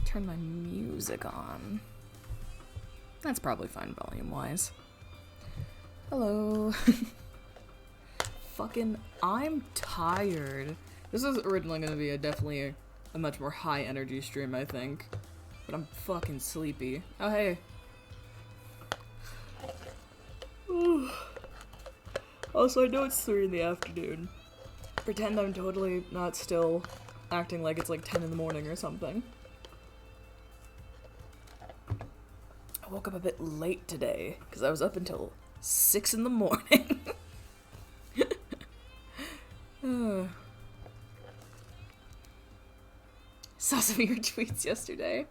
Turn my music on. That's probably fine volume-wise. Hello. Fucking, I'm tired. This was originally gonna be definitely a much more high-energy stream, I think. But I'm fucking sleepy. Oh, hey. Also, I know it's 3 in the afternoon. Pretend I'm totally not still acting like it's like 10 in the morning or something. I woke up a bit late today, because I was up until 6 in the morning. Saw some of your tweets yesterday.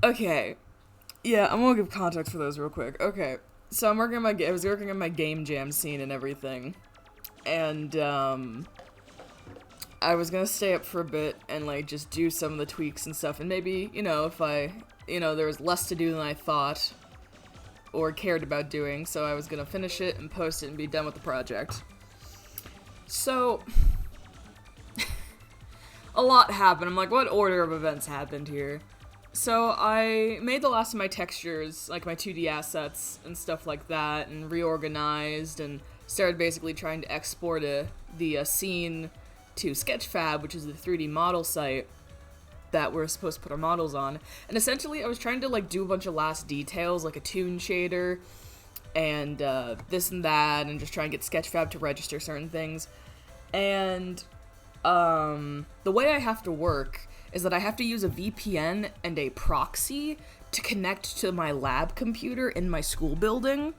Okay. Yeah, I'm gonna give context for those real quick. Okay. So I was working on my game jam scene and everything. And, I was gonna stay up for a bit and, like, just do some of the tweaks and stuff. And maybe, you know, if there was less to do than I thought or cared about doing. So I was gonna finish it and post it and be done with the project. So, a lot happened. I'm like, what order of events happened here? So I made the last of my textures, like my 2D assets and stuff like that, and reorganized and started basically trying to export the scene to Sketchfab, which is the 3D model site that we're supposed to put our models on. And essentially I was trying to like do a bunch of last details, like a toon shader and this and that, and just try and get Sketchfab to register certain things. And the way I have to work is that I have to use a VPN and a proxy to connect to my lab computer in my school building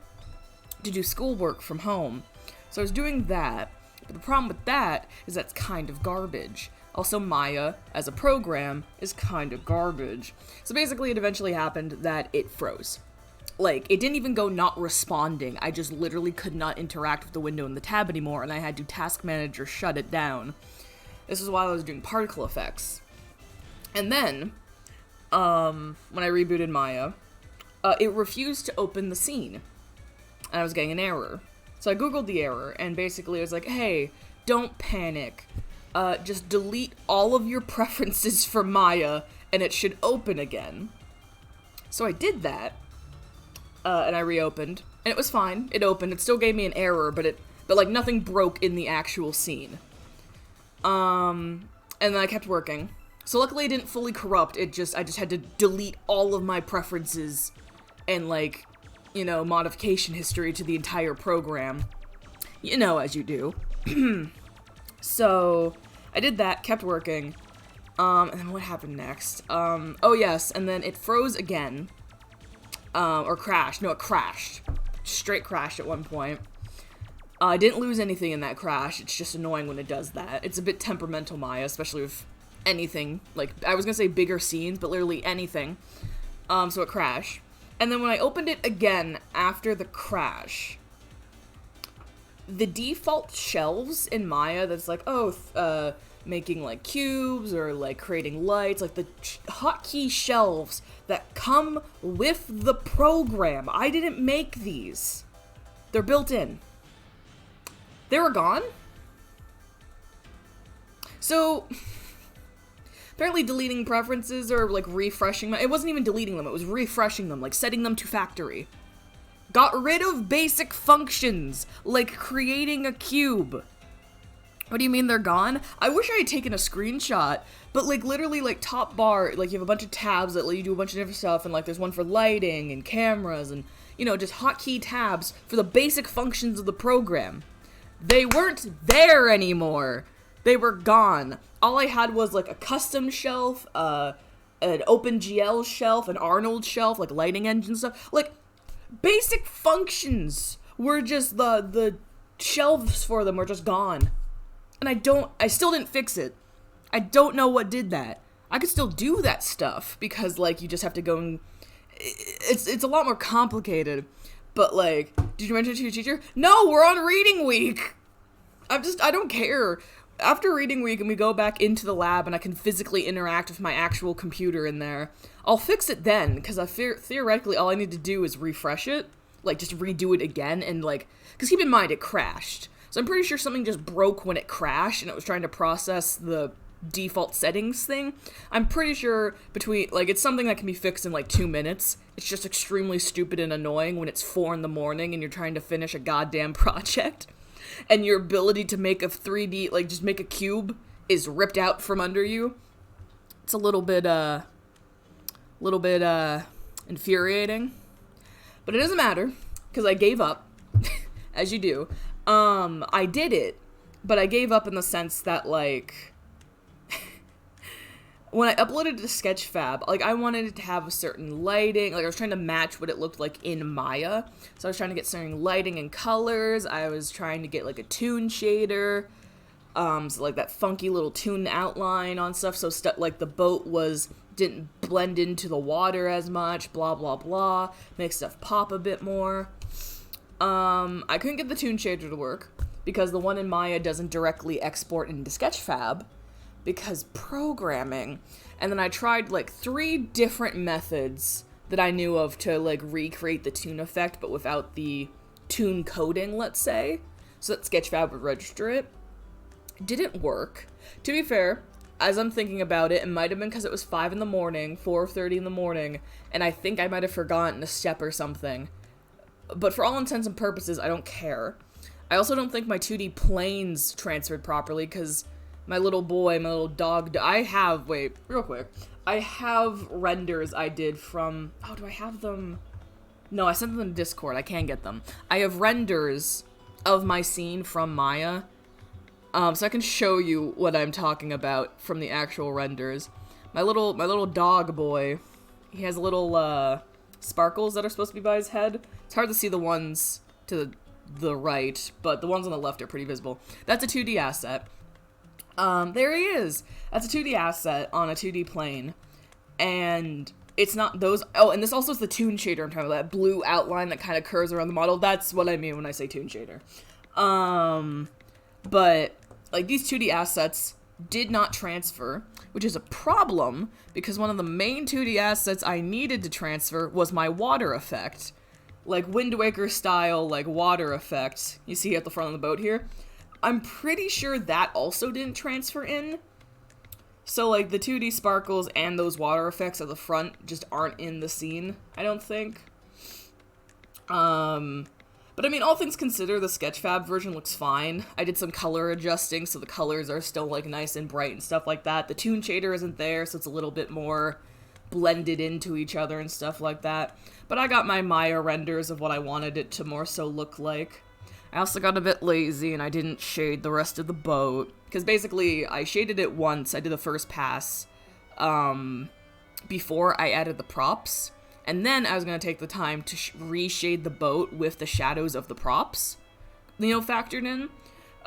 to do schoolwork from home. So I was doing that, but the problem with that is that's kind of garbage. Also, Maya, as a program, is kind of garbage. So basically, it eventually happened that it froze. Like, it didn't even go not responding. I just literally could not interact with the window in the tab anymore, and I had to task manager shut it down. This was while I was doing particle effects. And then, when I rebooted Maya, it refused to open the scene. And I was getting an error. So I googled the error, and basically it was like, hey, don't panic. Just delete all of your preferences for Maya, and it should open again. So I did that, and I reopened, and it was fine. It opened. It still gave me an error, but like nothing broke in the actual scene. And then I kept working. So luckily it didn't fully corrupt, I just had to delete all of my preferences and, like, you know, modification history to the entire program. You know, as you do. So, I did that, kept working, and then what happened next? Oh yes, and then it froze again, or crashed. No, it crashed. Straight crashed at one point. I didn't lose anything in that crash, it's just annoying when it does that. It's a bit temperamental, Maya, especially with anything, like, I was gonna say bigger scenes, but literally anything. So it crashed. And then when I opened it again after the crash, the default shelves in Maya that's like, making, like, cubes or, like, creating lights, like, the hotkey shelves that come with the program. I didn't make these. They're built in. They were gone. So, apparently deleting preferences or, like, refreshing them. It wasn't even deleting them, it was refreshing them, like, setting them to factory. Got rid of basic functions, like creating a cube. What do you mean they're gone? I wish I had taken a screenshot, but, like, literally, like, top bar, like, you have a bunch of tabs that let you do a bunch of different stuff, and, like, there's one for lighting and cameras and, you know, just hotkey tabs for the basic functions of the program. They weren't there anymore. They were gone. All I had was, like, a custom shelf, an OpenGL shelf, an Arnold shelf, like, lighting engine stuff. Like, basic functions were just, the shelves for them were just gone. And I still didn't fix it. I don't know what did that. I could still do that stuff, because, like, you just have to go and, it's a lot more complicated. But, like, did you mention it to your teacher? No, we're on reading week! I don't care. After reading week and we go back into the lab and I can physically interact with my actual computer in there, I'll fix it then, because theoretically all I need to do is refresh it, like, just redo it again, and, like, because keep in mind, it crashed. So I'm pretty sure something just broke when it crashed and it was trying to process the default settings thing. I'm pretty sure it's something that can be fixed in like 2 minutes. It's just extremely stupid and annoying when it's 4 in the morning and you're trying to finish a goddamn project. And your ability to make a 3D, just make a cube is ripped out from under you. It's a little bit infuriating. But it doesn't matter, because I gave up, as you do. I did it, but I gave up in the sense that, when I uploaded to Sketchfab, I wanted it to have a certain lighting. I was trying to match what it looked like in Maya. So I was trying to get certain lighting and colors. I was trying to get, a toon shader. So, that funky little toon outline on stuff. So, the boat didn't blend into the water as much. Blah, blah, blah. Make stuff pop a bit more. I couldn't get the toon shader to work because the one in Maya doesn't directly export into Sketchfab. Because programming. And then I tried 3 different methods that I knew of to recreate the toon effect, but without the toon coding, let's say, so that Sketchfab would register it. Didn't work. To be fair, as I'm thinking about it, it might have been because it was 5 in the morning, 4:30 in the morning, and I think I might have forgotten a step or something. But for all intents and purposes, I don't care. I also don't think my 2D planes transferred properly, because my little dog, I have renders I did from, do I have them? No, I sent them to Discord, I can't get them. I have renders of my scene from Maya, so I can show you what I'm talking about from the actual renders. My little dog boy, he has little, sparkles that are supposed to be by his head. It's hard to see the ones to the right, but the ones on the left are pretty visible. That's a 2D asset. There he is. That's a 2D asset on a 2D plane. And it's not those. Oh, and this also is the toon shader I'm talking about. That blue outline that kind of curves around the model. That's what I mean when I say toon shader. But, these 2D assets did not transfer, which is a problem because one of the main 2D assets I needed to transfer was my water effect. Wind Waker style, water effect. You see at the front of the boat here? I'm pretty sure that also didn't transfer in. So, the 2D sparkles and those water effects at the front just aren't in the scene, I don't think. But I mean, all things considered, the Sketchfab version looks fine. I did some color adjusting, so the colors are still, nice and bright and stuff like that. The toon shader isn't there, so it's a little bit more blended into each other and stuff like that. But I got my Maya renders of what I wanted it to more so look like. I also got a bit lazy and I didn't shade the rest of the boat. Because basically, I shaded it once. I did the first pass before I added the props. And then I was going to take the time to reshade the boat with the shadows of the props, factored in.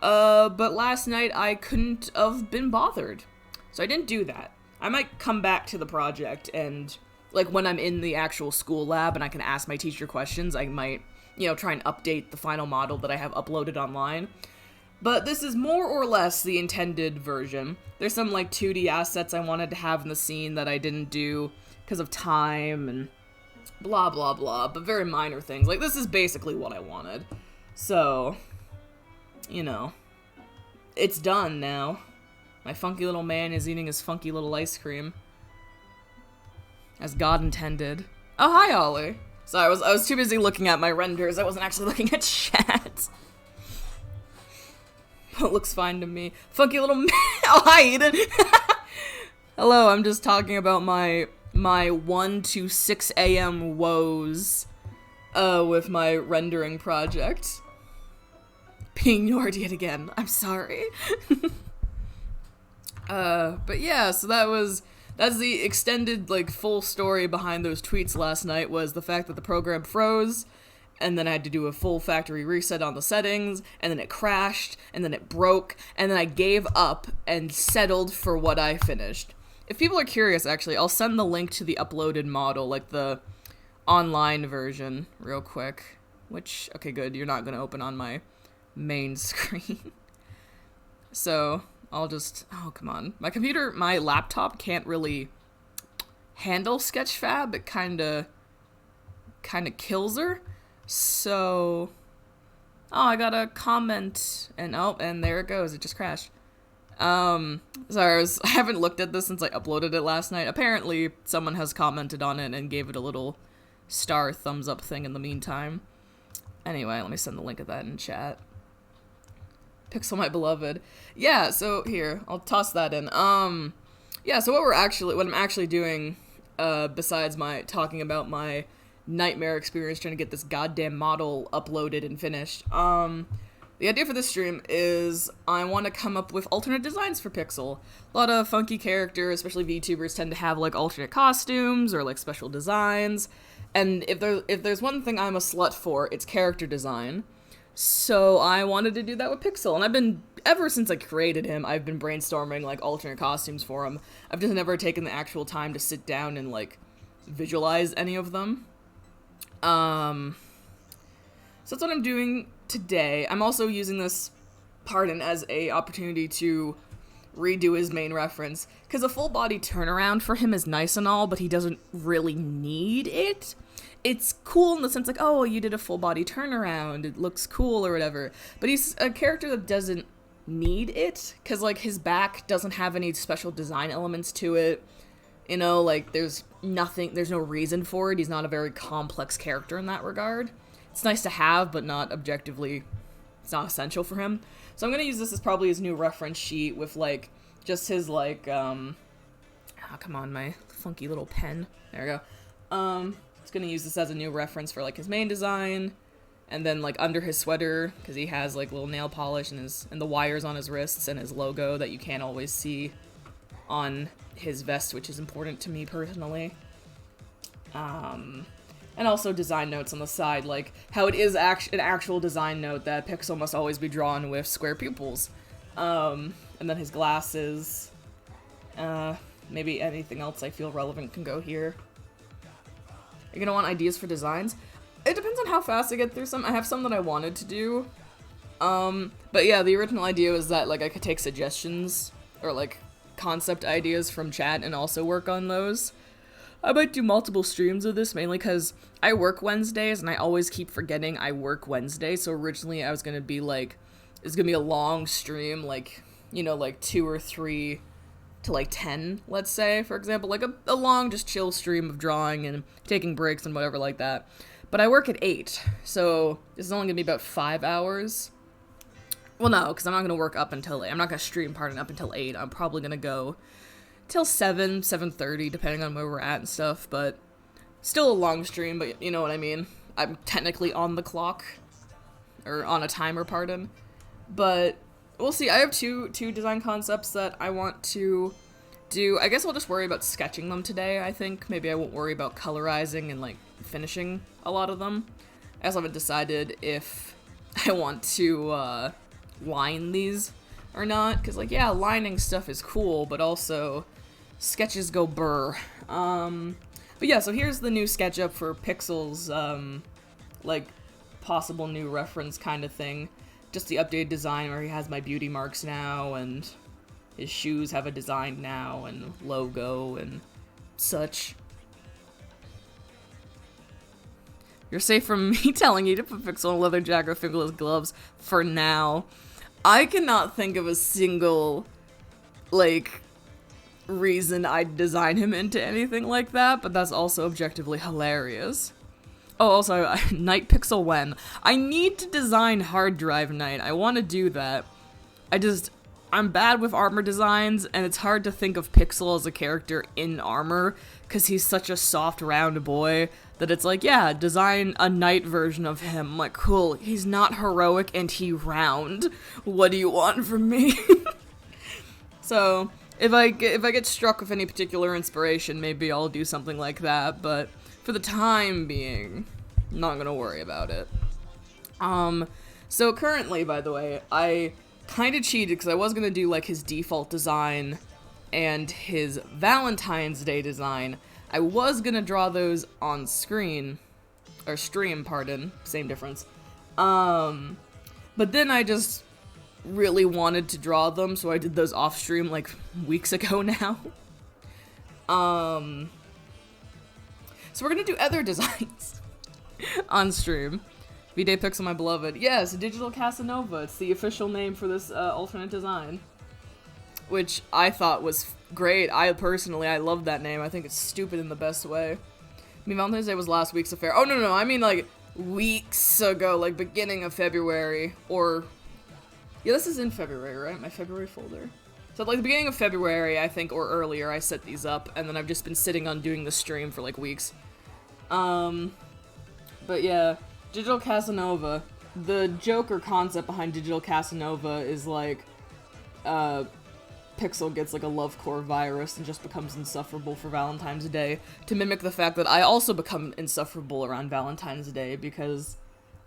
But last night I couldn't have been bothered. So I didn't do that. I might come back to the project and, when I'm in the actual school lab and I can ask my teacher questions, I might, try and update the final model that I have uploaded online. But this is more or less the intended version. There's some, 2D assets I wanted to have in the scene that I didn't do because of time and blah, blah, blah, but very minor things. This is basically what I wanted. So, it's done now. My funky little man is eating his funky little ice cream. As God intended. Oh, hi, Ollie. Sorry, I was too busy looking at my renders. I wasn't actually looking at chat. But it looks fine to me. Funky little man. Oh, hi, Eden. Hello, I'm just talking about my 1 to 6 a.m. woes with my rendering project. Being ignored yet again. I'm sorry. But yeah, so that's the extended, full story behind those tweets last night, was the fact that the program froze, and then I had to do a full factory reset on the settings, and then it crashed, and then it broke, and then I gave up and settled for what I finished. If people are curious, actually, I'll send the link to the uploaded model, the online version, real quick. Which, okay, good, you're not gonna open on my main screen. So, I'll just, oh, come on. My laptop can't really handle Sketchfab. It kinda kills her. So, Oh, I got a comment, and oh, and there it goes. It just crashed. Sorry, I haven't looked at this since I uploaded it last night. Apparently, someone has commented on it and gave it a little star thumbs up thing in the meantime. Anyway, let me send the link of that in chat. Pixel, my beloved. Yeah, so here, I'll toss that in. Yeah, so what I'm actually doing, besides my talking about my nightmare experience trying to get this goddamn model uploaded and finished, the idea for this stream is I want to come up with alternate designs for Pixel. A lot of funky characters, especially VTubers, tend to have like alternate costumes or like special designs. And if there's one thing I'm a slut for, it's character design. So I wanted to do that with Pixel, and ever since I created him, I've been brainstorming like alternate costumes for him. I've just never taken the actual time to sit down and like visualize any of them. So that's what I'm doing today. I'm also using this pardon as a opportunity to redo his main reference, because a full body turnaround for him is nice and all, but he doesn't really need it. It's cool in the sense like, oh, you did a full body turnaround, it looks cool or whatever, but he's a character that doesn't need it, because like his back doesn't have any special design elements to it, you know, like there's no reason for it. He's not a very complex character in that regard. It's nice to have, but not objectively, it's not essential for him. So I'm gonna use this as probably his new reference sheet with like just his like come on, my funky little pen. There we go. Just gonna use this as a new reference for like his main design, and then like under his sweater, because he has like little nail polish and the wires on his wrists and his logo that you can't always see on his vest, which is important to me personally. And also design notes on the side, like how it is an actual design note that Pixel must always be drawn with square pupils. And then his glasses. Maybe anything else I feel relevant can go here. You're gonna want ideas for designs? It depends on how fast I get through some. I have some that I wanted to do. But yeah, the original idea was that like I could take suggestions or like concept ideas from chat and also work on those. I might do multiple streams of this, mainly because I work Wednesdays, and I always keep forgetting I work Wednesday, so originally I was gonna be like, it's gonna be a long stream, like, you know, like 2 or 3 to like 10, let's say, for example, like a long, just chill stream of drawing and taking breaks and whatever like that. But I work at 8, so this is only gonna be about 5 hours. Well, no, because I'm not gonna work up until 8. I'm not gonna stream up until 8. I'm probably gonna go till 7:30, depending on where we're at and stuff, but still a long stream, but you know what I mean. I'm technically on the clock, or on a timer, pardon. But we'll see. I have two design concepts that I want to do. I guess I'll just worry about sketching them today, I think. Maybe I won't worry about colorizing and like finishing a lot of them. I also haven't decided if I want to line these or not, because like, yeah, lining stuff is cool, but also sketches go burr. But yeah, so here's the new SketchUp for Pixel's, like, possible new reference kind of thing. Just the updated design where he has my beauty marks now, and his shoes have a design now, and logo, and such. You're safe from me telling you to put Pixel in a leather jacket or fingerless gloves for now. I cannot think of a single, like, reason I'd design him into anything like that, but that's also objectively hilarious. Oh, also, Knight Pixel when? I need to design hard drive Knight. I want to do that. I'm bad with armor designs, and it's hard to think of Pixel as a character in armor, because he's such a soft, round boy, that it's like, yeah, design a Knight version of him. I'm like, cool, he's not heroic and he round. What do you want from me? So, if I get struck with any particular inspiration, maybe I'll do something like that, but for the time being, I'm not gonna worry about it. So currently, by the way, I kind of cheated because I was gonna do like his default design and his Valentine's Day design. I was gonna draw those on screen, or stream, pardon, same difference. But then I just really wanted to draw them, so I did those off stream like weeks ago now. So we're gonna do other designs on stream, V-Day Pixel, my beloved. Yes, Digital Casanova. It's the official name for this alternate design. Which I thought was great. I love that name. I think it's stupid in the best way. I mean, Valentine's Day was last week's affair. Oh, no, I mean, like, weeks ago, like, beginning of February, or... Yeah, this is in February, right? My February folder. So, like, the beginning of February, I think, or earlier, I set these up, and then I've just been sitting on doing the stream for, like, weeks. But yeah, Digital Casanova. The joke or concept behind Digital Casanova is, like, Pixel gets, like, a love core virus and just becomes insufferable for Valentine's Day, to mimic the fact that I also become insufferable around Valentine's Day, because,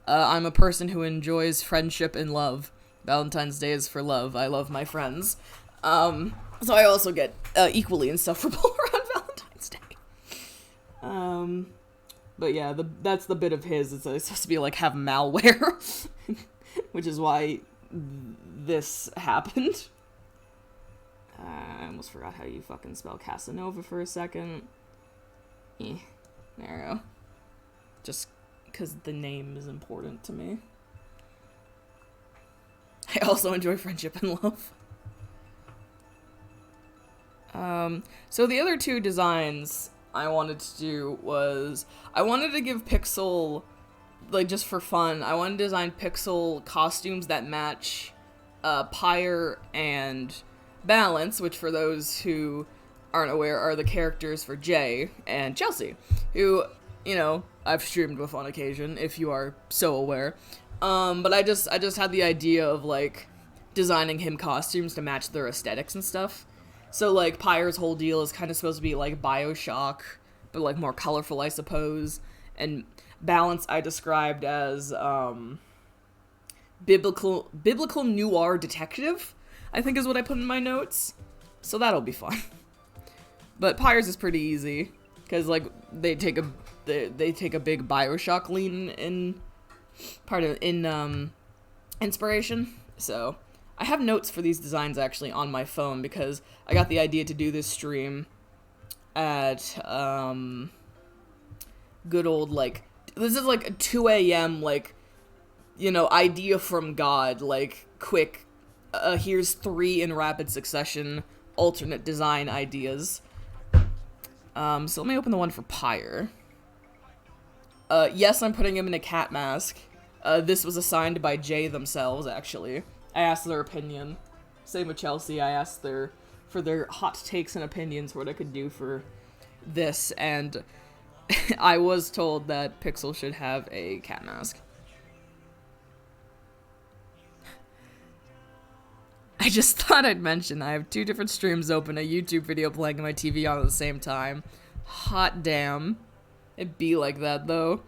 I'm a person who enjoys friendship and love. Valentine's Day is for love. I love my friends. So I also get, equally insufferable around Valentine's Day. But yeah, that's the bit of his. It's supposed to be, like, have malware, which is why this happened. I almost forgot how you fucking spell Casanova for a second. There we go. Just because the name is important to me. I also enjoy friendship and love. So the other two designs I wanted to do was, I wanted to give Pixel, like, just for fun, I wanted to design Pixel costumes that match, Pyre and Balance, which for those who aren't aware are the characters for Jay and Chelsea, who, you know, I've streamed with on occasion, if you are so aware. But I just had the idea of, like, designing him costumes to match their aesthetics and stuff. So, like, Pyre's whole deal is kind of supposed to be, like, Bioshock, but, like, more colorful, I suppose. And Balance I described as, biblical noir detective, I think is what I put in my notes. So that'll be fun. But Pyre's is pretty easy, because, like, they take a big Bioshock lean in inspiration. So I have notes for these designs actually on my phone, because I got the idea to do this stream at good old, like, this is like a 2 a.m. like, you know, idea from God, like, quick, here's 3 in rapid succession alternate design ideas. So let me open the one for Pyre. Yes, I'm putting him in a cat mask. This was assigned by Jay themselves, actually. I asked their opinion. Same with Chelsea, I asked for their hot takes and opinions for what I could do for this, and I was told that Pixel should have a cat mask. I just thought I'd mention, I have 2 different streams open, a YouTube video playing on my TV on at the same time. Hot damn. It'd be like that, though.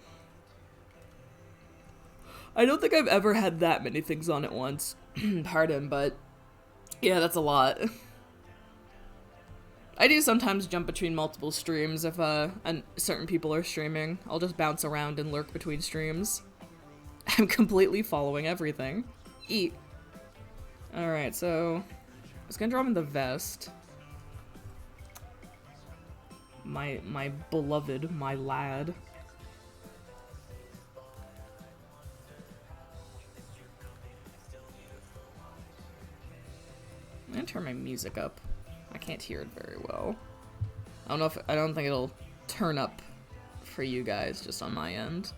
I don't think I've ever had that many things on at once. Pardon, but yeah, that's a lot. I do sometimes jump between multiple streams if and certain people are streaming. I'll just bounce around and lurk between streams. I'm completely following everything. Eat. Alright, so I was gonna draw him in the vest. My beloved, my lad. I'm gonna turn my music up. I can't hear it very well. I don't think it'll turn up for you guys, just on my end.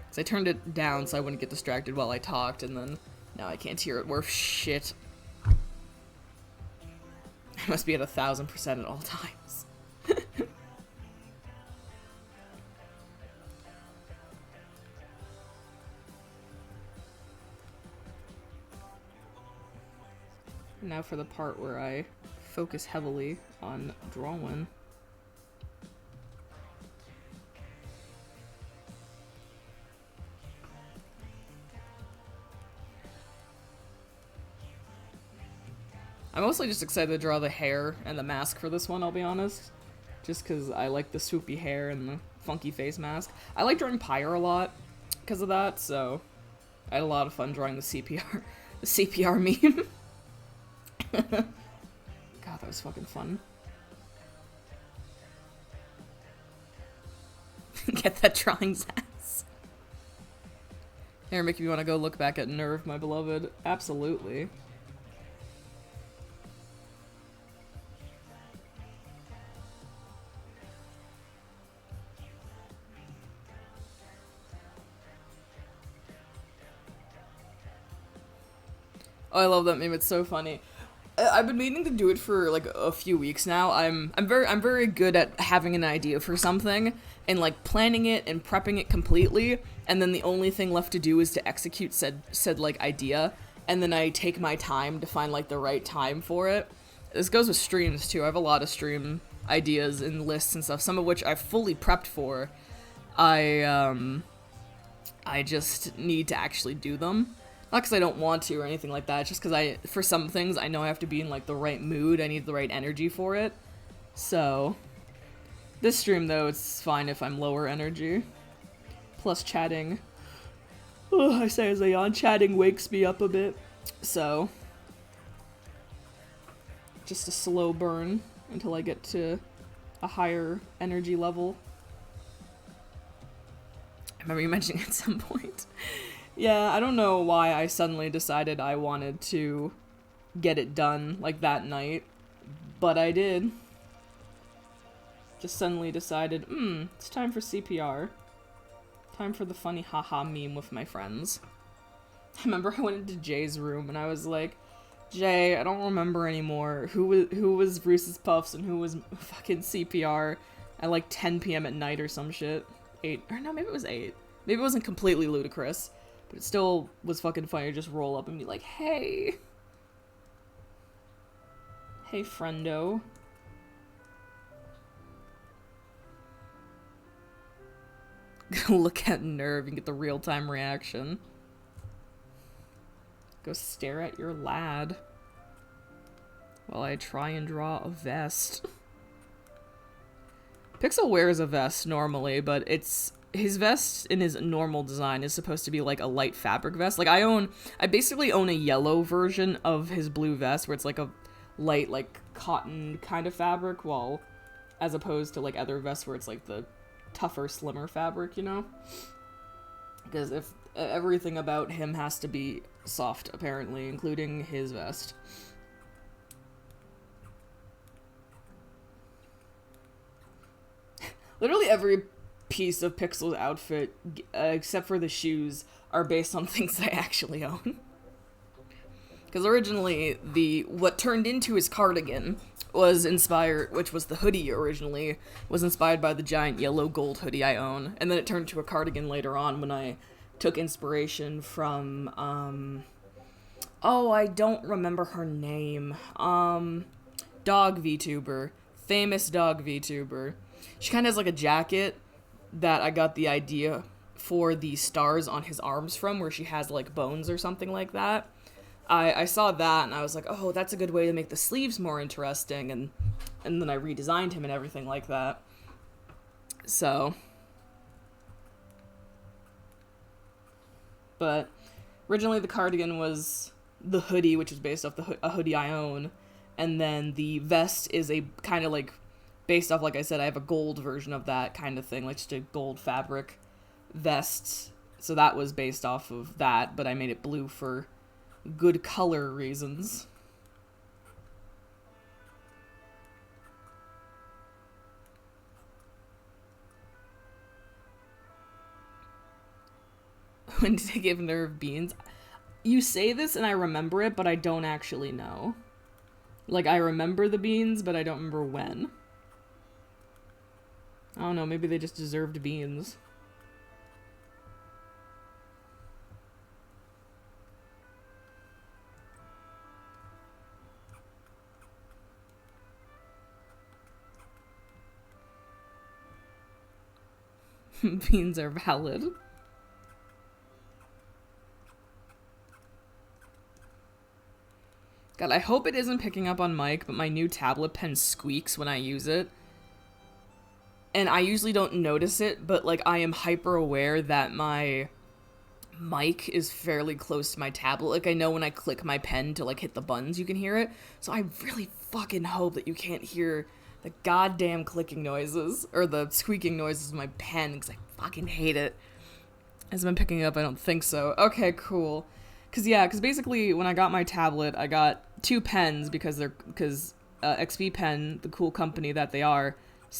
Cause I turned it down so I wouldn't get distracted while I talked, and then now I can't hear it worth shit. I must be at 1000% at all times. Now for the part where I focus heavily on drawing. I'm mostly just excited to draw the hair and the mask for this one, I'll be honest. Just because I like the swoopy hair and the funky face mask. I like drawing Pyre a lot because of that, so I had a lot of fun drawing the CPR, the CPR meme. God, that was fucking fun. Get that drawing's ass. Here, making me want to go look back at Nerve, my beloved. Absolutely. Oh, I love that meme. It's so funny. I've been meaning to do it for like a few weeks now. I'm very good at having an idea for something and like planning it and prepping it completely, and then the only thing left to do is to execute said like idea, and then I take my time to find like the right time for it. This goes with streams too. I have a lot of stream ideas and lists and stuff, some of which I've fully prepped for. I just need to actually do them. Not because I don't want to or anything like that, just because for some things, I know I have to be in, like, the right mood, I need the right energy for it. So, this stream, though, it's fine if I'm lower energy. Plus chatting. Oh, I say as I yawn, chatting wakes me up a bit. So, just a slow burn until I get to a higher energy level. I remember you mentioning at some point. Yeah, I don't know why I suddenly decided I wanted to get it done, like, that night. But I did. Just suddenly decided, it's time for CPR. Time for the funny haha meme with my friends. I remember I went into Jay's room and I was like, Jay, I don't remember anymore. Who was Bruce's Puffs and who was fucking CPR at like 10 p.m. at night or some shit? 8, or no, maybe it was 8. Maybe it wasn't completely ludicrous. But it still was fucking funny to just roll up and be like, hey. Hey, friendo. Gonna look at Nerve and get the real-time reaction. Go stare at your lad. While I try and draw a vest. Pixel wears a vest normally, but his vest in his normal design is supposed to be like a light fabric vest. Like I basically own a yellow version of his blue vest where it's like a light like cotton kind of fabric, while as opposed to like other vests where it's like the tougher, slimmer fabric, you know? Because if everything about him has to be soft apparently, including his vest. Literally every piece of Pixel's outfit, except for the shoes, are based on things I actually own. Because originally, what turned into his cardigan was inspired, which was the hoodie originally, was inspired by the giant yellow gold hoodie I own. And then it turned into a cardigan later on when I took inspiration from, oh, I don't remember her name. Dog VTuber. Famous dog VTuber. She kind of has like a jacket that I got the idea for the stars on his arms from, where she has like bones or something like that. I saw that and I was like, oh, that's a good way to make the sleeves more interesting, and then I redesigned him and everything like that. So, but originally the cardigan was the hoodie, which is based off a hoodie I own, and then the vest is a kind of like based off, like I said, I have a gold version of that kind of thing, like just a gold fabric vest. So that was based off of that, but I made it blue for good color reasons. When did I give Nerve beans? You say this and I remember it, but I don't actually know. Like, I remember the beans, but I don't remember when. I don't know, maybe they just deserved beans. Beans are valid. God, I hope it isn't picking up on mic, but my new tablet pen squeaks when I use it. And I usually don't notice it, but, like, I am hyper aware that my mic is fairly close to my tablet. Like, I know when I click my pen to, like, hit the buttons, you can hear it. So I really fucking hope that you can't hear the goddamn clicking noises, or the squeaking noises of my pen, because I fucking hate it. Has it been picking up? I don't think so. Okay, cool. Cause basically when I got my tablet, I got 2 pens because XP Pen, the cool company that they are,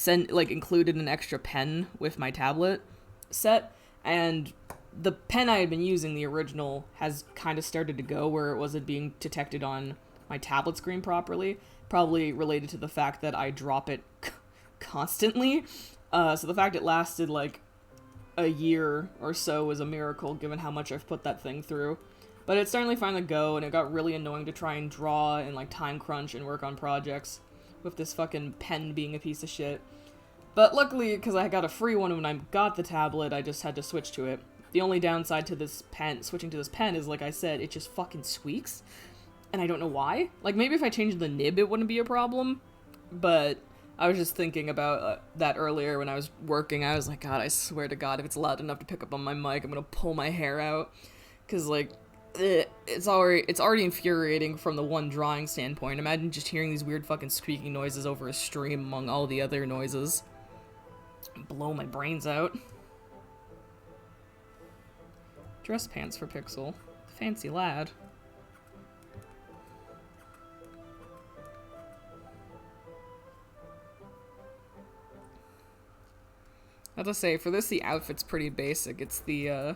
included an extra pen with my tablet set, and the pen I had been using, the original, has kind of started to go where it wasn't being detected on my tablet screen properly, probably related to the fact that I drop it constantly. So the fact it lasted like a year or so was a miracle given how much I've put that thing through. But it's starting to finally go, and it got really annoying to try and draw and like time crunch and work on projects with this fucking pen being a piece of shit. But luckily, because I got a free one when I got the tablet, I just had to switch to it. The only downside to this pen, switching to this pen, is like I said, it just fucking squeaks. And I don't know why. Like, maybe if I changed the nib, it wouldn't be a problem. But I was just thinking about that earlier when I was working. I was like, God, I swear to God, if it's loud enough to pick up on my mic, I'm gonna pull my hair out. Because, like, it's already infuriating from the one drawing standpoint. Imagine just hearing these weird fucking squeaking noises over a stream among all the other noises. Blow my brains out. Dress pants for Pixel. Fancy lad. I have to say, for this, the outfit's pretty basic. It's the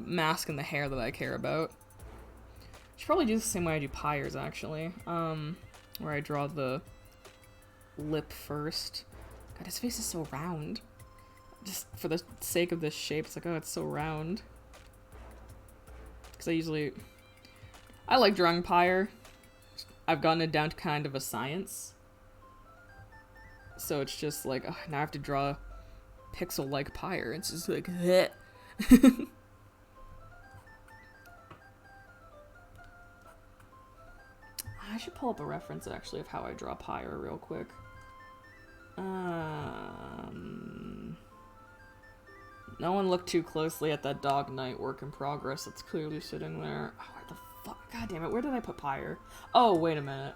mask and the hair that I care about. Should probably do the same way I do Pyre's, actually. Where I draw the lip first. God, his face is so round. Just for the sake of this shape, it's like, oh, it's so round. Because I like drawing Pyre. I've gotten it down to kind of a science. So it's just like, oh, now I have to draw Pixel-like Pyre. It's just like, bleh. I should pull up a reference, actually, of how I draw Pyre real quick. No one looked too closely at that Dog Knight work in progress that's clearly sitting there. Oh, where the fuck? God damn it, where did I put Pyre? Oh, wait a minute.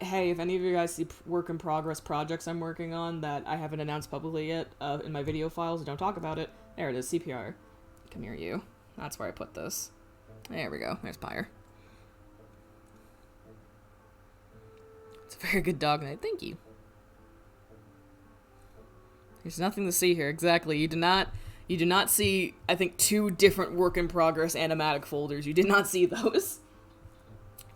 Hey, if any of you guys see work in progress projects I'm working on that I haven't announced publicly yet, in my video files, don't talk about it. There it is, CPR. Come here, you. That's where I put this. There we go, there's Pyre. It's a very good Dog Knight, thank you. There's nothing to see here, exactly. You do not see, I think, 2 different work in progress animatic folders. You did not see those.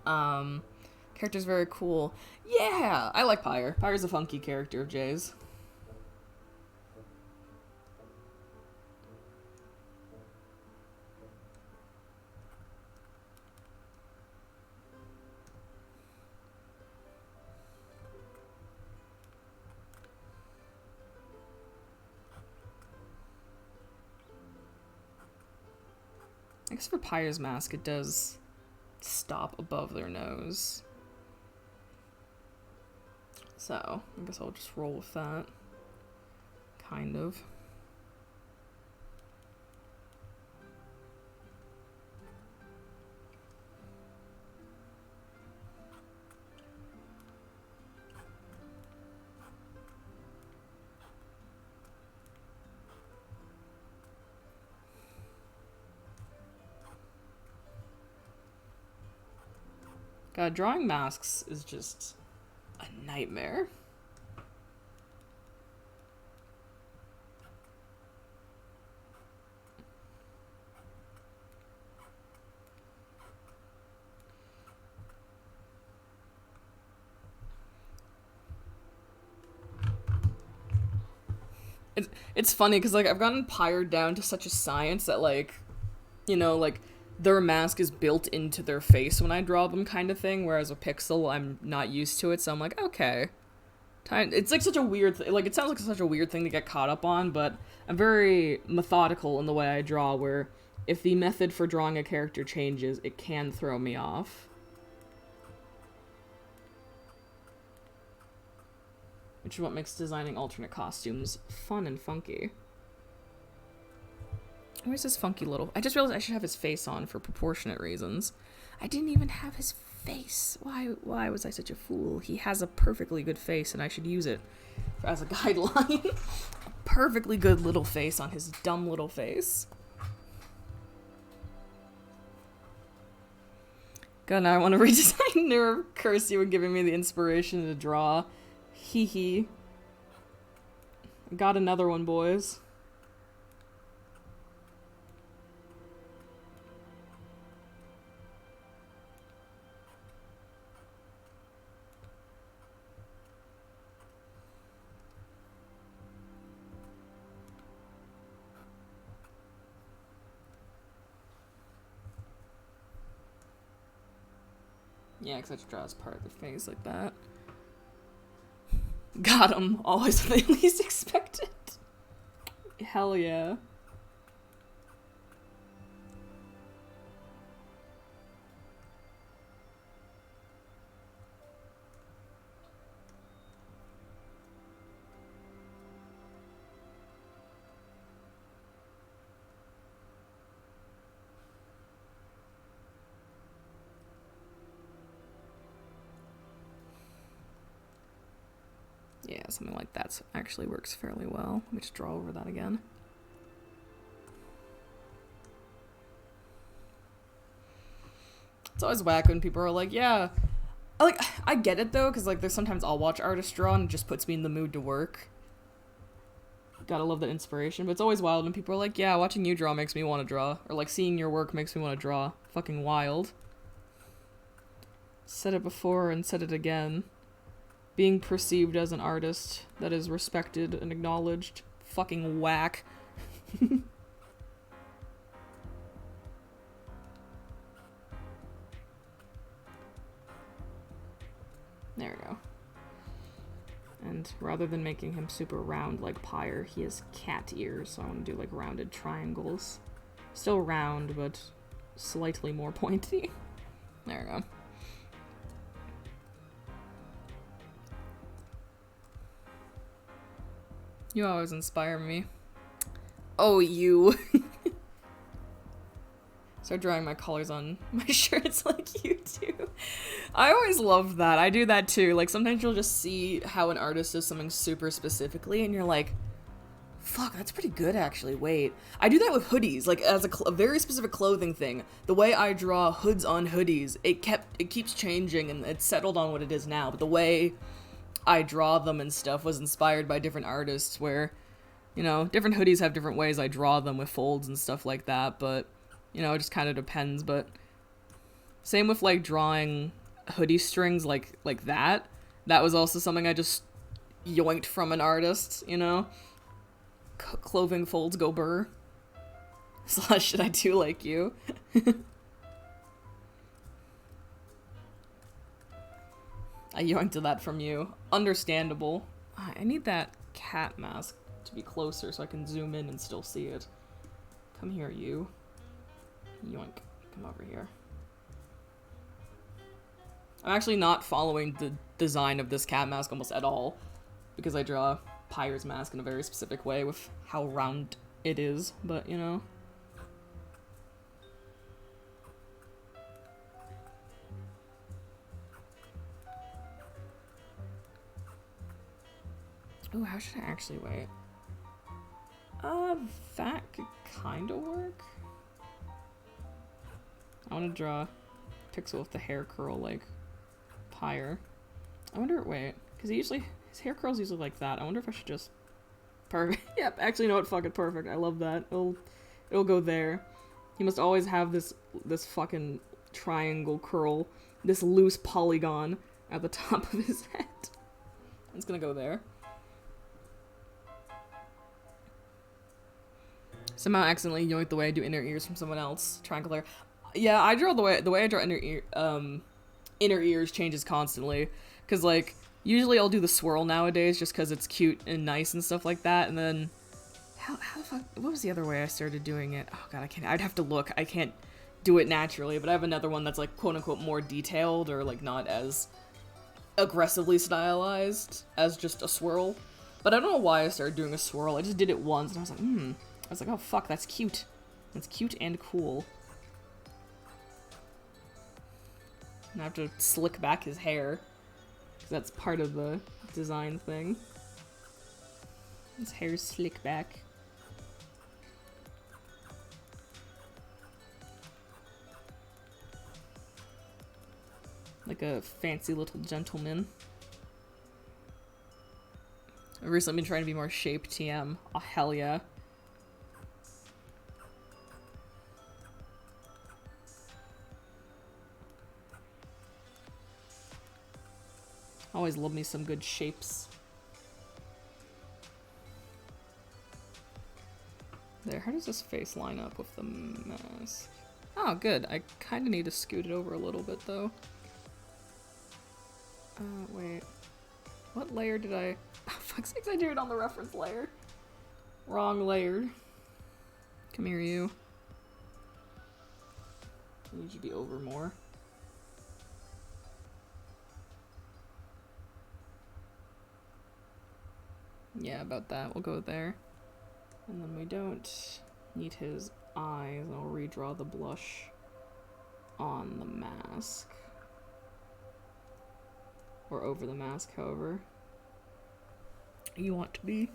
Character's very cool. Yeah, I like Pyre. Pyre's a funky character of Jay's. I guess for Pyre's mask, it does stop above their nose. So, I guess I'll just roll with that. Kind of. God, drawing masks is just a nightmare. It's funny because, like, I've gotten Pyre down to such a science that, like, you know, like, their mask is built into their face when I draw them, kind of thing, whereas a Pixel, I'm not used to it, so I'm like, okay. It's like such a weird like, it sounds like such a weird thing to get caught up on, but I'm very methodical in the way I draw, where if the method for drawing a character changes, it can throw me off. Which is what makes designing alternate costumes fun and funky. Where's this funky little... I just realized I should have his face on for proportionate reasons. I didn't even have his face. Why was I such a fool? He has a perfectly good face, and I should use it as a guideline. perfectly good little face on his dumb little face. God, now I want to redesign Nerve Curse you and giving me the inspiration to draw. Hee hee. Got another one, boys. Yeah, because I just draw as part of the face like that. Got him. Always when they least expect it. Hell yeah. Yeah, something like that actually works fairly well. Let me just draw over that again. It's always whack when people are like, yeah. I get it though, because like there's sometimes I'll watch artists draw and it just puts me in the mood to work. Gotta love that inspiration, but it's always wild when people are like, yeah, watching you draw makes me want to draw. Or like seeing your work makes me want to draw. Fucking wild. Said it before and said it again. Being perceived as an artist that is respected and acknowledged. Fucking whack. There we go. And rather than making him super round like Pyre, he has cat ears, so I want to do like rounded triangles. Still round, but slightly more pointy. There we go. You always inspire me. Oh, you. Start drawing my colors on my shirts like you do. I always love that. I do that too. Like, sometimes you'll just see how an artist does something super specifically, and you're like, fuck, that's pretty good, actually. Wait. I do that with hoodies, like, as a very specific clothing thing. The way I draw hoods on hoodies, it keeps changing, and it's settled on what it is now, but the way I draw them and stuff was inspired by different artists where, you know, different hoodies have different ways I draw them with folds and stuff like that, but, you know, it just kind of depends. But same with like drawing hoodie strings like that. That was also something I just yoinked from an artist, you know? Clothing folds go burr. Slash should I do like you? I yoinked that from you. Understandable. I need that cat mask to be closer so I can zoom in and still see it. Come here, you. Yoink. Come over here. I'm actually not following the design of this cat mask almost at all, because I draw Pyre's mask in a very specific way with how round it is, but you know. Oh, how should I actually wait? That could kind of work. I want to draw Pixel with the hair curl like Pyre. I wonder, wait, because his hair curls usually like that. I wonder if I should just, perfect. Yep, actually, you know what, fuck it, perfect. I love that. It'll go there. He must always have this fucking triangle curl, this loose polygon at the top of his head. It's gonna go there. Somehow accidentally yoinked the way I do inner ears from someone else. Triangle hair. Yeah, I draw the way I draw inner ears changes constantly. Cause like usually I'll do the swirl nowadays just cause it's cute and nice and stuff like that. And then how the fuck, what was the other way I started doing it? Oh god, I can't. I'd have to look. I can't do it naturally. But I have another one that's like quote unquote more detailed or like not as aggressively stylized as just a swirl. But I don't know why I started doing a swirl. I just did it once and I was like, I was like, oh fuck, that's cute. That's cute and cool. And I have to slick back his hair. Because that's part of the design thing. His hair's slick back. Like a fancy little gentleman. I've recently been trying to be more shape TM. Oh, hell yeah. Always love me some good shapes. There, how does this face line up with the mask? Oh, good. I kind of need to scoot it over a little bit, though. Wait. What layer did I... Oh, fuck's sakes, I do it on the reference layer. Wrong layer. Come here, you. I need you to be over more. Yeah, about that. We'll go there. And then we don't need his eyes. I'll redraw the blush on the mask. Or over the mask, however you want to be.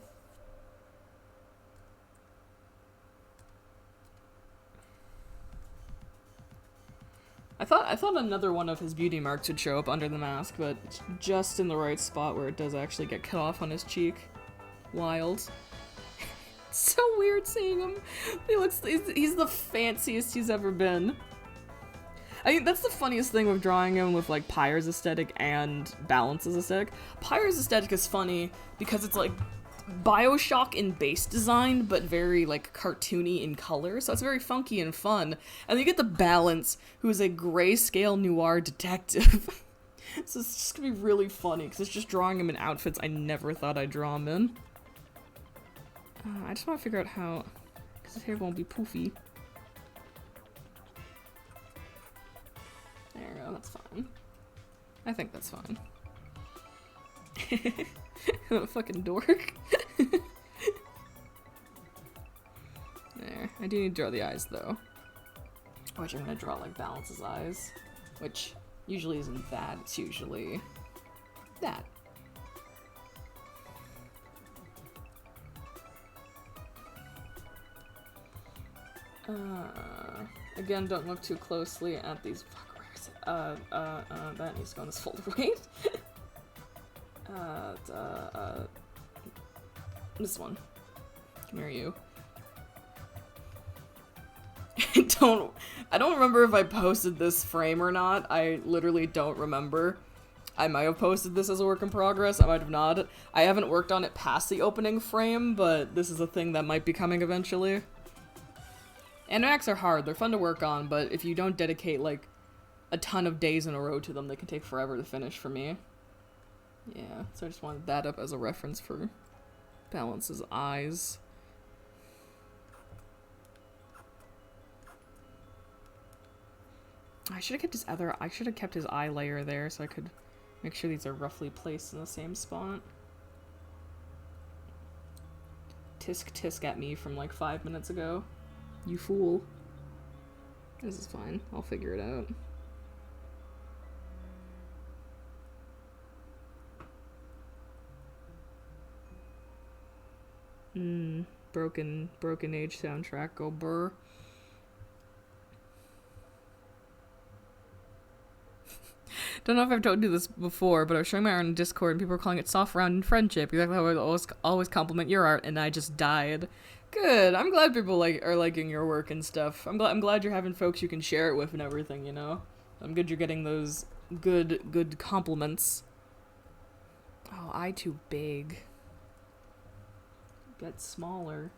I thought another one of his beauty marks would show up under the mask, but it's just in the right spot where it does actually get cut off on his cheek. Wild. It's so weird seeing him. He's the fanciest he's ever been. I think that's the funniest thing with drawing him with like Pyre's aesthetic and Balance's aesthetic. Pyre's aesthetic is funny because it's like Bioshock in base design, but very like cartoony in color, so it's very funky and fun. And then you get the Balance, who is a grayscale noir detective. So it's just gonna be really funny because it's just drawing him in outfits I never thought I'd draw him in. I just want to figure out how, because his hair won't be poofy. There we go, that's fine. I think that's fine. What a fucking dork. There. I do need to draw the eyes though. Which I'm gonna draw like Balance's eyes. Which usually isn't that, it's usually that. Again, don't look too closely at these. Fuck, where is it? That needs to go in this folder. Wait. This one. Come here, you. I don't remember if I posted this frame or not. I literally don't remember. I might have posted this as a work in progress. I might have not. I haven't worked on it past the opening frame, but this is a thing that might be coming eventually. Animacs are hard. They're fun to work on, but if you don't dedicate, like, a ton of days in a row to them, they can take forever to finish for me. Yeah, so I just wanted that up as a reference for Balance's eyes. I should have kept his eye layer there so I could make sure these are roughly placed in the same spot. Tisk at me from like 5 minutes ago. You fool. This is fine. I'll figure it out. Broken Age soundtrack. Go burr. Don't know if I've told you this before, but I was showing my art on Discord and people were calling it soft round friendship. Exactly how I always compliment your art, and I just died. Good. I'm glad people are liking your work and stuff. I'm glad you're having folks you can share it with and everything, you know? I'm good you're getting those good compliments. Oh, eye too big. Get smaller.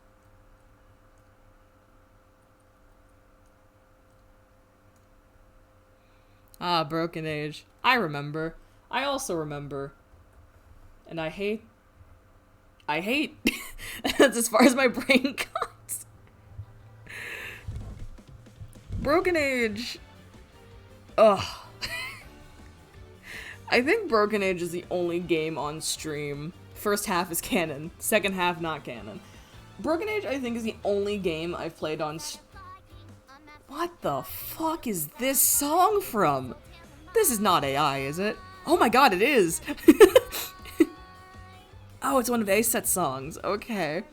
Ah, Broken Age. I remember. I also remember. And I hate. That's as far as my brain goes. Broken Age. Ugh. I think Broken Age is the only game on stream. First half is canon. Second half, not canon. Broken Age, I think, is the only game I've played on What the fuck is this song from? This is not AI, is it? Oh my god, it is! Oh, it's one of A-Set songs. Okay.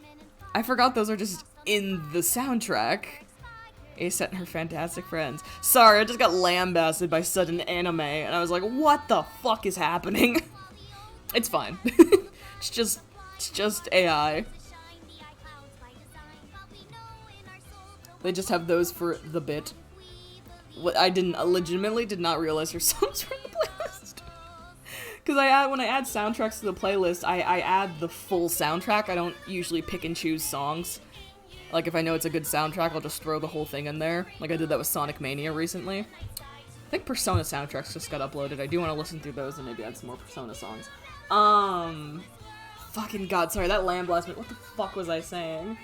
I forgot those are just in the soundtrack. A-Set and her fantastic friends. Sorry, I just got lambasted by such an anime, and I was like, what the fuck is happening? It's fine. It's just AI. They just have those for the bit. What I legitimately did not realize her songs were in the playlist. Because when I add soundtracks to the playlist, I add the full soundtrack. I don't usually pick and choose songs. Like, if I know it's a good soundtrack, I'll just throw the whole thing in there. Like I did that with Sonic Mania recently. I think Persona soundtracks just got uploaded. I do want to listen through those and maybe add some more Persona songs. Fucking god, sorry, that lamb blast me. What the fuck was I saying?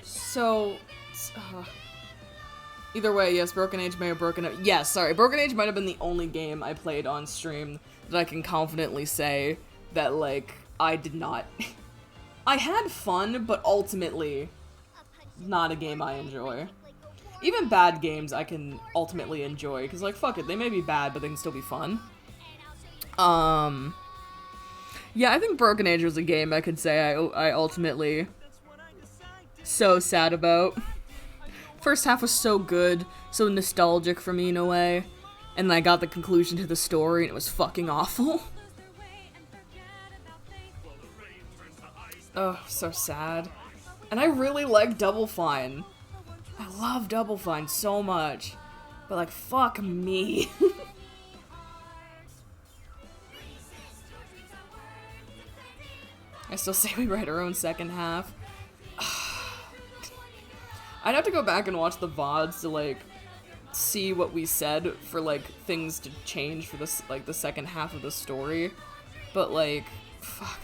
So, either way, yes, Broken Age may have broken it. Yes, sorry, Broken Age might have been the only game I played on stream that I can confidently say that, like, I did not... I had fun, but ultimately, not a game I enjoy. Even bad games I can ultimately enjoy, because, like, fuck it, they may be bad, but they can still be fun. Yeah, I think Broken Age was a game I could say I ultimately so sad about. First half was so good, so nostalgic for me in a way, and then I got the conclusion to the story and it was fucking awful. Oh, so sad. And I really like Double Fine. I love Double Fine so much. But like, fuck me. I still say we write our own second half. I'd have to go back and watch the VODs to, like, see what we said for, like, things to change for this, like, the second half of the story. But, like, fuck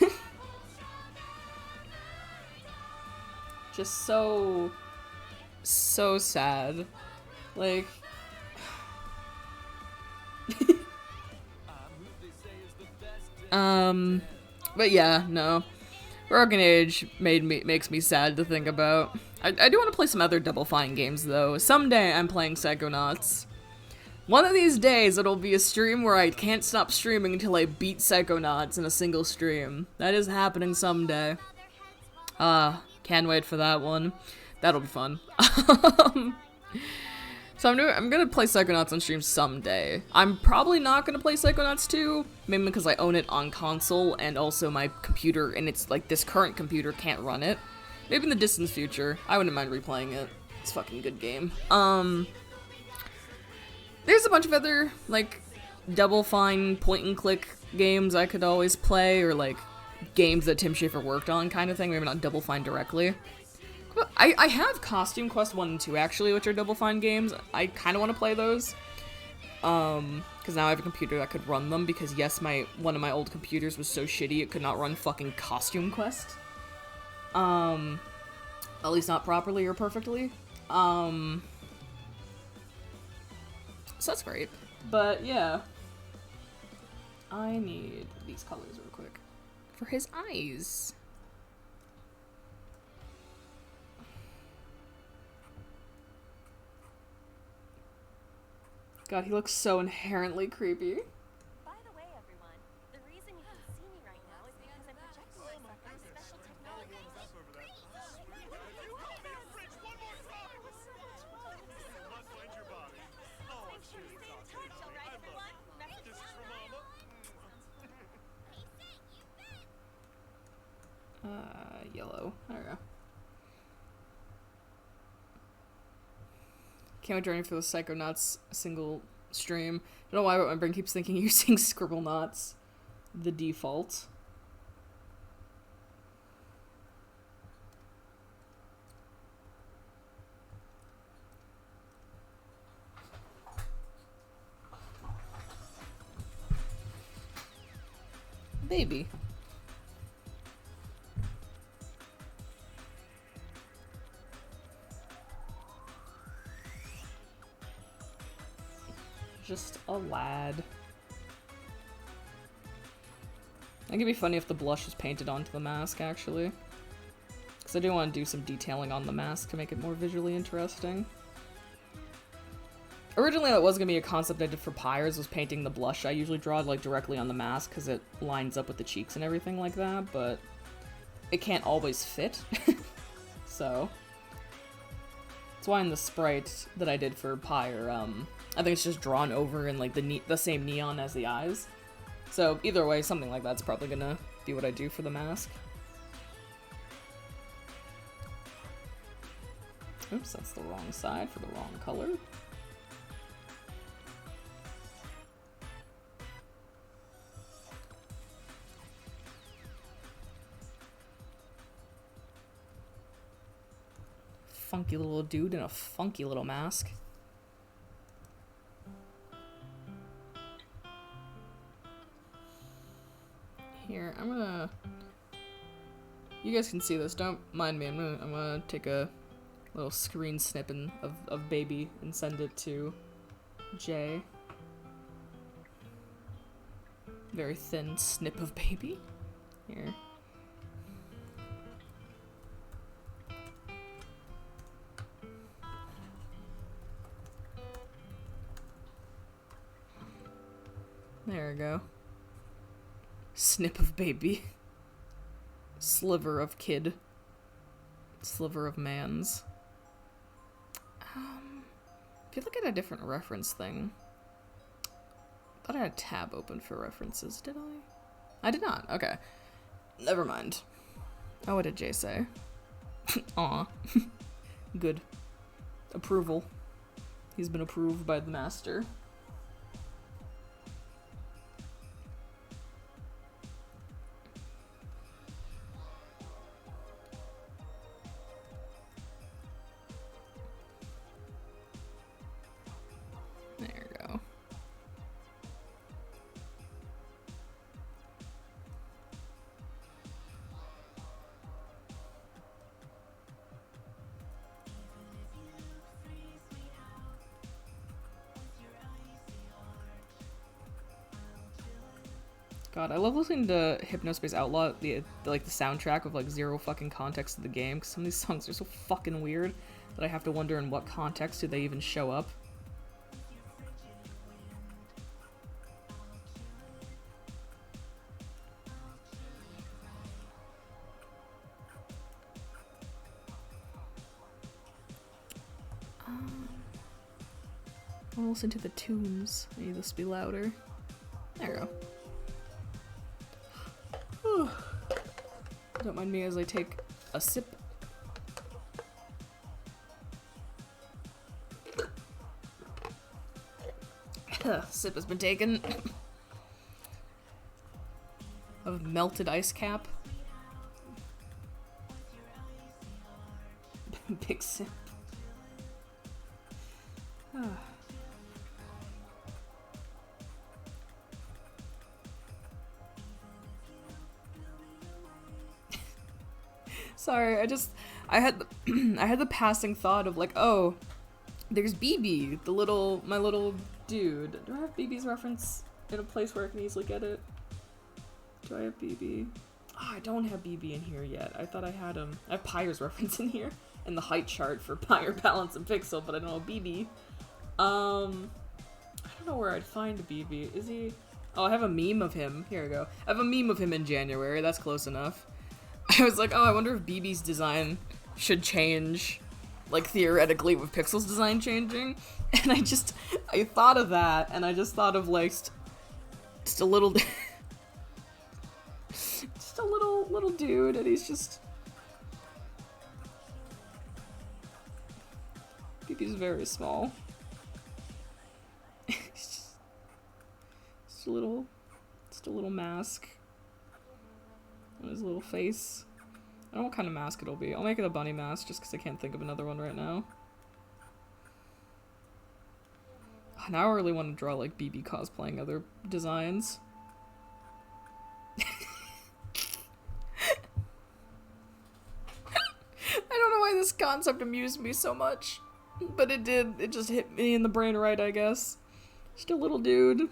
me. Just so sad. Like... But yeah, no. Broken Age makes me sad to think about. I do want to play some other Double Fine games, though. Someday I'm playing Psychonauts. One of these days it'll be a stream where I can't stop streaming until I beat Psychonauts in a single stream. That is happening someday. Can't wait for that one. That'll be fun. So I'm gonna play Psychonauts on stream someday. I'm probably not gonna play Psychonauts 2, mainly because I own it on console, and also my computer, and it's like this current computer can't run it. Maybe in the distant future. I wouldn't mind replaying it. It's a fucking good game. There's a bunch of other, like, Double Fine point-and-click games I could always play, or, like, games that Tim Schafer worked on kind of thing, maybe not Double Fine directly. I have Costume Quest 1 and 2, actually, which are Double Fine games. I kind of want to play those. Because now I have a computer that could run them, because yes, one of my old computers was so shitty it could not run fucking Costume Quest. At least not properly or perfectly. So that's great. But, yeah. I need these colors real quick. For his eyes. God, he looks so inherently creepy. By the way, everyone, the reason you can see me right now is because I'm projecting myself with special technology. Make sure you stay in touch, alright, everyone? Message from Mama. Yellow. There we go. Can't wait journey for the Psychonauts single stream. I don't know why, but my brain keeps thinking you're saying Scribblenauts. The default. Baby. Just a lad. I think it'd be funny if the blush was painted onto the mask, actually. Because I do want to do some detailing on the mask to make it more visually interesting. Originally, that was gonna be a concept I did for Pyres, was painting the blush I usually draw like directly on the mask because it lines up with the cheeks and everything like that, but it can't always fit. So that's why in the sprite that I did for Pyre, I think it's just drawn over in like the same neon as the eyes. So either way, something like that's probably gonna be what I do for the mask. Oops, that's the wrong side for the wrong color. Funky little dude in a funky little mask. Here, I'm gonna... You guys can see this, don't mind me. I'm gonna take a little screen snipping of Baby and send it to Jay. Very thin snip of Baby. Here. There we go. Snip of Baby. Sliver of kid. Sliver of mans. If you look at a different reference thing. I thought I had a tab open for references, did I? I did not, okay. Never mind. Oh, what did Jay say? Aw. Good. Approval. He's been approved by the master. God, I love listening to Hypnospace Outlaw, the soundtrack with like zero fucking context to the game, because some of these songs are so fucking weird that I have to wonder in what context do they even show up. I'll listen to the tunes. Maybe this be louder. There we go. Don't mind me as I take a sip. Sip has been taken. Of melted ice cap. Big sip. Sorry, I had the passing thought of like, oh, there's BB, my little dude. Do I have BB's reference in a place where I can easily get it? Do I have BB? Oh, I don't have BB in here yet. I thought I had him. I have Pyre's reference in here, and the height chart for Pyre, Balance, and Pixel, but I don't know BB. I don't know where I'd find BB. Is he? Oh, I have a meme of him. Here we go. I have a meme of him in January. That's close enough. I was like, oh, I wonder if BB's design should change, like, theoretically with Pixel's design changing. And I thought of that, and I just thought of, like, just a little, just a little dude, and he's just, BB's very small. He's just a little mask. On his little face. I don't know what kind of mask it'll be. I'll make it a bunny mask just because I can't think of another one right now. Now I really want to draw like BB cosplaying other designs. I don't know why this concept amused me so much. But it did. It just hit me in the brain right, I guess. Just a little dude.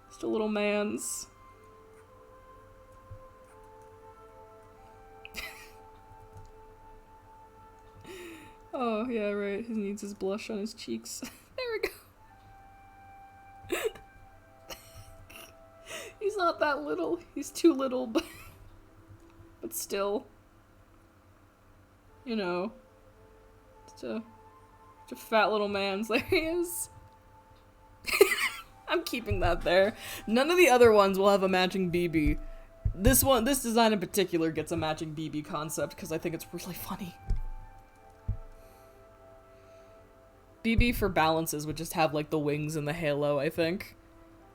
Just a little man's. Oh, yeah, right. He needs his blush on his cheeks. There we go. He's not that little. He's too little, but still. You know. Just a fat little man. There he is. I'm keeping that there. None of the other ones will have a matching BB. This design in particular gets a matching BB concept because I think it's really funny. BB for balances would just have like the wings and the halo, I think.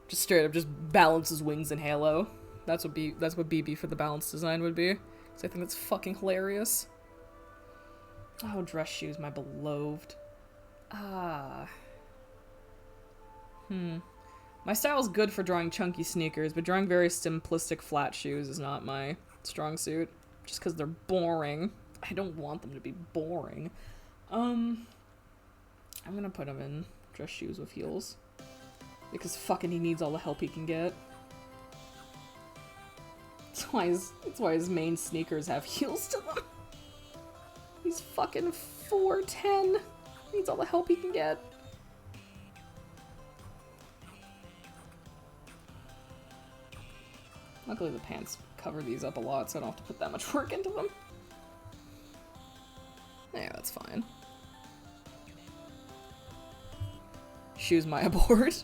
Just straight up just balances wings and halo. That's what BB for the balance design would be. So I think that's fucking hilarious. Oh, dress shoes, my beloved. My style's good for drawing chunky sneakers, but drawing very simplistic flat shoes is not my strong suit. Just because they're boring. I don't want them to be boring. I'm gonna put him in dress shoes with heels. Because fucking he needs all the help he can get. That's why his main sneakers have heels to them. He's fucking 4'10". Needs all the help he can get. Luckily the pants cover these up a lot, so I don't have to put that much work into them. Yeah, that's fine. Shoes my aboard.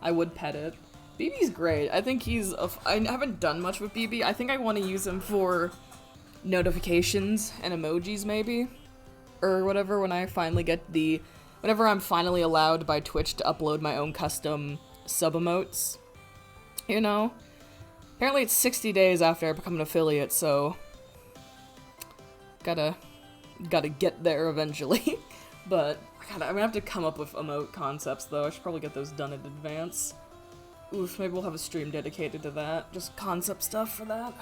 I would pet it. BB's great. I think he's I haven't done much with BB. I think I want to use him for notifications and emojis maybe. Or whatever when I finally get whenever I'm finally allowed by Twitch to upload my own custom sub-emotes. You know? Apparently it's 60 days after I become an affiliate, so gotta get there eventually. But God, I'm gonna have to come up with emote concepts though. I should probably get those done in advance. Oof, maybe we'll have a stream dedicated to that. Just concept stuff for that.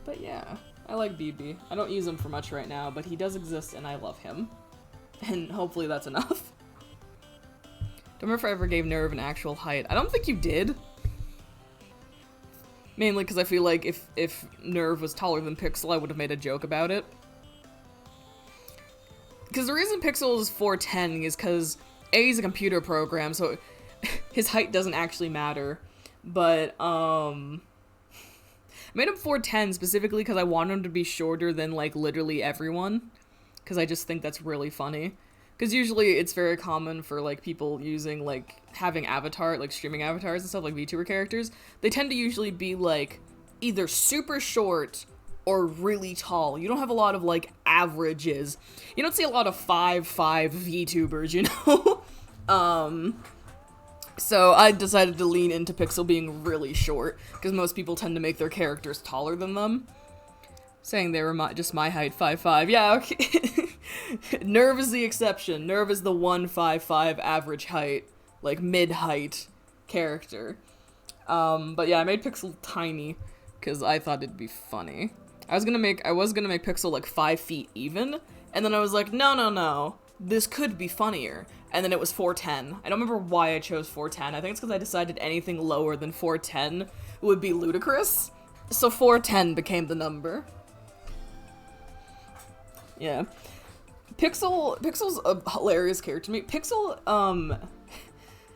But yeah, I like BB. I don't use him for much right now, but he does exist and I love him. And hopefully that's enough. Don't remember if I ever gave Nerve an actual height. I don't think you did. Mainly because I feel like if Nerve was taller than Pixel, I would have made a joke about it. Because the reason Pixel is 4'10 is because A, he's a computer program, so his height doesn't actually matter. But, I made him 4'10 specifically because I want him to be shorter than, like, literally everyone. Because I just think that's really funny. Because usually it's very common for, like, people using, like, having streaming avatars and stuff, like VTuber characters. They tend to usually be, like, either super short or really tall. You don't have a lot of, like, averages. You don't see a lot of 5'5" VTubers, you know? So I decided to lean into Pixel being really short, because most people tend to make their characters taller than them. Saying they were just my height, 5'5". Yeah, okay. Nerve is the exception. Nerve is the 1'5" average height, like mid-height character. But yeah, I made Pixel tiny, because I thought it'd be funny. I was gonna make Pixel like 5 feet even, and then I was like, no, this could be funnier. And then it was 4'10". I don't remember why I chose 4'10". I think it's because I decided anything lower than 4'10" would be ludicrous. So 4'10" became the number. Yeah. Pixel's a hilarious character to me. Pixel,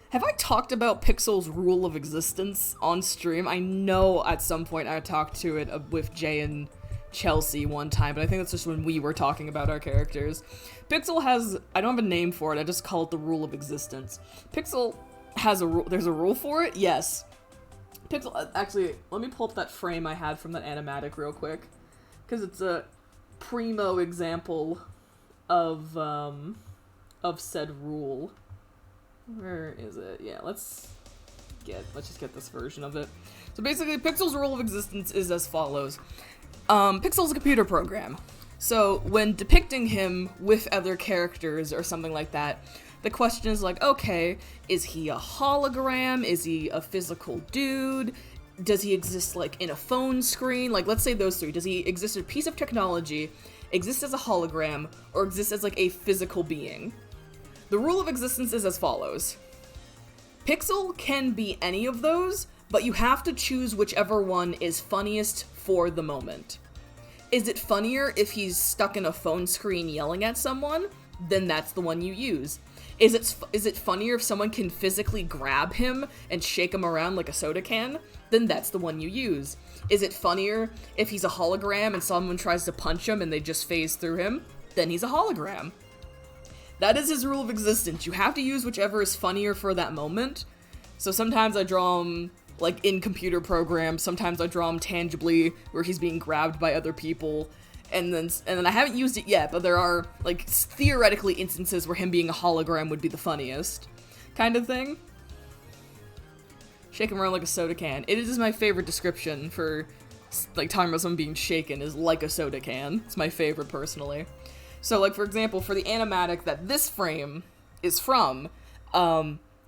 have I talked about Pixel's rule of existence on stream? I know at some point I talked to it with Jay and Chelsea one time, but I think that's just when we were talking about our characters. Pixel has, I don't have a name for it, I just call it the rule of existence. Pixel has a rule, there's a rule for it? Yes. Pixel, actually, let me pull up that frame I had from that animatic real quick, because it's a primo example of said rule. Where is it? Yeah, let's just get this version of it. So basically, Pixel's rule of existence is as follows. Pixel's a computer program. So when depicting him with other characters or something like that, the question is like, okay, is he a hologram? Is he a physical dude? Does he exist like in a phone screen? Like, let's say those three. Does he exist as a piece of technology, exist as a hologram, or exist as like a physical being? The rule of existence is as follows. Pixel can be any of those, but you have to choose whichever one is funniest for the moment. Is it funnier if he's stuck in a phone screen yelling at someone? Then that's the one you use. Is it funnier if someone can physically grab him and shake him around like a soda can? Then that's the one you use. Is it funnier if he's a hologram and someone tries to punch him and they just phase through him? Then he's a hologram. That is his rule of existence. You have to use whichever is funnier for that moment. So sometimes I draw him like in computer programs, sometimes I draw him tangibly where he's being grabbed by other people. And then I haven't used it yet, but there are, like, theoretically instances where him being a hologram would be the funniest kind of thing. Shake him around like a soda can. It is my favorite description for, like, talking about someone being shaken is like a soda can. It's my favorite, personally. So, like, for example, for the animatic that this frame is from,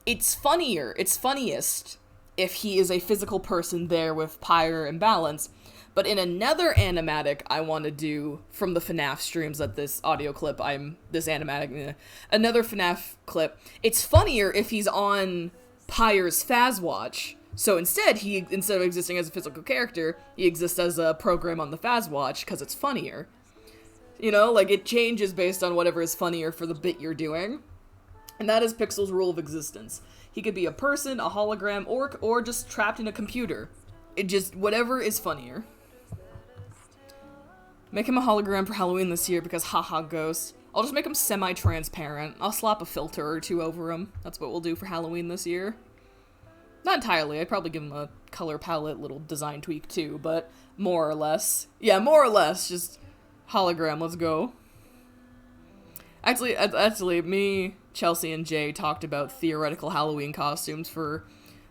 it's funniest if he is a physical person there with Pyre and Balance. But in another animatic I want to do from the FNAF streams at this audio clip, another FNAF clip, it's funnier if he's on Pyre's Fazwatch. So instead of existing as a physical character, he exists as a program on the Fazwatch, because it's funnier. You know, like, it changes based on whatever is funnier for the bit you're doing. And that is Pixel's rule of existence. He could be a person, a hologram, or just trapped in a computer. It just, whatever is funnier. Make him a hologram for Halloween this year because haha ghost. I'll just make him semi-transparent. I'll slap a filter or two over him. That's what we'll do for Halloween this year. Not entirely, I'd probably give him a color palette little design tweak too, but more or less. Yeah, more or less, just hologram, let's go. Actually, me, Chelsea, and Jay talked about theoretical Halloween costumes for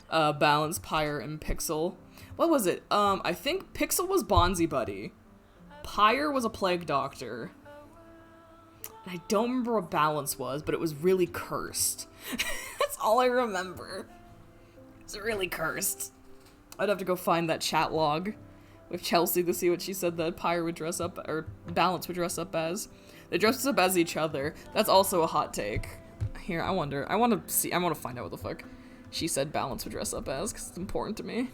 Balance, Pyre, and Pixel. What was it? I think Pixel was Bonzi Buddy. Pyre was a plague doctor. And I don't remember what Balance was, but it was really cursed. That's all I remember. It's really cursed. I'd have to go find that chat log with Chelsea to see what she said that Pyre would dress up, or Balance would dress up as. They dress up as each other. That's also a hot take. Here, I want to find out what the fuck she said Balance would dress up as, because it's important to me.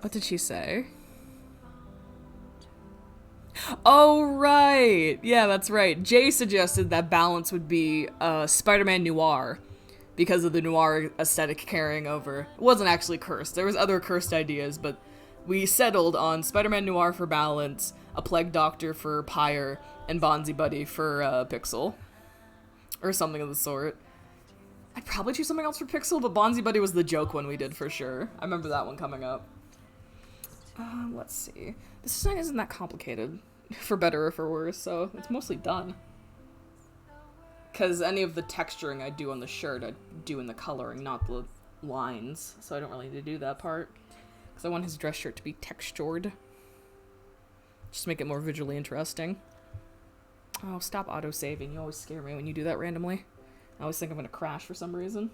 What did she say? Oh, right! Yeah, that's right. Jay suggested that Balance would be Spider-Man Noir because of the noir aesthetic carrying over. It wasn't actually cursed. There was other cursed ideas, but we settled on Spider-Man Noir for Balance, a Plague Doctor for Pyre, and Bonzi Buddy for Pixel. Or something of the sort. I'd probably choose something else for Pixel, but Bonzi Buddy was the joke one we did for sure. I remember that one coming up. Let's see. This design isn't that complicated, for better or for worse, so it's mostly done. Because any of the texturing I do on the shirt, I do in the coloring, not the lines, so I don't really need to do that part. Because I want his dress shirt to be textured. Just make it more visually interesting. Oh, stop auto-saving. You always scare me when you do that randomly. I always think I'm gonna crash for some reason.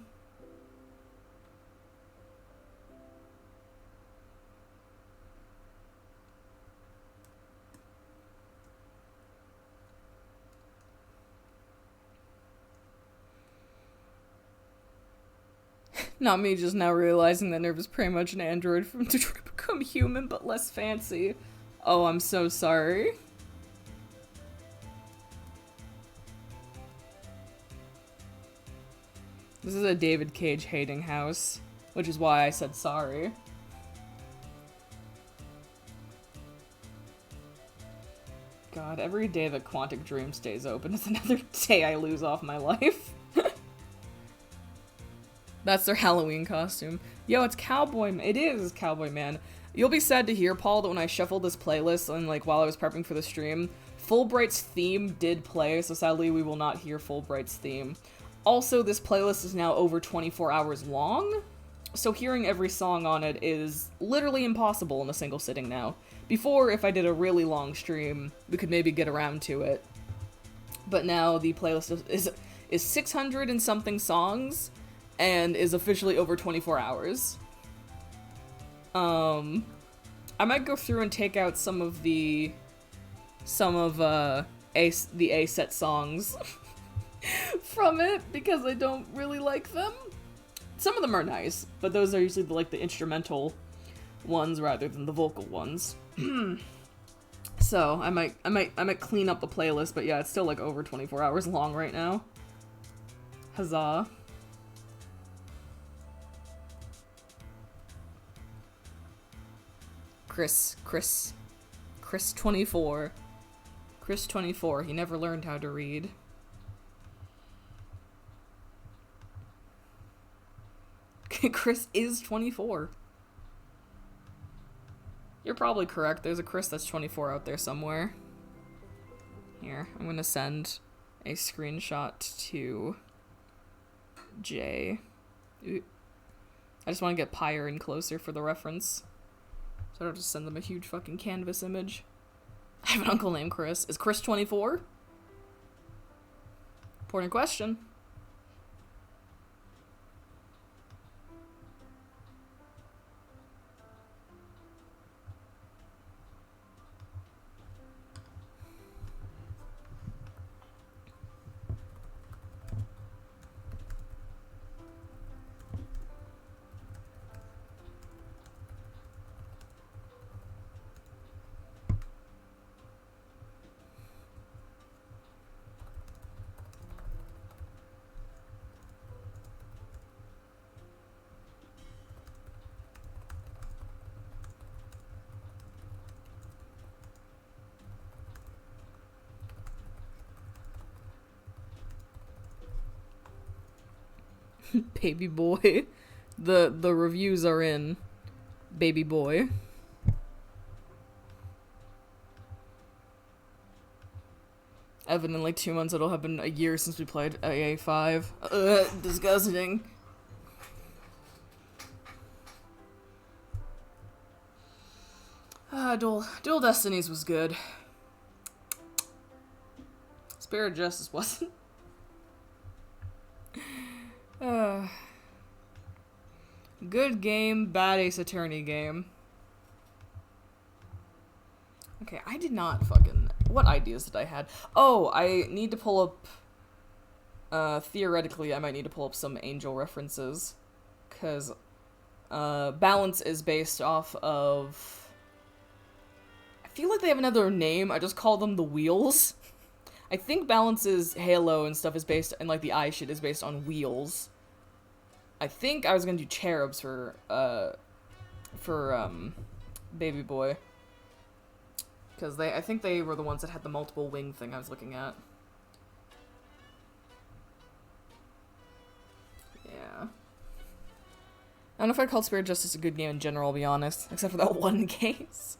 Not me just now realizing that Nerve is pretty much an android from Detroit Become Human, but less fancy. Oh, I'm so sorry. This is a David Cage hating house, which is why I said sorry. God, every day that Quantic Dream stays open is another day I lose off my life. That's their Halloween costume. Yo, it's Cowboy. It is Cowboy Man. You'll be sad to hear, Paul, that when I shuffled this playlist and like while I was prepping for the stream, Fulbright's theme did play, so sadly we will not hear Fulbright's theme. Also, this playlist is now over 24 hours long, so hearing every song on it is literally impossible in a single sitting now. Before, if I did a really long stream, we could maybe get around to it. But now the playlist is 600 and something songs, and is officially over 24 hours. I might go through and take out some of the A-set songs from it, because I don't really like them. Some of them are nice, but those are usually the instrumental ones rather than the vocal ones. So I might clean up the playlist, but yeah, it's still like over 24 hours long right now. Huzzah. Chris 24. Chris 24, he never learned how to read. Chris is 24. You're probably correct. There's a Chris that's 24 out there somewhere. Here, I'm gonna send a screenshot to Jay. Ooh. I just want to get Pyre in closer for the reference. So I don't just send them a huge fucking canvas image. I have an uncle named Chris. Is Chris 24? Important question. Baby boy. The reviews are in. Baby boy. Evan, in like 2 months it'll have been a year since we played AA5. Disgusting. Dual Destinies was good. Spirit of Justice wasn't. Good game, bad Ace Attorney game. Okay, I did not fucking... What ideas did I had? Oh, I need to pull up... theoretically, I might need to pull up some Angel references. Because, Balance is based off of... I feel like they have another name, I just call them the Wheels. I think Balance's Halo and stuff is based... And, like, the eye shit is based on wheels. I think I was gonna do Cherubs for Baby Boy. Because I think they were the ones that had the multiple wing thing I was looking at. Yeah. I don't know if I'd call Spirit Justice a good game in general, I'll be honest. Except for that one case.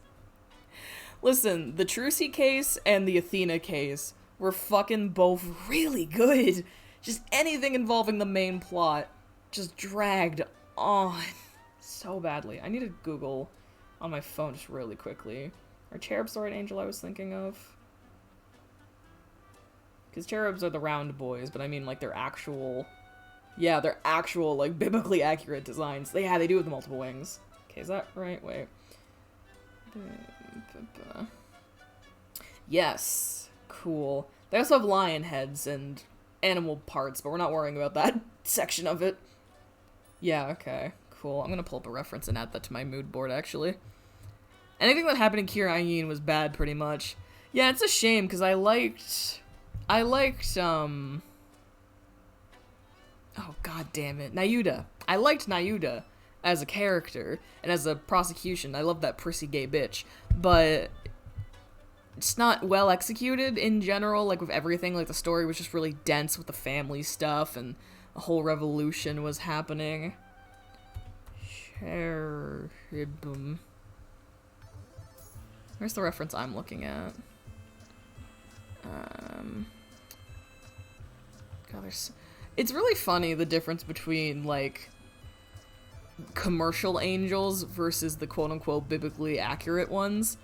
Listen, the Trucy case and the Athena case were fucking both really good. Just anything involving the main plot just dragged on so badly. I need to Google on my phone just really quickly. Are Cherubs the right angel I was thinking of? Because Cherubs are the round boys, but I mean, like, they're actual... Yeah, they're actual, like, biblically accurate designs. Yeah, they do have the multiple wings. Okay, is that right? Wait. Yes. Cool. They also have lion heads and animal parts, but we're not worrying about that section of it. Yeah, okay. Cool. I'm gonna pull up a reference and add that to my mood board, actually. Anything that happened in Kira Ayin was bad, pretty much. Yeah, it's a shame, because I liked, oh, god damn it, Nayuda. I liked Nayuda as a character, and as a prosecution. I love that prissy gay bitch, but it's not well executed in general, like, with everything. Like, the story was just really dense with the family stuff, and a whole revolution was happening. Cherubim. Where's the reference I'm looking at? God, it's really funny, the difference between, like, commercial angels versus the quote-unquote biblically accurate ones.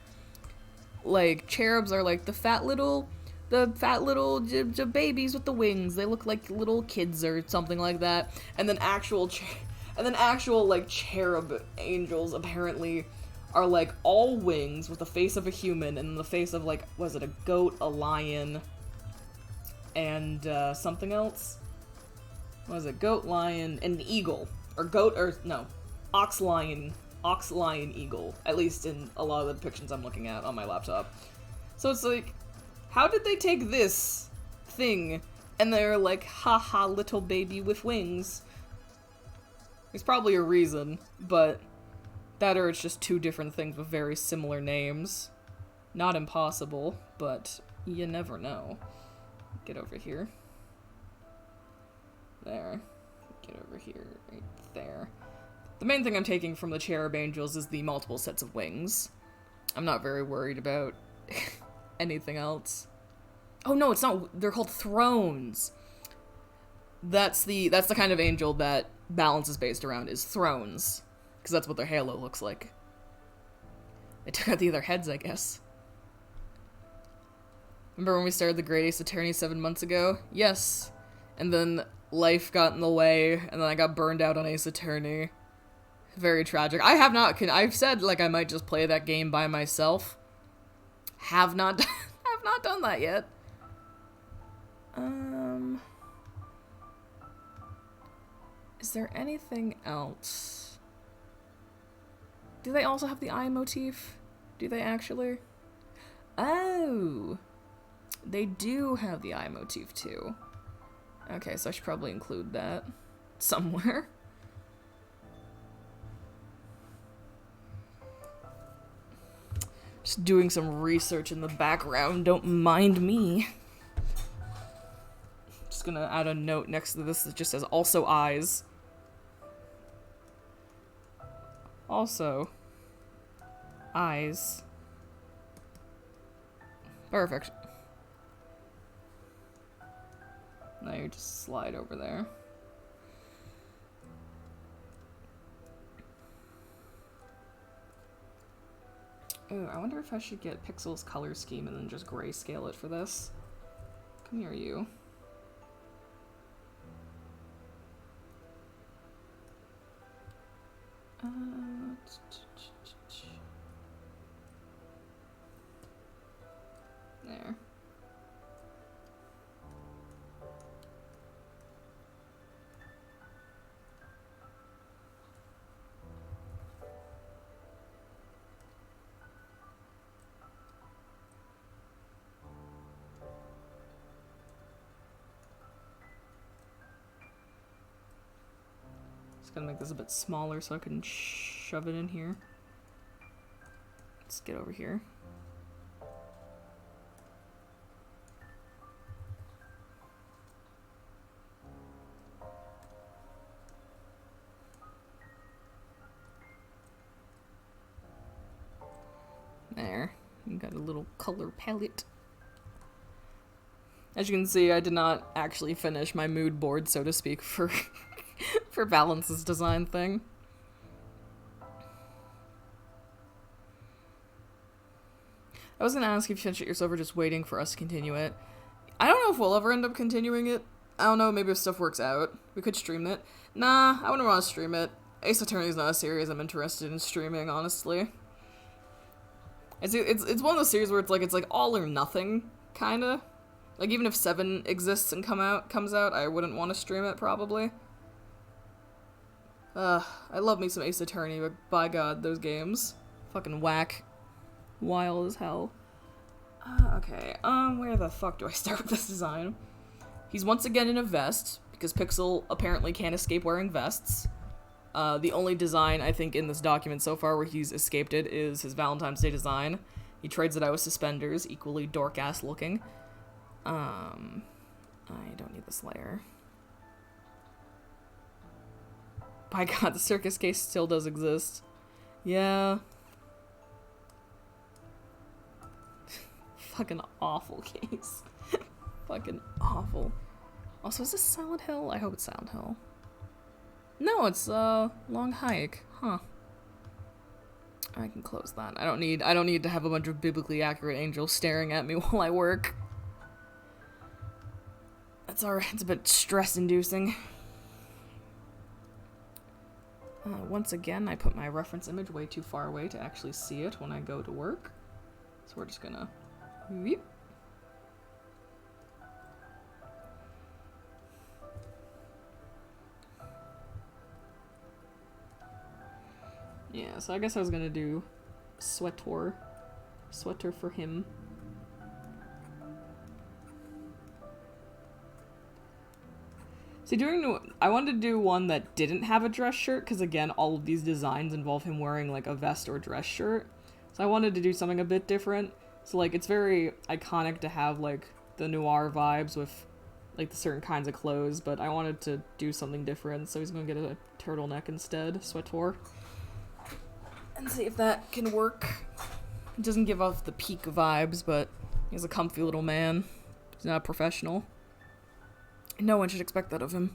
Like, cherubs are like the fat little babies with the wings. They look like little kids or something like that. And then actual like cherub angels apparently are like all wings with the face of a human and the face of, like, was it a goat, a lion, and something else? Was it goat, lion, and an eagle? Or goat, or no, ox, lion, ox, lion, eagle, at least in a lot of the depictions I'm looking at on my laptop. So it's like, how did they take this thing and they're like, haha, little baby with wings? There's probably a reason, but that or it's just two different things with very similar names. Not impossible, but you never know. Get over here. There. Get over here. Right there. The main thing I'm taking from the Cherub Angels is the multiple sets of wings. I'm not very worried about anything else. Oh no, it's not. They're called thrones. That's the kind of angel that balance is based around, is thrones. Because that's what their halo looks like. They took out the other heads, I guess. Remember when we started the Great Ace Attorney 7 months ago? Yes. And then life got in the way, and then I got burned out on Ace Attorney. Very tragic. I have not, I've said, like, I might just play that game by myself. Have not done that yet. Is there anything else? Do they also have the eye motif? Do they actually? Oh! They do have the eye motif too. Okay, so I should probably include that somewhere. Just doing some research in the background, don't mind me. Just gonna add a note next to this that just says also eyes. Also, eyes. Perfect. Now you just slide over there. Ooh, I wonder if I should get Pixel's color scheme and then just grayscale it for this. Come here, you. There. Just gonna make this a bit smaller so I can shove it in here. Let's get over here. There. You got a little color palette. As you can see, I did not actually finish my mood board, so to speak, for for Valence's design thing. I was gonna ask if you finished it yourself or just waiting for us to continue it. I don't know if we'll ever end up continuing it. I don't know, maybe if stuff works out. We could stream it. Nah, I wouldn't want to stream it. Ace Attorney is not a series I'm interested in streaming, honestly. It's one of those series where it's like all or nothing, kinda. Like, even if 7 exists and comes out, I wouldn't want to stream it, probably. I love me some Ace Attorney, but by God, those games. Fucking whack. Wild as hell. Okay, where the fuck do I start with this design? He's once again in a vest, because Pixel apparently can't escape wearing vests. The only design, I think, in this document so far where he's escaped it is his Valentine's Day design. He trades it out with suspenders, equally dork-ass looking. I don't need this layer. By God, the circus case still does exist. Yeah. Fucking awful case. Fucking awful. Also, is this Silent Hill? I hope it's Silent Hill. No, it's Long Hike. Huh. I can close that. I don't need to have a bunch of biblically accurate angels staring at me while I work. That's alright. It's a bit stress-inducing. Once again, I put my reference image way too far away to actually see it when I go to work. So we're just gonna... Whoop. Yeah, so I guess I was gonna do sweater. Sweater for him. See, I wanted to do one that didn't have a dress shirt, because again, all of these designs involve him wearing, like, a vest or dress shirt. So I wanted to do something a bit different. So, like, it's very iconic to have, like, the noir vibes with, like, the certain kinds of clothes, but I wanted to do something different, so he's gonna get a turtleneck instead, sweater. And see if that can work. It doesn't give off the peak vibes, but he's a comfy little man. He's not a professional. No one should expect that of him.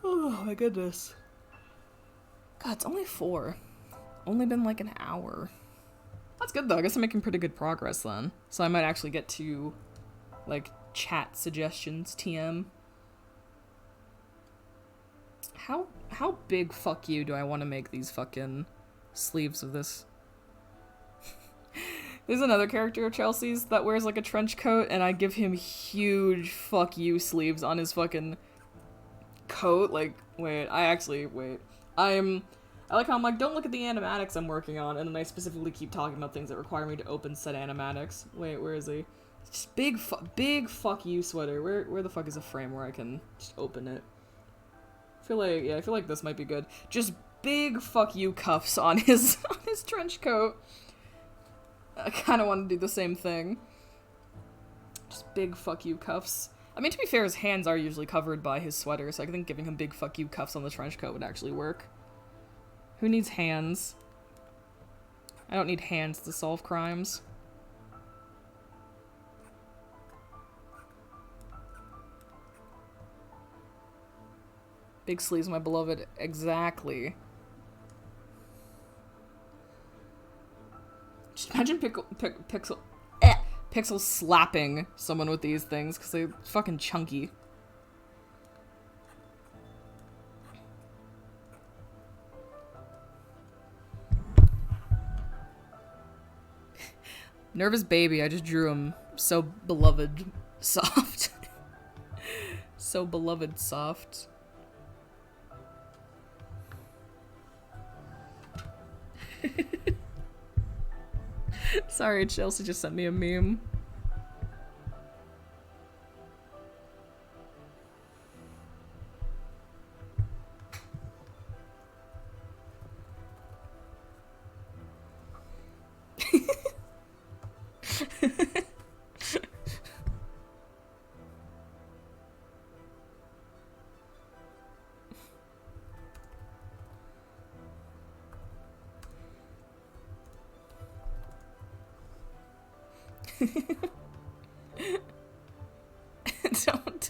Oh my goodness. God, it's only 4. Only been like an hour. That's good though. I guess I'm making pretty good progress then. So I might actually get to, like, chat suggestions, TM. How big fuck you do I want to make these fucking sleeves of this? There's another character of Chelsea's that wears like a trench coat, and I give him huge fuck you sleeves on his fucking coat. Like, I like how I'm like, don't look at the animatics I'm working on, and then I specifically keep talking about things that require me to open said animatics. Wait, where is he? Just big fuck you sweater. Where the fuck is a frame where I can just open it? I feel like this might be good. Just big fuck you cuffs on his trench coat. I kind of want to do the same thing. Just big fuck you cuffs. I mean, to be fair, his hands are usually covered by his sweater, so I think giving him big fuck you cuffs on the trench coat would actually work. Who needs hands? I don't need hands to solve crimes. Big sleeves, my beloved. Exactly. Just imagine Pixel slapping someone with these things, because they're fucking chunky. Nervous baby, I just drew him so beloved soft. So beloved soft. Sorry, Chelsea just sent me a meme.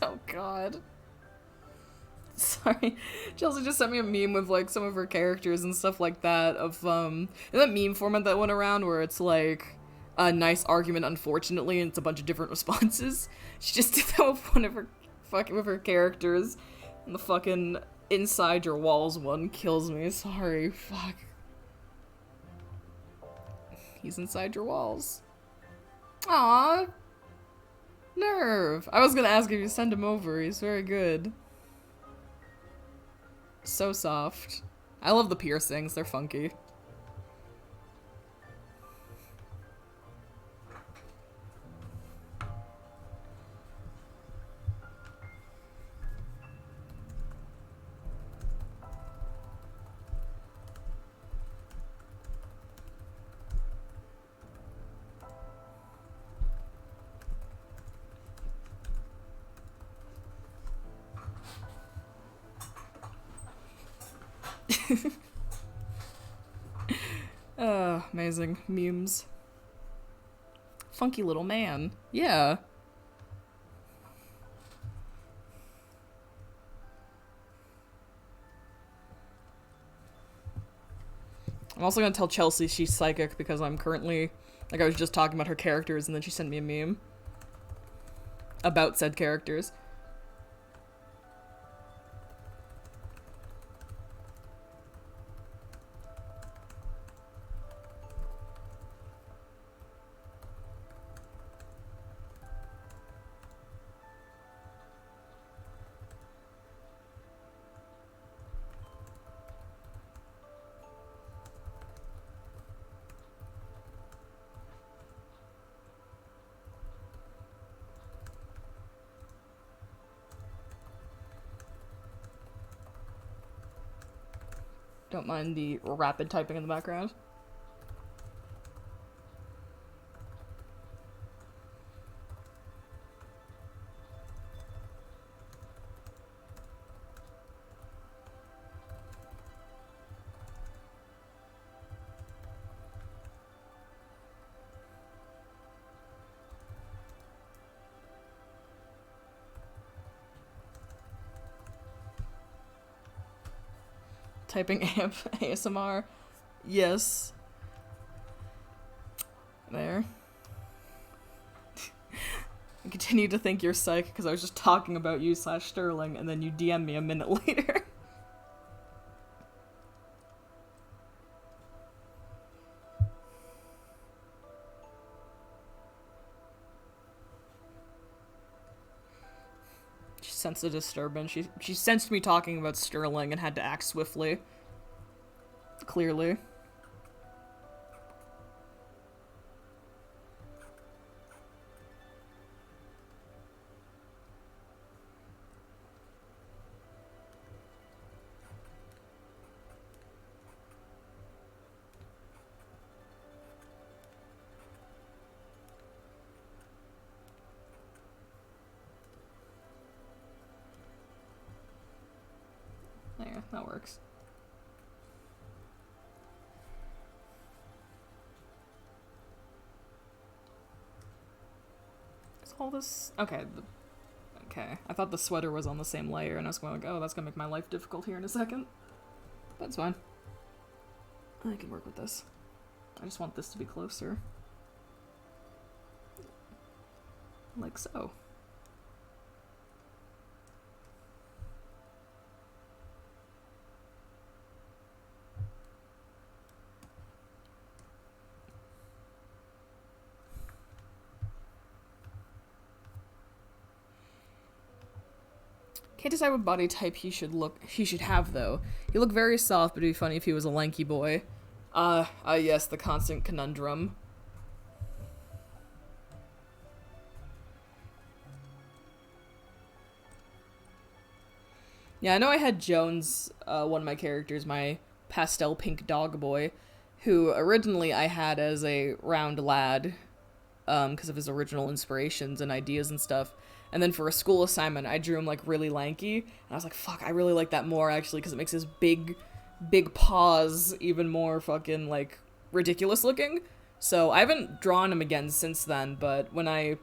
Oh god. Sorry. Chelsea just sent me a meme with like some of her characters and stuff like that of that meme format that went around where it's like a nice argument unfortunately and it's a bunch of different responses. She just did that with one of her characters, and the fucking inside your walls one kills me. Sorry, fuck. He's inside your walls. Aww. Nerve. I was gonna ask if you send him over. He's very good. So soft. I love the piercings. They're funky. Amazing. Memes. funky little man. Yeah. I'm also gonna tell Chelsea she's psychic because I'm currently, like, I was just talking about her characters and then she sent me a meme about said characters. Don't mind the rapid typing in the background. Typing amp ASMR. Yes. There. I continue to think you're psych because I was just talking about you / Sterling and then you DM me a minute later. She sensed a disturbance. She sensed me talking about Sterling and had to act swiftly. Clearly. There, that works. Is all this... Okay, okay. I thought the sweater was on the same layer, and I was going like, oh, that's gonna make my life difficult here in a second. But it's fine. I can work with this. I just want this to be closer. Like so. Can't decide what body type he should have though. He looked very soft, but it'd be funny if he was a lanky boy. Yes, the constant conundrum. Yeah, I know I had Jones, one of my characters, my pastel pink dog boy, who originally I had as a round lad, because of his original inspirations and ideas and stuff. And then for a school assignment, I drew him, like, really lanky. And I was like, fuck, I really like that more, actually, because it makes his big paws even more fucking, like, ridiculous looking. So I haven't drawn him again since then, but when I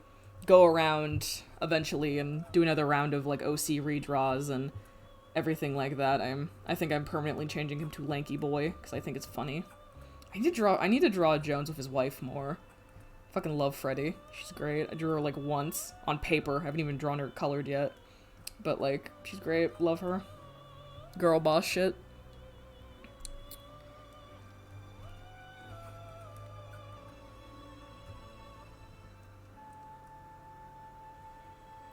go around eventually and do another round of, like, OC redraws and everything like that, I think I'm permanently changing him to Lanky Boy, because I think it's funny. I need to draw Jones with his wife more. Fucking love Freddy. She's great. I drew her, like, once on paper. I haven't even drawn her colored yet. But, like, she's great. Love her. Girl boss shit.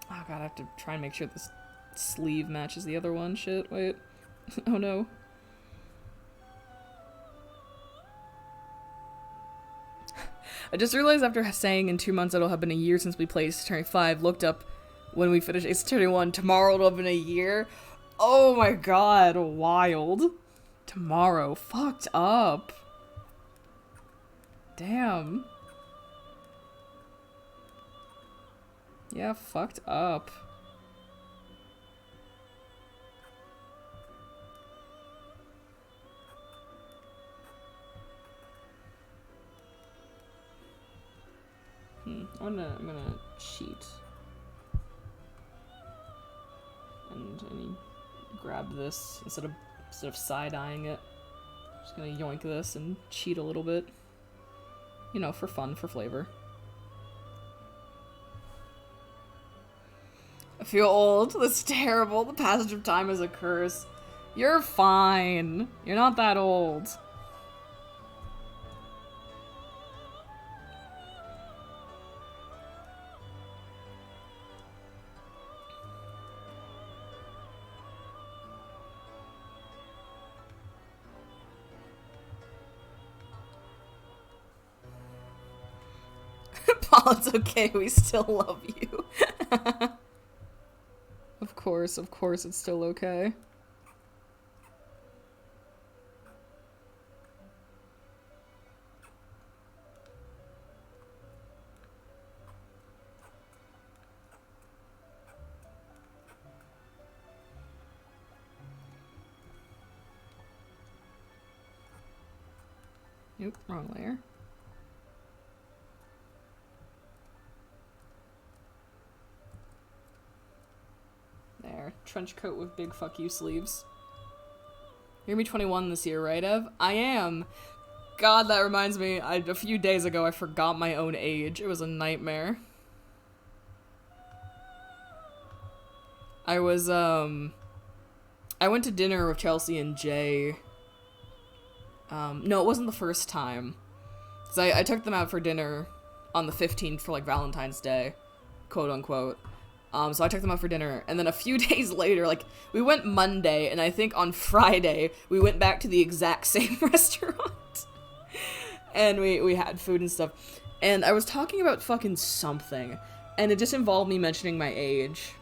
Oh god, I have to try and make sure this sleeve matches the other one. Shit, wait. Oh no. I just realized after saying in 2 months it'll have been a year since we played Ace Attorney 5, looked up when we finished Ace Attorney 1, tomorrow it'll have been a year. Oh my god, wild. Tomorrow, fucked up. Damn. Yeah, fucked up. Hmm. I'm gonna cheat. And I need to grab this instead of side-eyeing it. Just gonna yoink this and cheat a little bit. You know, for fun, for flavor. I feel old. That's terrible. The passage of time is a curse. You're fine. You're not that old. Paul, it's okay. We still love you. Of course, it's still okay. Nope, wrong layer. There. Trench coat with big fuck you sleeves. You're gonna be 21 this year, right, Ev? I am! God, that reminds me, a few days ago I forgot my own age. It was a nightmare. I went to dinner with Chelsea and Jay. No, it wasn't the first time. 'Cause I took them out for dinner on the 15th for, like, Valentine's Day. Quote unquote. So I took them out for dinner, and then a few days later, like, we went Monday, and I think on Friday, we went back to the exact same restaurant. And we had food and stuff. And I was talking about fucking something, and it just involved me mentioning my age.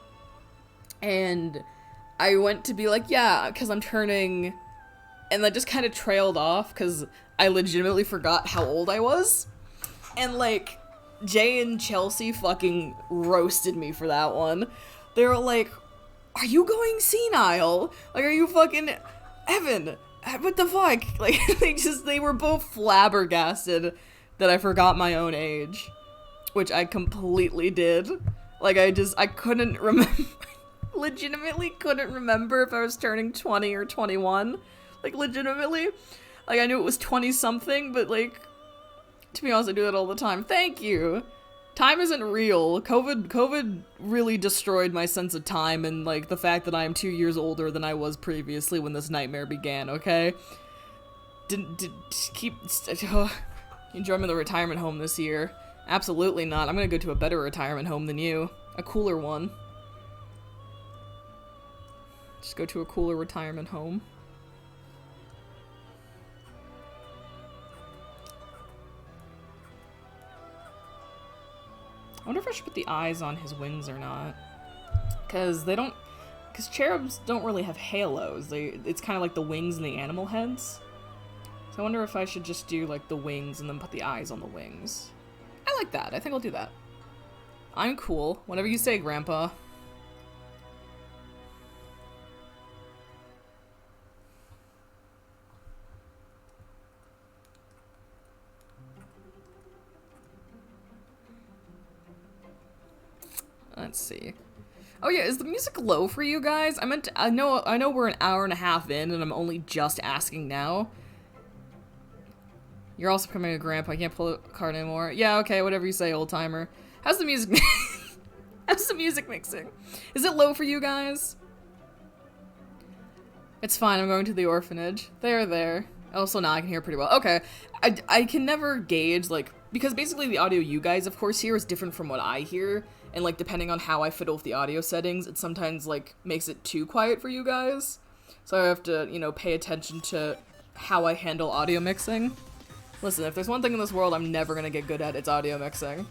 And I went to be like, yeah, because I'm turning... And that just kind of trailed off, because I legitimately forgot how old I was. And, like... Jay and Chelsea fucking roasted me for that one. They were like, are you going senile? Like, are you fucking... Evan, what the fuck? Like, they were both flabbergasted that I forgot my own age. Which I completely did. Like, I couldn't remember... legitimately couldn't remember if I was turning 20 or 21. Like, legitimately. Like, I knew it was 20-something, but, like... To be honest, I do that all the time. Thank you! Time isn't real. COVID really destroyed my sense of time and, like, the fact that I am 2 years older than I was previously when this nightmare began, okay? Enjoying the retirement home this year. Absolutely not. I'm gonna go to a better retirement home than you. A cooler one. Just go to a cooler retirement home. I wonder if I should put the eyes on his wings or not. Because cherubs don't really have halos. It's kind of like the wings and the animal heads. So I wonder if I should just do, like, the wings and then put the eyes on the wings. I like that. I think I'll do that. I'm cool. Whatever you say, Grandpa. Let's see. Oh yeah, is the music low for you guys? I know we're an hour and a half in and I'm only just asking now. You're also becoming a grandpa. I can't pull a card anymore. Yeah, okay, whatever you say, old timer. How's the music How's the music mixing? Is it low for you guys? It's fine, I'm going to the orphanage. There. Also, now I can hear pretty well. Okay. I can never gauge, like, because basically the audio you guys, of course, hear is different from what I hear. And, like, depending on how I fiddle with the audio settings, it sometimes, like, makes it too quiet for you guys. So I have to, you know, pay attention to how I handle audio mixing. Listen, if there's one thing in this world I'm never gonna get good at, it's audio mixing.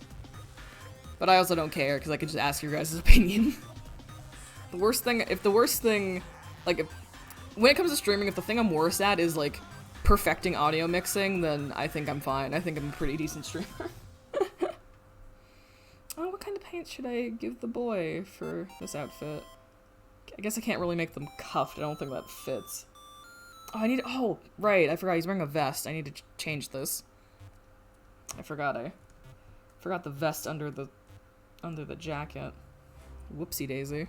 But I also don't care, because I can just ask your guys' opinion. When it comes to streaming, if the thing I'm worst at is, like, perfecting audio mixing, then I think I'm fine. I think I'm a pretty decent streamer. Oh, what kind of paint should I give the boy for this outfit? I guess I can't really make them cuffed. I don't think that fits. Oh, right. I forgot. He's wearing a vest. I need to change this. I forgot Forgot the vest under the jacket. Whoopsie daisy.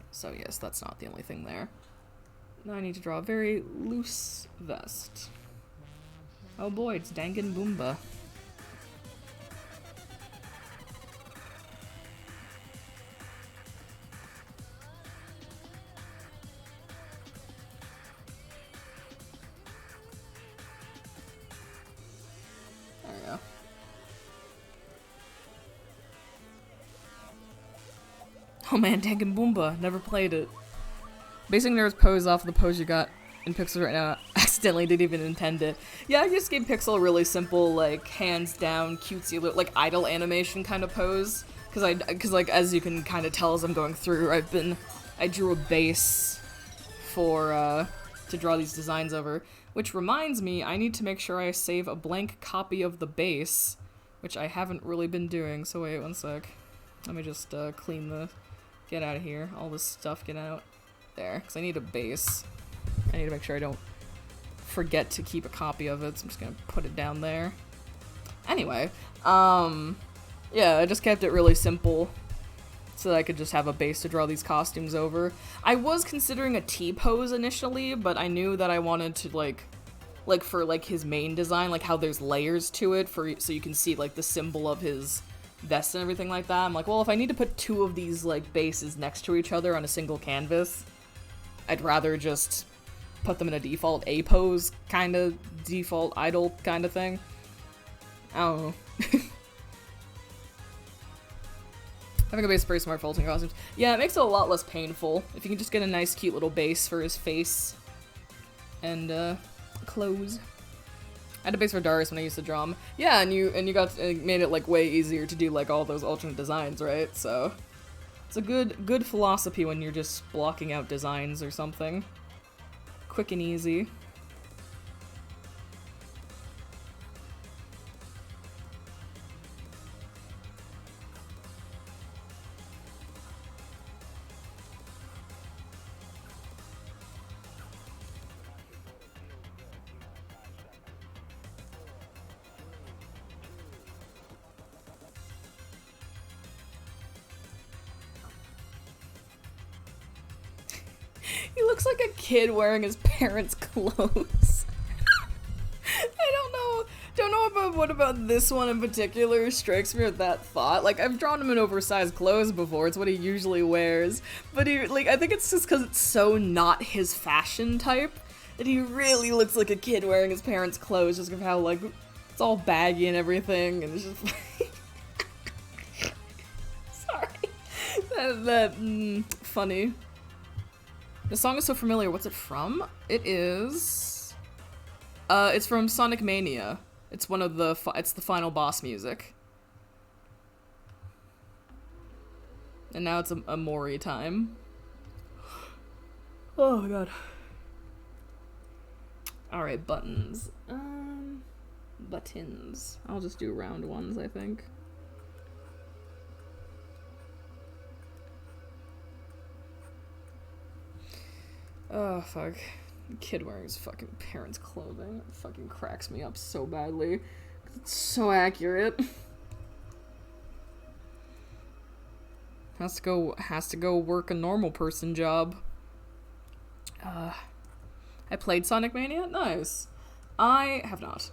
So yes, that's not the only thing there. Now I need to draw a very loose vest. Oh boy, it's Danganronpa. There we go. Oh man, Danganronpa. Never played it. Basing Nerds pose off the pose you got in Pixel right now. Accidentally didn't even intend it. Yeah, I just gave Pixel a really simple, like, hands down, cutesy, like, idle animation kind of pose. Cause like, as you can kind of tell as I'm going through, I drew a base for, to draw these designs over. Which reminds me, I need to make sure I save a blank copy of the base, which I haven't really been doing, so wait one sec. Let me just, clean the... Get out of here. All this stuff, get out. There, because I need a base. I need to make sure I don't forget to keep a copy of it, so I'm just gonna put it down there. Anyway, yeah, I just kept it really simple so that I could just have a base to draw these costumes over. I was considering a T-pose initially, but I knew that I wanted to, like for, like, his main design, like, how there's layers to it, so you can see, like, the symbol of his vest and everything like that. I'm like, well, if I need to put two of these, like, bases next to each other on a single canvas, I'd rather just put them in a default A-pose kind of default idle kind of thing. I don't know. Having a base is very smart for alternate costumes. Yeah, it makes it a lot less painful if you can just get a nice cute little base for his face and clothes. I had a base for Darius when I used to draw him. Yeah, and you made it like way easier to do like all those alternate designs, right? So it's a good philosophy when you're just blocking out designs or something. Quick and easy. He looks like a kid wearing his parents' clothes. I don't know about what about this one in particular strikes me with that thought. Like, I've drawn him in oversized clothes before, it's what he usually wears. But he, like, I think it's just because it's so not his fashion type that he really looks like a kid wearing his parents' clothes, just because how, like, it's all baggy and everything, and it's just sorry. Funny. The song is so familiar. What's it from? It is... it's from Sonic Mania. It's one of the... it's the final boss music. And now it's a Mori time. Oh my god. Alright, buttons. Buttons. I'll just do round ones, I think. Oh, fuck. Kid wearing his fucking parents' clothing. It fucking cracks me up so badly. It's so accurate. Has to go work a normal person job. I played Sonic Mania? Nice. I have not.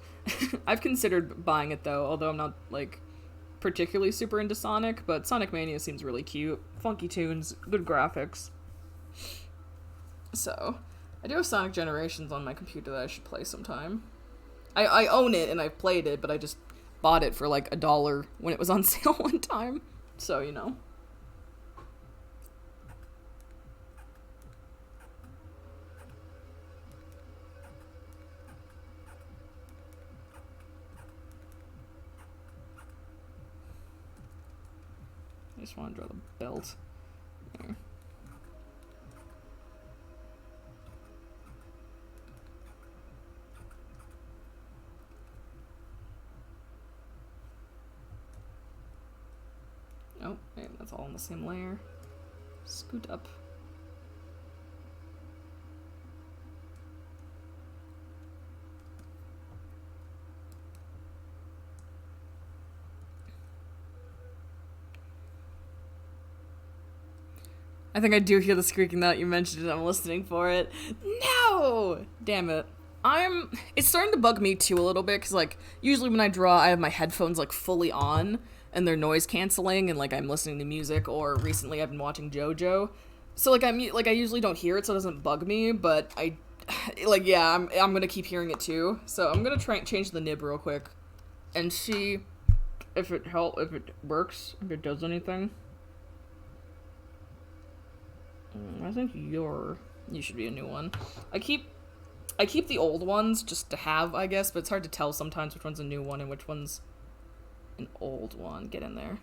I've considered buying it though, although I'm not, like, particularly super into Sonic, but Sonic Mania seems really cute. Funky tunes, good graphics. So, I do have Sonic Generations on my computer that I should play sometime. I own it and I've played it, but I just bought it for like $1 when it was on sale one time. So, you know. I just want to draw the belt. There. Oh, wait, that's all in the same layer. Scoot up. I think I do hear the squeaking now that you mentioned it. I'm listening for it. No! Damn it. It's starting to bug me too a little bit, because, like, usually when I draw, I have my headphones, like, fully on, and they're noise canceling, and, like, I'm listening to music, or recently I've been watching JoJo. So, like, I usually don't hear it, so it doesn't bug me, but I'm gonna keep hearing it too. So I'm gonna try and change the nib real quick, and see if it works, if it does anything. I think you should be a new one. I keep the old ones just to have, I guess, but it's hard to tell sometimes which one's a new one and which one's an old one. Get in there.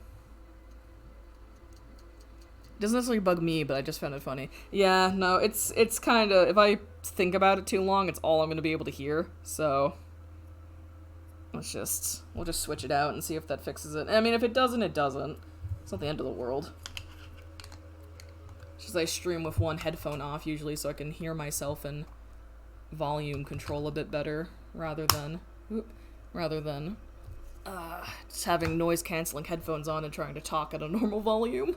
It doesn't necessarily bug me, but I just found it funny. Yeah, no, it's kind of, if I think about it too long, it's all I'm going to be able to hear, so we'll just switch it out and see if that fixes it. I mean, if it doesn't, it doesn't. It's not the end of the world. It's just I stream with one headphone off usually so I can hear myself and volume control a bit better rather than just having noise canceling headphones on and trying to talk at a normal volume.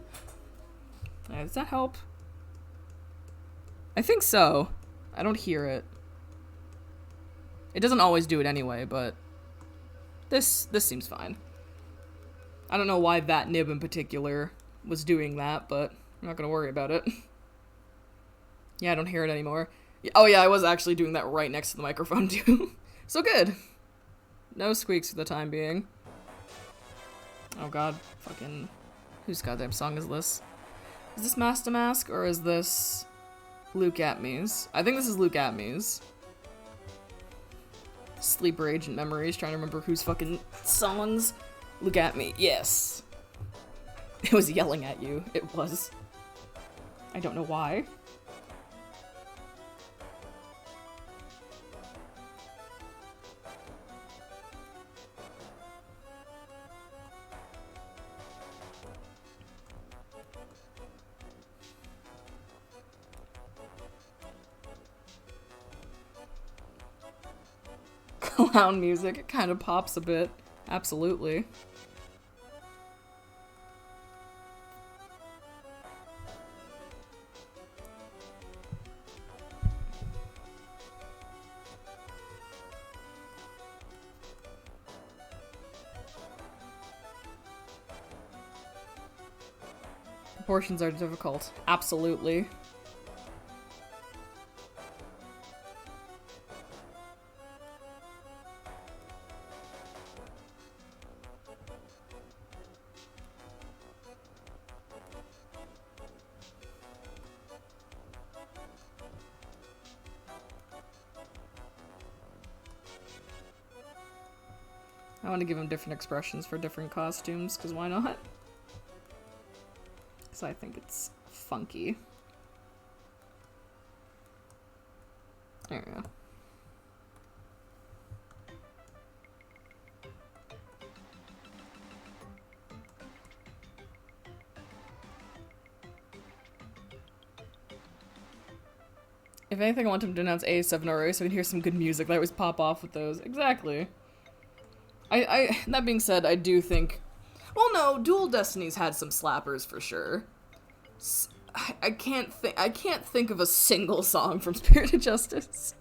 Does that help? I think so. I don't hear it. It doesn't always do it anyway, but this seems fine. I don't know why that nib in particular was doing that, but I'm not gonna worry about it. Yeah, I don't hear it anymore. Oh yeah, I was actually doing that right next to the microphone too. So good. No squeaks for the time being. Oh god, fucking... whose goddamn song is this? Is this Master Mask, or is this Luke Atmes? I think this is Luke Atmes. Sleeper Agent Memories, trying to remember whose fucking songs. Luke Atmes, yes. It was yelling at you. It was. I don't know why. Clown music, it kind of pops a bit. Absolutely. Proportions are difficult. Absolutely. I want to give him different expressions for different costumes, because why not? Because I think it's funky. There we go. If anything, I want him to announce A7RA so we can hear some good music. I always pop off with those. Exactly. That being said, I do think... Well, no, Dual Destinies had some slappers for sure. I can't think of a single song from Spirited Justice.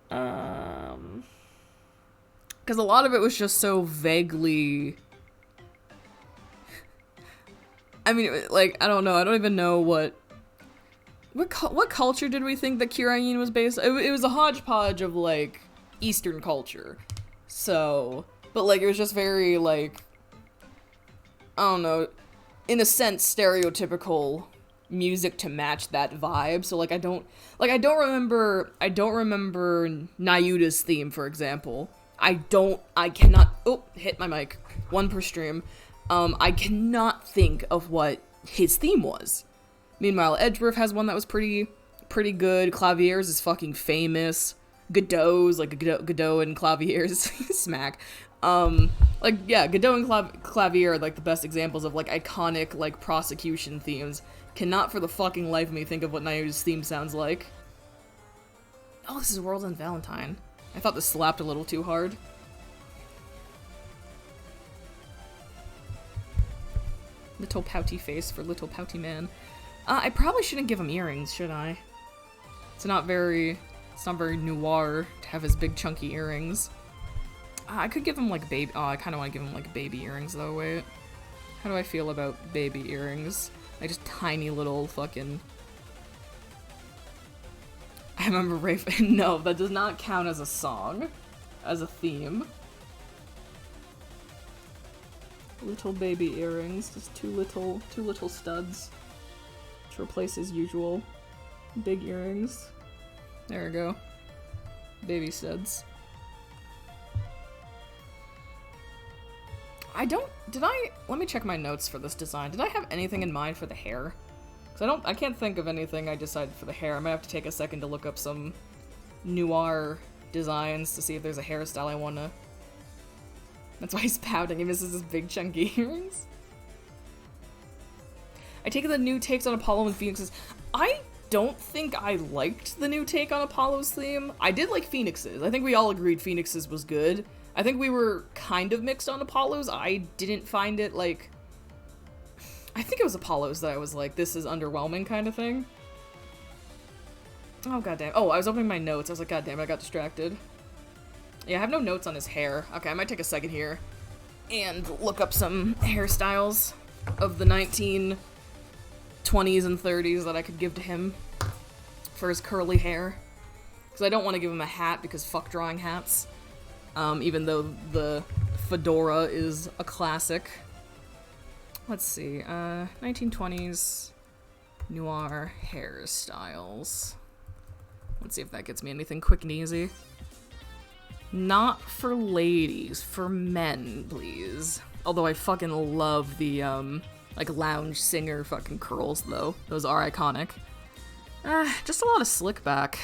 Because a lot of it was just so vaguely... I mean, like, I don't know. I don't even know what culture did we think that Kirain was based on? It was a hodgepodge of, like, Eastern culture. So, but, like, it was just very, like, I don't know, in a sense, stereotypical music to match that vibe. So, like, I don't remember Nayuta's theme, for example. I cannot, oh, hit my mic, one per stream. I cannot think of what his theme was. Meanwhile, Edgeworth has one that was pretty good. Clavier's is fucking famous. Godot's, like, Godot and Clavier's smack. Like, yeah, Godot and Clavier are, like, the best examples of, like, iconic, like, prosecution themes. Cannot for the fucking life of me think of what Nayuta's theme sounds like. Oh, this is World End Valentine. I thought this slapped a little too hard. Little pouty face for little pouty man. I probably shouldn't give him earrings, should I? It's not very noir to have his big chunky earrings. I could give him like baby, oh, I kind of want to give him like baby earrings though, wait. How do I feel about baby earrings? Like just tiny little fucking... I remember Rafe, no, that does not count as a song, as a theme. Little baby earrings, just two little studs to replace his usual big earrings. There we go. Baby studs. Let me check my notes for this design. Did I have anything in mind for the hair? Because I can't think of anything I decided for the hair. I might have to take a second to look up some noir designs to see if there's a hairstyle I wanna... That's why he's pouting. He misses his big chunky earrings. I take it the new takes on Apollo and Phoenix's. I don't think I liked the new take on Apollo's theme. I did like Phoenix's. I think we all agreed Phoenix's was good. I think we were kind of mixed on Apollo's. I didn't find it, like... I think it was Apollo's that I was like, this is underwhelming kind of thing. Oh, goddamn. Oh, I was opening my notes. I was like, goddamn, I got distracted. Yeah, I have no notes on his hair. Okay, I might take a second here and look up some hairstyles of the 1920s and 30s that I could give to him for his curly hair. Because I don't want to give him a hat because fuck drawing hats. Even though the fedora is a classic. Let's see, 1920s noir hairstyles. Let's see if that gets me anything quick and easy. Not for ladies, for men, please. Although I fucking love the, like, lounge singer fucking curls, though. Those are iconic. Just a lot of slick back.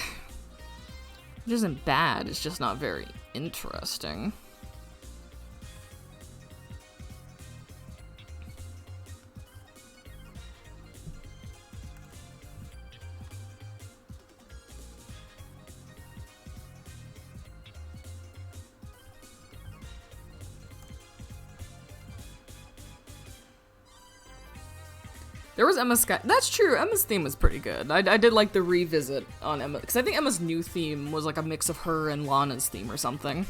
Which isn't bad, it's just not very interesting. There was Emma Sky. That's true. Emma's theme was pretty good. I did like the revisit on Emma, because I think Emma's new theme was like a mix of her and Lana's theme or something.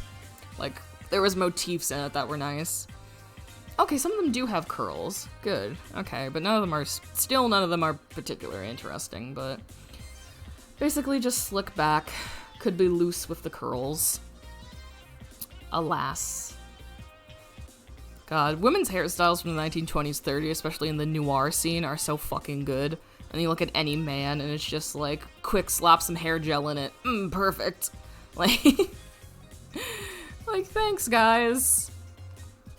Like, there was motifs in it that were nice. Okay, some of them do have curls. Good. Okay, but none of them are particularly interesting, but basically just slick back. Could be loose with the curls. Alas. God, women's hairstyles from the 1920s, 30s, especially in the noir scene, are so fucking good. And you look at any man, and it's just like, quick, slap some hair gel in it. Perfect. Like, like, thanks, guys.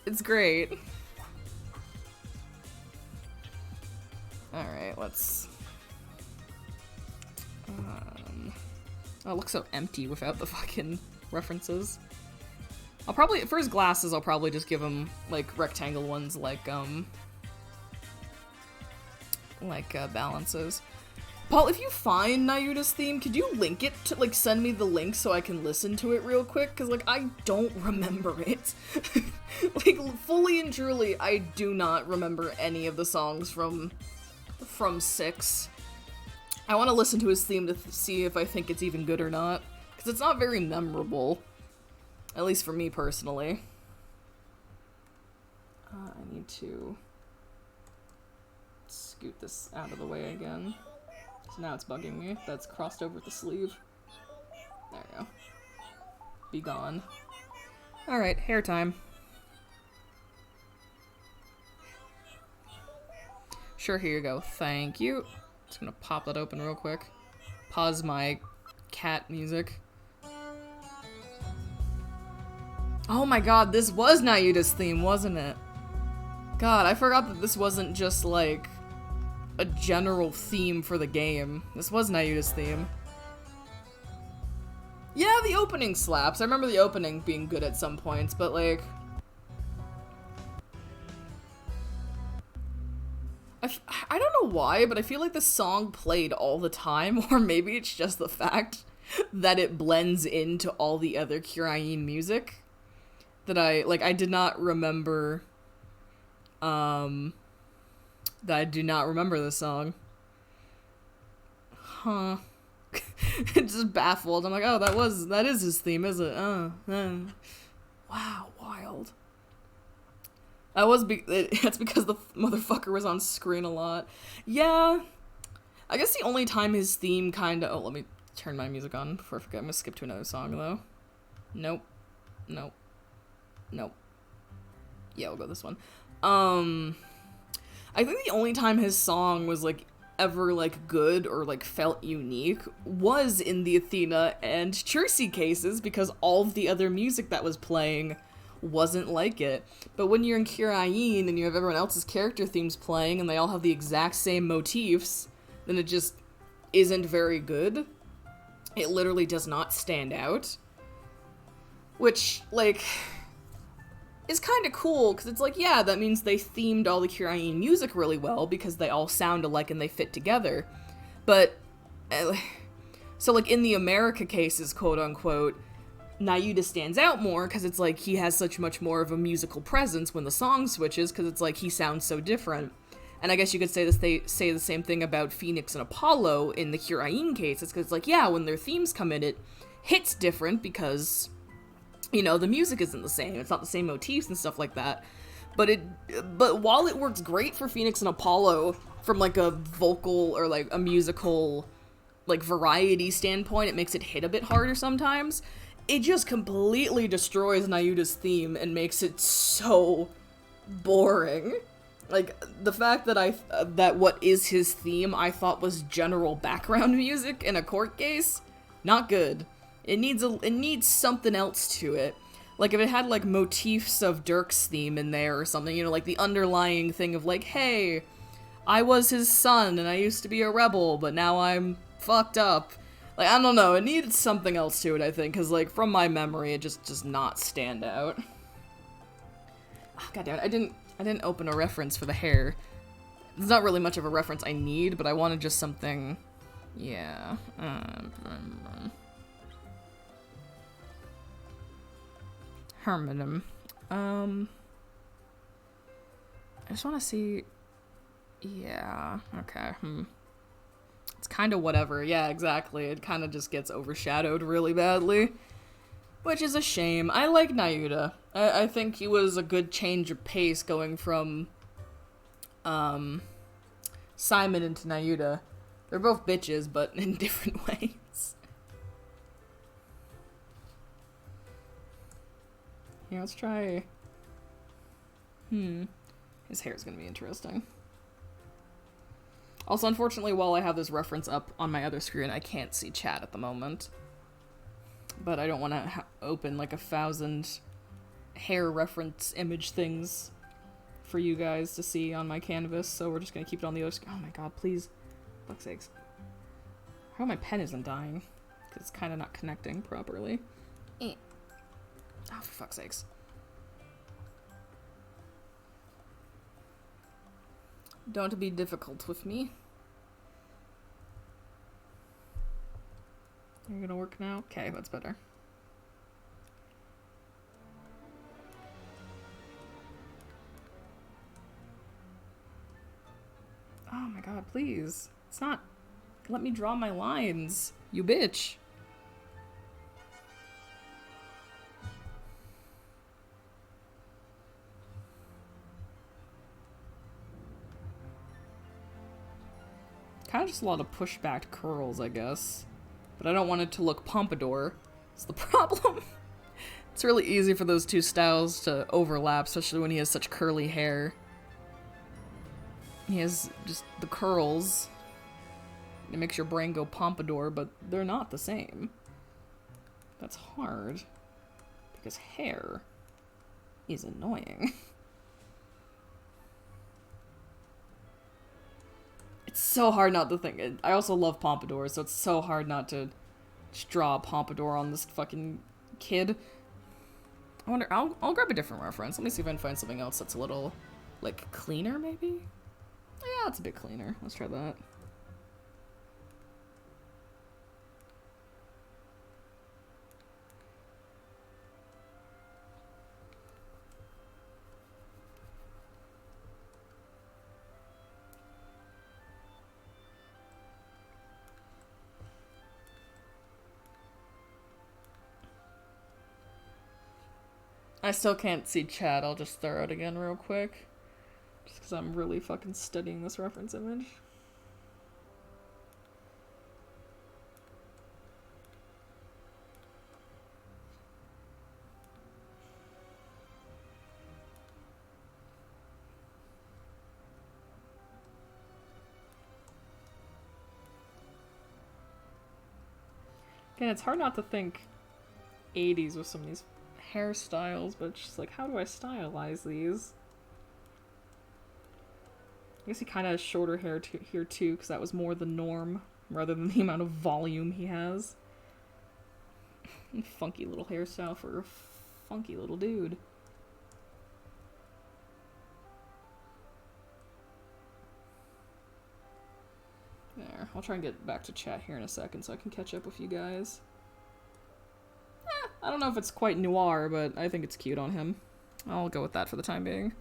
It's great. Alright, let's... Oh, it looks so empty without the fucking references. I'll probably, for his glasses, I'll probably just give him, like, rectangle ones like balances. Paul, if you find Nayuta's theme, could you link it to, like, send me the link so I can listen to it real quick? Because, like, I don't remember it. Like, fully and truly, I do not remember any of the songs from 6. I want to listen to his theme to see if I think it's even good or not. Because it's not very memorable. At least for me, personally. I need to scoot this out of the way again. So now it's bugging me. That's crossed over the sleeve. There we go. Be gone. Alright, hair time. Sure, here you go. Thank you. Just gonna pop that open real quick. Pause my cat music. Oh my god, this was Nayuta's theme, wasn't it? God, I forgot that this wasn't just, like, a general theme for the game. This was Nayuta's theme. Yeah, the opening slaps. I remember the opening being good at some points, but, like... I don't know why, but I feel like the song played all the time, or maybe it's just the fact that it blends into all the other Kirain music. That I did not remember, I do not remember this song. Huh. Just baffled. I'm like, oh, that is his theme, is it? Wow, wild. That's because the motherfucker was on screen a lot. Yeah. I guess the only time his theme kinda... Oh, let me turn my music on before I forget. I'm gonna skip to another song, though. Nope. Nope. Nope. Yeah, we'll go this one. I think the only time his song was, like, ever, like, good or, like, felt unique was in the Athena and Circe cases, because all of the other music that was playing wasn't like it. But when you're in Kirain and you have everyone else's character themes playing and they all have the exact same motifs, then it just isn't very good. It literally does not stand out. Which, like, is kind of cool, because it's like, yeah, that means they themed all the Kirain music really well, because they all sound alike and they fit together. But, so, like, in the America cases, quote-unquote, Nayuta stands out more, because it's like, he has such much more of a musical presence when the song switches, because it's like, he sounds so different. And I guess you could say say the same thing about Phoenix and Apollo in the Kirain cases, because it's like, yeah, when their themes come in, it hits different, because... you know, the music isn't the same. It's not the same motifs and stuff like that. But while it works great for Phoenix and Apollo from, like, a vocal or, like, a musical, like, variety standpoint, it makes it hit a bit harder sometimes. It just completely destroys Nayuta's theme and makes it so boring. Like, the fact that that what is his theme I thought was general background music in a court case, not good. It needs something else to it. Like, if it had, like, motifs of Dirk's theme in there or something, you know, like the underlying thing of, like, hey, I was his son and I used to be a rebel, but now I'm fucked up. Like, I don't know, it needed something else to it, I think, because, like, from my memory, it just does not stand out. Oh, God damn it, I didn't open a reference for the hair. It's not really much of a reference I need, but I wanted just something... yeah. Hermanum. I just want to see... yeah, okay, It's kind of whatever, yeah, exactly. It kind of just gets overshadowed really badly. Which is a shame. I like Nayuta. I think he was a good change of pace going from, Simon into Nayuta. They're both bitches, but in different ways. Here, let's try... his hair's gonna be interesting. Also, unfortunately, while I have this reference up on my other screen, I can't see chat at the moment. But I don't want to open, like, 1,000 hair reference image things for you guys to see on my canvas, so we're just gonna keep it on the other screen. Oh my god, please. Fuck's sakes. How my pen isn't dying? Because it's kind of not connecting properly. Oh, for fuck's sakes. Don't be difficult with me. You're gonna work now? Okay, that's better. Oh my god, please. It's not... let me draw my lines, you bitch. Kind of just a lot of pushback curls, I guess. But I don't want it to look pompadour. It's the problem. It's really easy for those two styles to overlap, especially when he has such curly hair. He has just the curls. It makes your brain go pompadour, but they're not the same. That's hard. Because hair is annoying. It's so hard not to think. I also love pompadour, so it's so hard not to just draw a pompadour on this fucking kid. I wonder, I'll grab a different reference. Let me see if I can find something else that's a little, like, cleaner, maybe? Yeah, it's a bit cleaner. Let's try that. I still can't see chat. I'll just throw it again real quick. Just because I'm really fucking studying this reference image. Again, it's hard not to think 80s with some of these hairstyles, but it's just like, how do I stylize these? I guess he kind of has shorter hair here too, because that was more the norm, rather than the amount of volume he has. Funky little hairstyle for a funky little dude. There, I'll try and get back to chat here in a second so I can catch up with you guys. I don't know if it's quite noir, but I think it's cute on him. I'll go with that for the time being.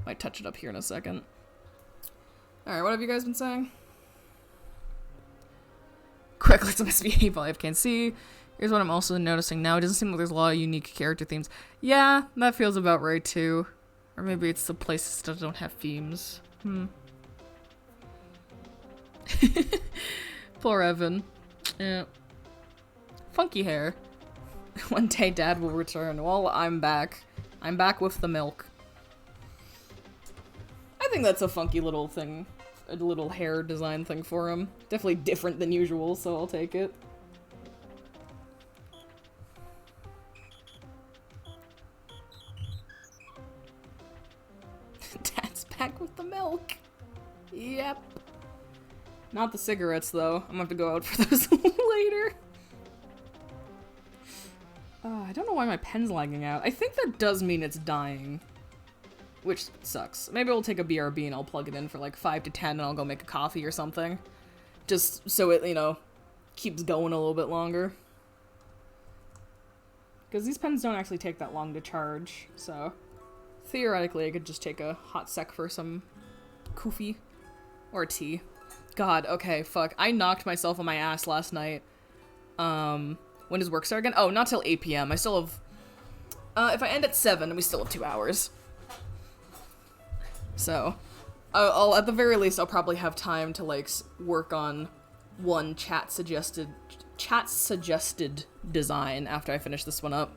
Might touch it up here in a second. Alright, what have you guys been saying? Quick, let's misbehave while I can't see. Here's what I'm also noticing now. It doesn't seem like there's a lot of unique character themes. Yeah, that feels about right too. Or maybe it's the places that don't have themes. Poor Evan. Yeah. Funky hair. One day Dad will return. Well, I'm back. I'm back with the milk. I think that's a funky little thing. A little hair design thing for him. Definitely different than usual, so I'll take it. Dad's back with the milk. Yep. Not the cigarettes, though. I'm gonna have to go out for those later. I don't know why my pen's lagging out. I think that does mean it's dying. Which sucks. Maybe I'll take a BRB and I'll plug it in for like 5 to 10 and I'll go make a coffee or something. Just so it, you know, keeps going a little bit longer. Because these pens don't actually take that long to charge, so theoretically I could just take a hot sec for some coffee or tea. God, okay, fuck. I knocked myself on my ass last night. When does work start again? Oh, not till 8 p.m. I still have... if I end at 7, we still have 2 hours. So, I'll at the very least, I'll probably have time to, like, work on one chat-suggested design after I finish this one up.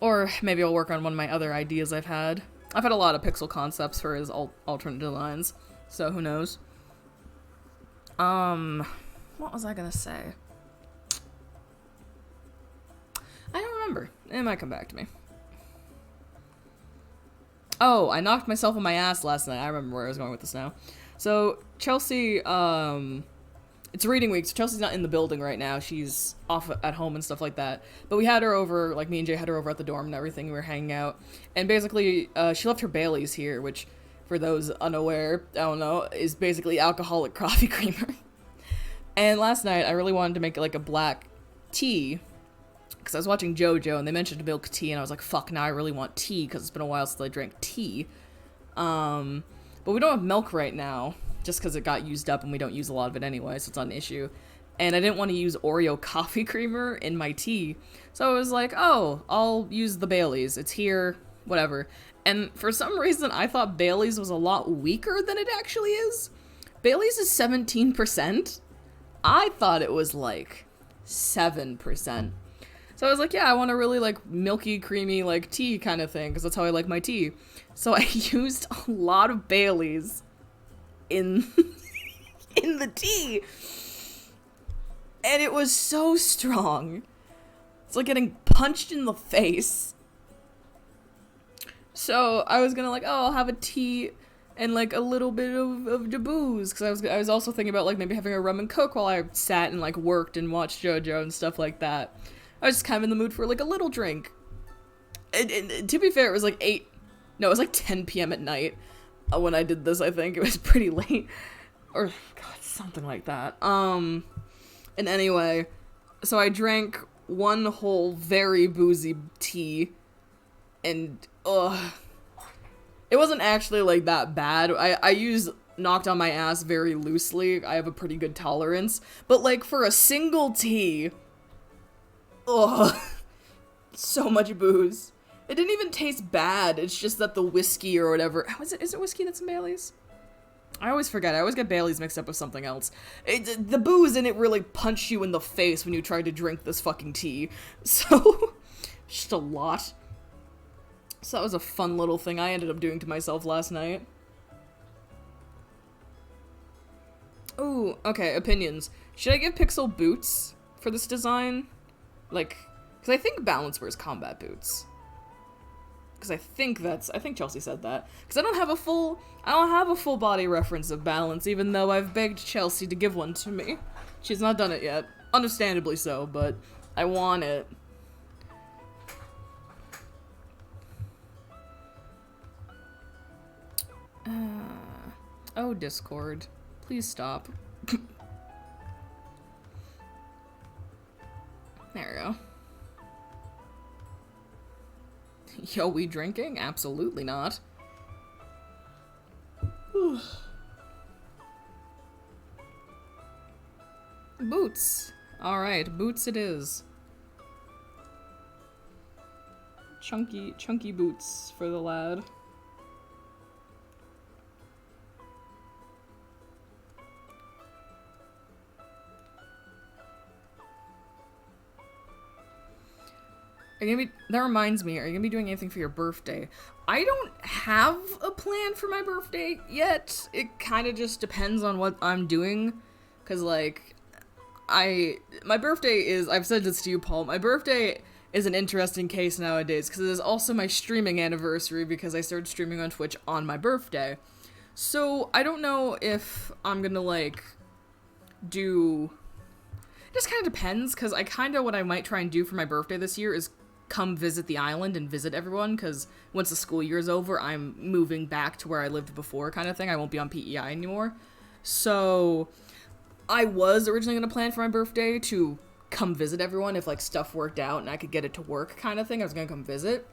Or maybe I'll work on one of my other ideas I've had. I've had a lot of pixel concepts for his alternate designs, so who knows. What was I gonna say? I don't remember. It might come back to me. Oh, I knocked myself on my ass last night. I remember where I was going with this now. So, Chelsea, it's reading week, so Chelsea's not in the building right now. She's off at home and stuff like that. But we had her over, like me and Jay had her over at the dorm and everything. We were hanging out. And basically, she left her Baileys here, which, for those unaware, I don't know, is basically alcoholic coffee creamer. And last night, I really wanted to make like a black tea, because I was watching JoJo, and they mentioned milk tea, and I was like, fuck, now I really want tea, because it's been a while since I drank tea. But we don't have milk right now, just because it got used up, and we don't use a lot of it anyway, so it's not an issue. And I didn't want to use Oreo coffee creamer in my tea, so I was like, oh, I'll use the Baileys. It's here, whatever. And for some reason, I thought Baileys was a lot weaker than it actually is. Baileys is 17%. I thought it was like 7%. So I was like, yeah, I want a really like milky, creamy like tea kind of thing, because that's how I like my tea. So I used a lot of Baileys in in the tea. And it was so strong. It's like getting punched in the face. So I was gonna like, oh, I'll have a tea and like a little bit of the booze, because I was also thinking about like maybe having a rum and coke while I sat and like worked and watched JoJo and stuff like that. I was just kind of in the mood for like a little drink. And to be fair, it was like 10 p.m. at night when I did this. I think it was pretty late, or God, something like that. And anyway, so I drank one whole very boozy tea, and it wasn't actually like that bad. I use knocked on my ass very loosely. I have a pretty good tolerance, but like for a single tea, So much booze. It didn't even taste bad. It's just that the whiskey or whatever. Is it whiskey that's in Bailey's? I always forget. I always get Bailey's mixed up with something else. The booze in it really punched you in the face when you tried to drink this fucking tea. So, just a lot. So that was a fun little thing I ended up doing to myself last night. Ooh, okay, opinions. Should I give Pixel boots for this design? Like, because I think Balance wears combat boots. Because I think Chelsea said that. Because I don't have a full body reference of Balance, even though I've begged Chelsea to give one to me. She's not done it yet. Understandably so, but I want it. Oh, Discord. Please stop. There we go. Yo, we drinking? Absolutely not. Boots. Alright, boots it is. Chunky boots for the lad. That reminds me, are you gonna be doing anything for your birthday? I don't have a plan for my birthday yet. It kind of just depends on what I'm doing. Cause like, my birthday is, I've said this to you, Paul, my birthday is an interesting case nowadays, because it is also my streaming anniversary, because I started streaming on Twitch on my birthday. So, I don't know if I'm gonna, like, it just kind of depends, because what I might try and do for my birthday this year is come visit the island and visit everyone, because once the school year is over, I'm moving back to where I lived before, kind of thing. I won't be on PEI anymore. So, I was originally going to plan for my birthday to come visit everyone if, like, stuff worked out and I could get it to work kind of thing. I was going to come visit.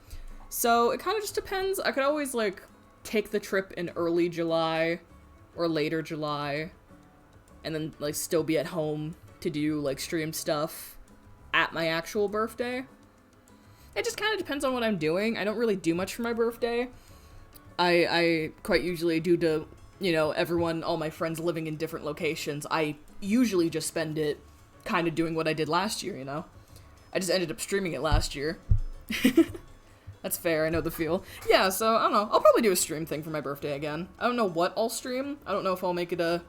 So, it kind of just depends. I could always, like, take the trip in early July or later July and then, like, still be at home to do, like, stream stuff at my actual birthday. It just kind of depends on what I'm doing. I don't really do much for my birthday. I quite usually, due to, all my friends living in different locations, I usually just spend it kind of doing what I did last year, I just ended up streaming it last year. That's fair, I know the feel. Yeah, so, I don't know. I'll probably do a stream thing for my birthday again. I don't know what I'll stream. I don't know if I'll make it a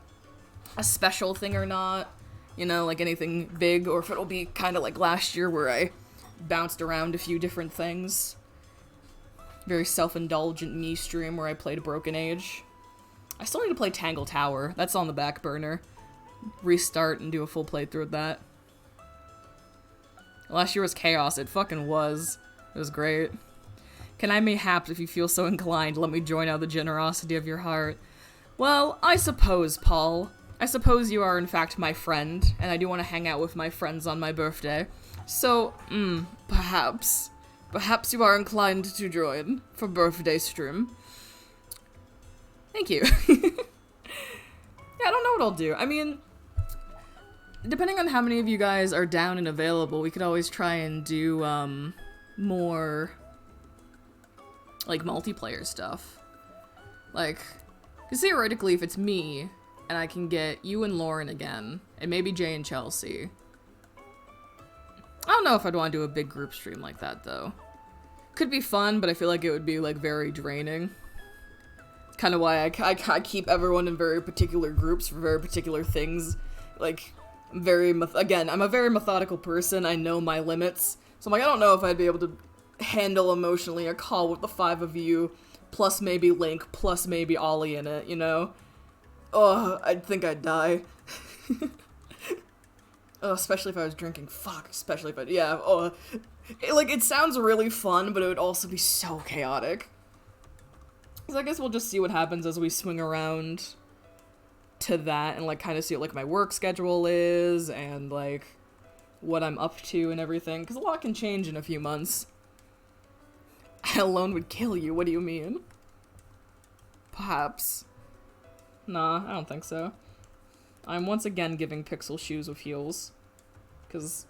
special thing or not. Like anything big, or if it'll be kind of like last year where I bounced around a few different things. Very self-indulgent me stream where I played Broken Age. I still need to play Tangle Tower. That's on the back burner. Restart and do a full playthrough of that. Last year was chaos. It fucking was. It was great. Can I mayhaps, if you feel so inclined, let me join out the generosity of your heart? Well, I suppose, Paul. I suppose you are in fact my friend, and I do want to hang out with my friends on my birthday. So, perhaps you are inclined to join for birthday stream. Thank you. Yeah, I don't know what I'll do. I mean, depending on how many of you guys are down and available, we could always try and do, more, like, multiplayer stuff. Like, because theoretically, if it's me, and I can get you and Lauren again, and maybe Jay and Chelsea. I don't know if I'd want to do a big group stream like that, though. Could be fun, but I feel like it would be, like, very draining. It's kind of why I keep everyone in very particular groups for very particular things. Like, I'm a very methodical person. I know my limits. So I'm like, I don't know if I'd be able to handle emotionally a call with the 5 of you, plus maybe Link, plus maybe Ollie in it, Oh, I'd think I'd die. Oh, especially if I was drinking. Fuck, especially if it sounds really fun, but it would also be so chaotic. So I guess we'll just see what happens as we swing around to that and, like, kind of see what, like, my work schedule is and, like, what I'm up to and everything, because a lot can change in a few months. I alone would kill you, what do you mean? Perhaps. Nah, I don't think so. I'm once again giving Pixel shoes with heels. Because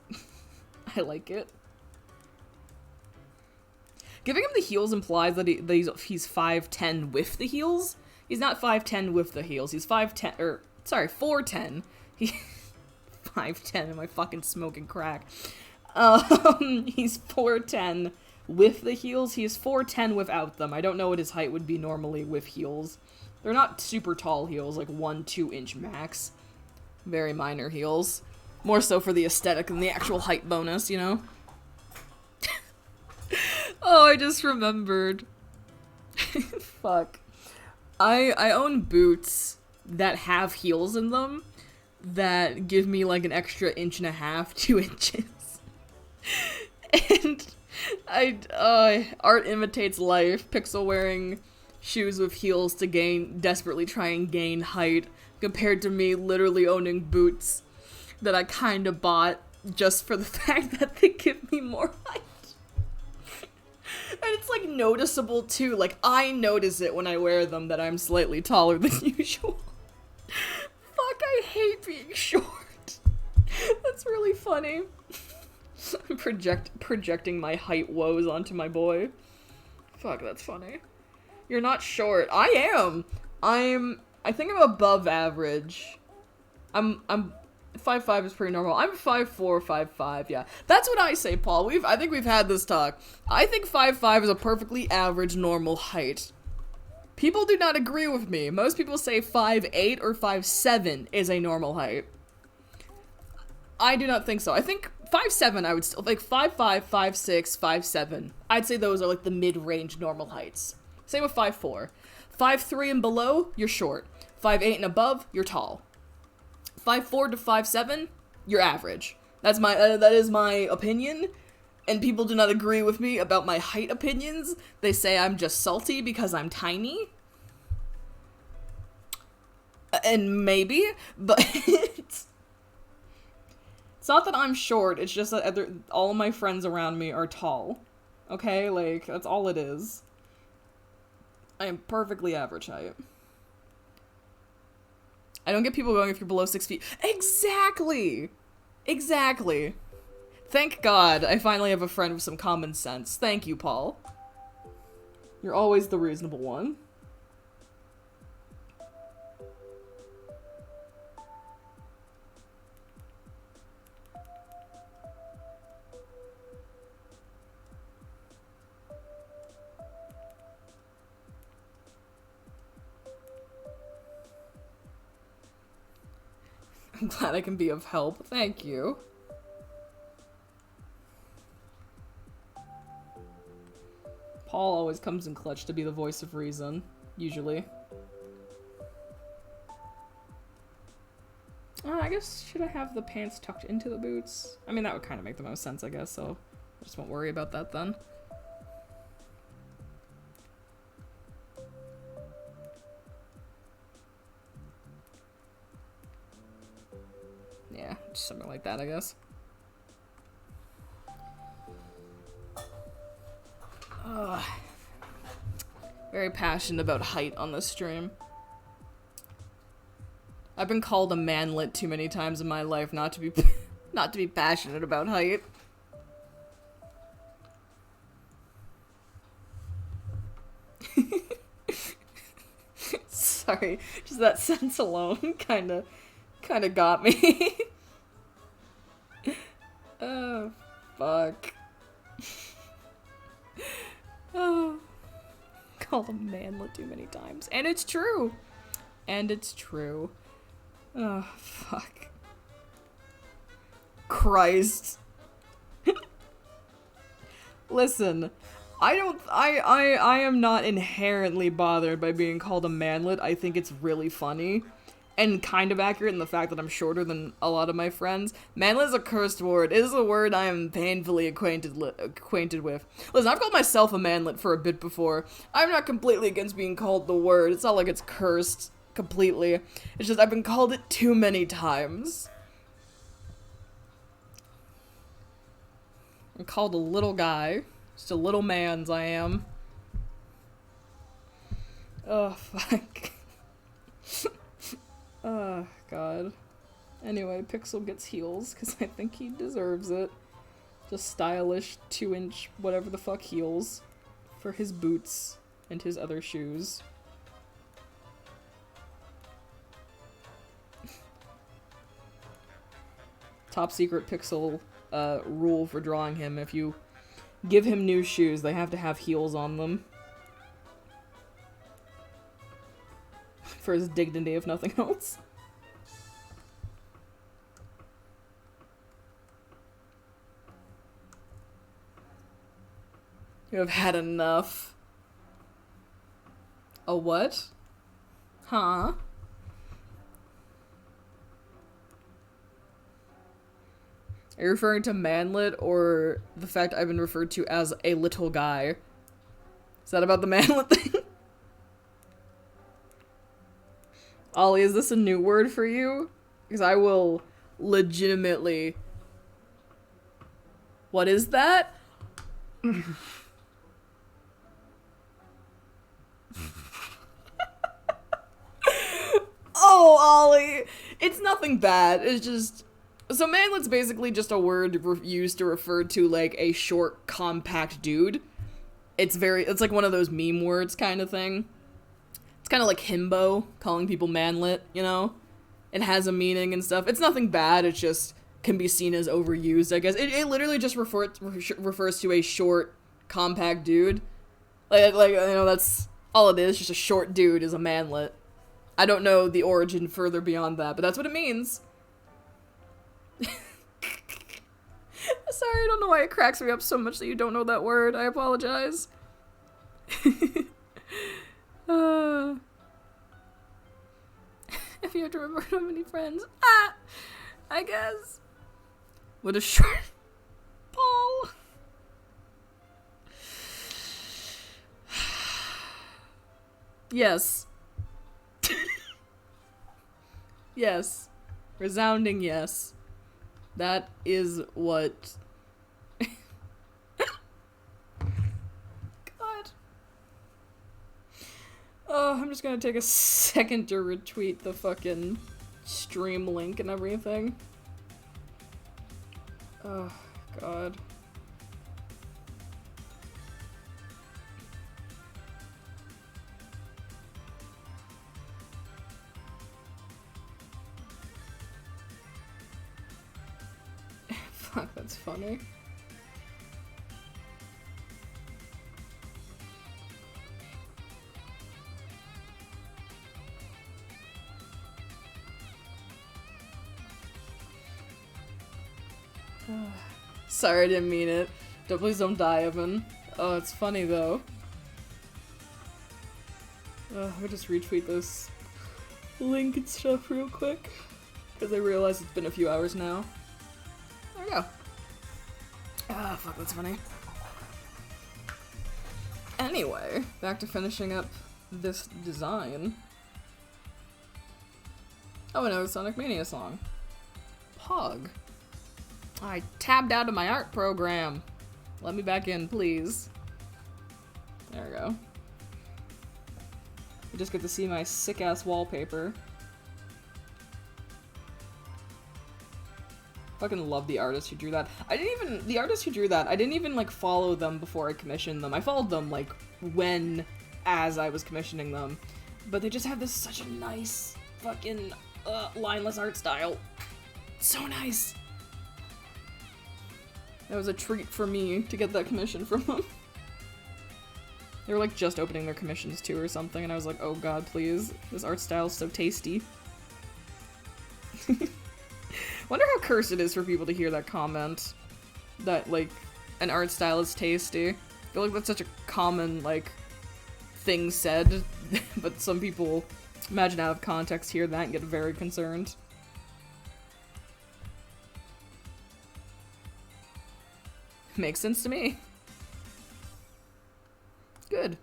I like it. Giving him the heels implies that, he's 5'10 with the heels. He's not 5'10 with the heels. He's 5'10, or, sorry, 4'10. He, 5'10, am I fucking smoking crack? He's 4'10 with the heels. He is 4'10 without them. I don't know what his height would be normally with heels. They're not super tall heels, like 1-2 inch max. Very minor heels. More so for the aesthetic than the actual height bonus, you know? Oh, I just remembered. Fuck. I own boots that have heels in them that give me like an extra 1.5 2 inches. And art imitates life. Pixel wearing shoes with heels to desperately try and gain height, compared to me literally owning boots that I kinda bought just for the fact that they give me more height. And it's like noticeable too, like I notice it when I wear them that I'm slightly taller than usual. Fuck, I hate being short. That's really funny. I'm projecting my height woes onto my boy. Fuck, that's funny. You're not short. I am. I think I'm above average. I'm 5'5" is pretty normal. I'm 5'4", 5'5", yeah. That's what I say, Paul. I think we've had this talk. I think 5'5" is a perfectly average normal height. People do not agree with me. Most people say 5'8" or 5'7" is a normal height. I do not think so. I think 5'7" I would still, like 5'5", 5'6", 5'7". I'd say those are like the mid-range normal heights. Same with 5'4". 5'3" and below, you're short. 5'8" and above, you're tall. 5'4" to 5'7", you're average. That is my opinion, and people do not agree with me about my height opinions. They say I'm just salty because I'm tiny. And maybe, but it's not that I'm short, it's just that all of my friends around me are tall. Okay, like, that's all it is. I am perfectly average height. I don't get people going if you're below 6 feet. Exactly! Exactly. Thank God I finally have a friend with some common sense. Thank you, Paul. You're always the reasonable one. I'm glad I can be of help. Thank you. Paul always comes in clutch to be the voice of reason, usually. I guess, should I have the pants tucked into the boots? I mean, that would kind of make the most sense, I guess, so I just won't worry about that then. Yeah, just something like that, I guess. Very passionate about height on this stream. I've been called a manlet too many times in my life not to be passionate about height. Sorry, just that sense alone kinda got me. Oh, fuck. Oh. Called a manlet too many times. And it's true. And it's true. Oh, fuck. Christ. Listen, I am not inherently bothered by being called a manlet. I think it's really funny. And kind of accurate in the fact that I'm shorter than a lot of my friends. Manlet is a cursed word. It is a word I am painfully acquainted with. Listen, I've called myself a manlet for a bit before. I'm not completely against being called the word. It's not like it's cursed completely. It's just I've been called it too many times. I'm called a little guy. Just a little man's I am. Oh, fuck. Oh, God. Anyway, Pixel gets heels, because I think he deserves it. Just stylish 2-inch whatever the fuck heels. for his boots and his other shoes. Top secret Pixel rule for drawing him: if you give him new shoes, they have to have heels on them. For his dignity, if nothing else. You have had enough. A what? Huh? Are you referring to manlet or the fact I've been referred to as a little guy? Is that about the manlet thing? Ollie, is this a new word for you? Because I will legitimately... What is that? Oh, Ollie! It's nothing bad. It's just... So manlet's basically just a word used to refer to, like, a short, compact dude. It's like one of those meme words kind of thing. It's kind of like himbo, calling people manlet, you know? It has a meaning and stuff. It's nothing bad, it just can be seen as overused, I guess. It literally just refers to a short, compact dude. Like, you know, that's all it is, just a short dude is a manlet. I don't know the origin further beyond that, but that's what it means. Sorry, I don't know why it cracks me up so much that you don't know that word. I apologize. If you have to remember how many friends. I guess. With a short Paul. Yes. Yes. Resounding yes. That is what... God. Oh, I'm just gonna take a second to retweet the fucking stream link and everything. Oh, God. Fuck, that's funny. Sorry, I didn't mean it. Please don't die, Evan. Oh, it's funny though. Let me just retweet this link and stuff real quick. Because I realize it's been a few hours now. There we go. Ah, fuck, that's funny. Anyway, back to finishing up this design. Oh, another Sonic Mania song. Pog. I tabbed out of my art program. Let me back in, please. There we go. You just get to see my sick-ass wallpaper. Fucking love the artist who drew that. The artist who drew that, I didn't even, like, follow them before I commissioned them. I followed them, like, as I was commissioning them. But they just have this such a nice, fucking, lineless art style. So nice! That was a treat for me to get that commission from them. They were, like, just opening their commissions too or something, and I was like, oh god, please. This art style is so tasty. Wonder how cursed it is for people to hear that comment. That, like, an art style is tasty. I feel like that's such a common, like, thing said, but some people, imagine out of context, hear that and get very concerned. Makes sense to me. Good.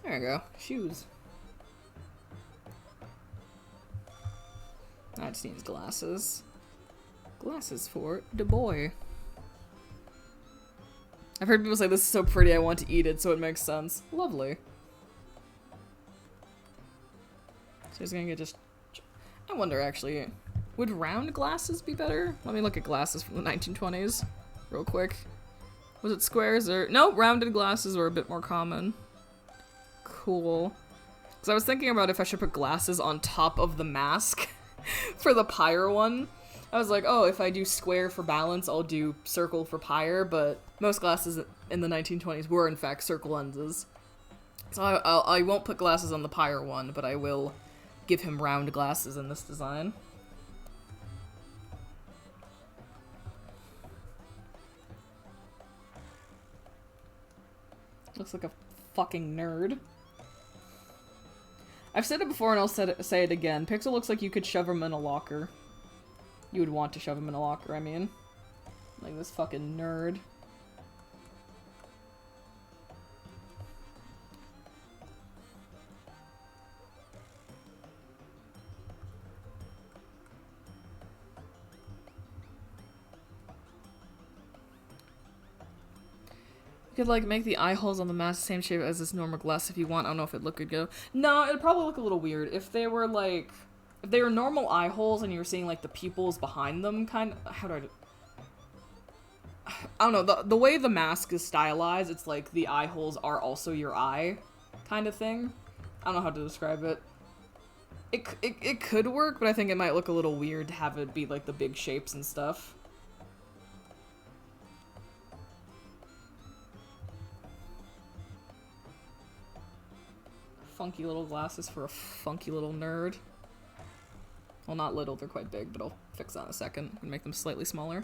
There we go. Shoes. I just need glasses. Glasses for the boy. I've heard people say this is so pretty I want to eat it, so it makes sense. Lovely. So he's gonna get just... I wonder, actually, would round glasses be better? Let me look at glasses from the 1920s real quick. Was it squares or... No, rounded glasses were a bit more common. Cool. Because I was thinking about if I should put glasses on top of the mask for the pyre one. I was like, oh, if I do square for balance, I'll do circle for pyre, but most glasses in the 1920s were, in fact, circle lenses. So I won't put glasses on the pyre one, but I will give him round glasses in this design. Looks like a fucking nerd. I've said it before and I'll say it again. Pixel looks like you could shove him in a locker. You would want to shove him in a locker, I mean. Like this fucking nerd. You could, like, make the eye holes on the mask the same shape as this normal glass if you want. I don't know if it'd look good, though. No, it'd probably look a little weird. If they were, like... If they were normal eye holes and you were seeing, like, the pupils behind them, kind of... How do I don't know. The way the mask is stylized, it's like the eye holes are also your eye kind of thing. I don't know how to describe it. It could work, but I think it might look a little weird to have it be, like, the big shapes and stuff. Funky little glasses for a funky little nerd. Well, not little, they're quite big, but I'll fix that in a second and make them slightly smaller.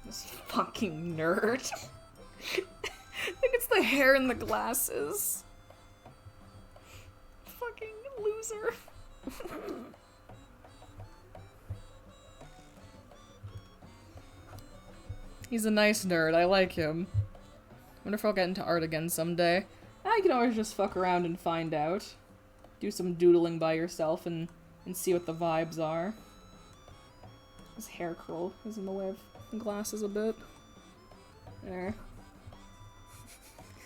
This fucking nerd. I think it's the hair and the glasses. Fucking loser. He's a nice nerd. I like him. Wonder if I'll get into art again someday. I can always just fuck around and find out. Do some doodling by yourself and see what the vibes are. His hair curl is in the way of glasses a bit. There.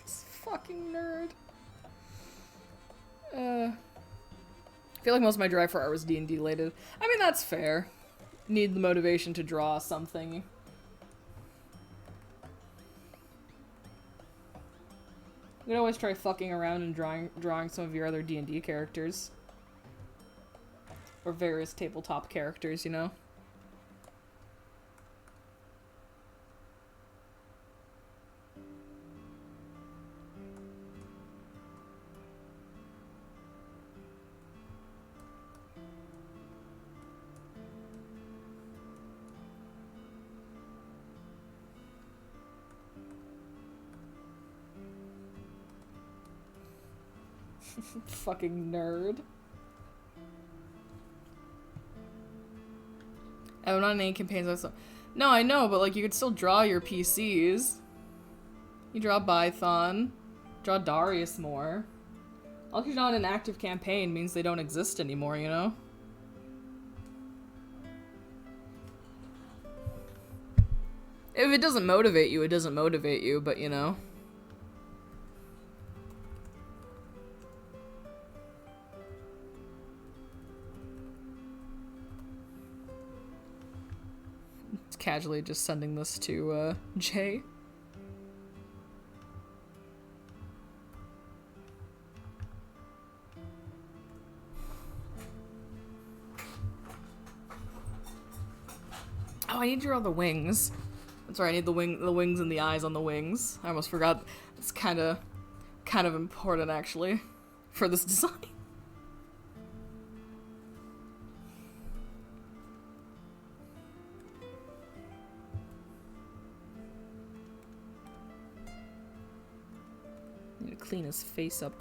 This fucking nerd. I feel like most of my drive for art was D&D related. I mean, that's fair. Need the motivation to draw something. You could always try fucking around and drawing some of your other D&D characters. Or various tabletop characters, you know? Fucking nerd. I'm not in any campaigns. No, I know, but like you could still draw your PCs. You draw Bython, draw Darius more. All you're not in an active campaign means they don't exist anymore, you know? If it doesn't motivate you, it doesn't motivate you, but you know. Casually just sending this to Jay. Oh, I need to draw the wings. That's right, I need the wings and the eyes on the wings. I almost forgot. It's kind of important actually for this design. Clean his face up.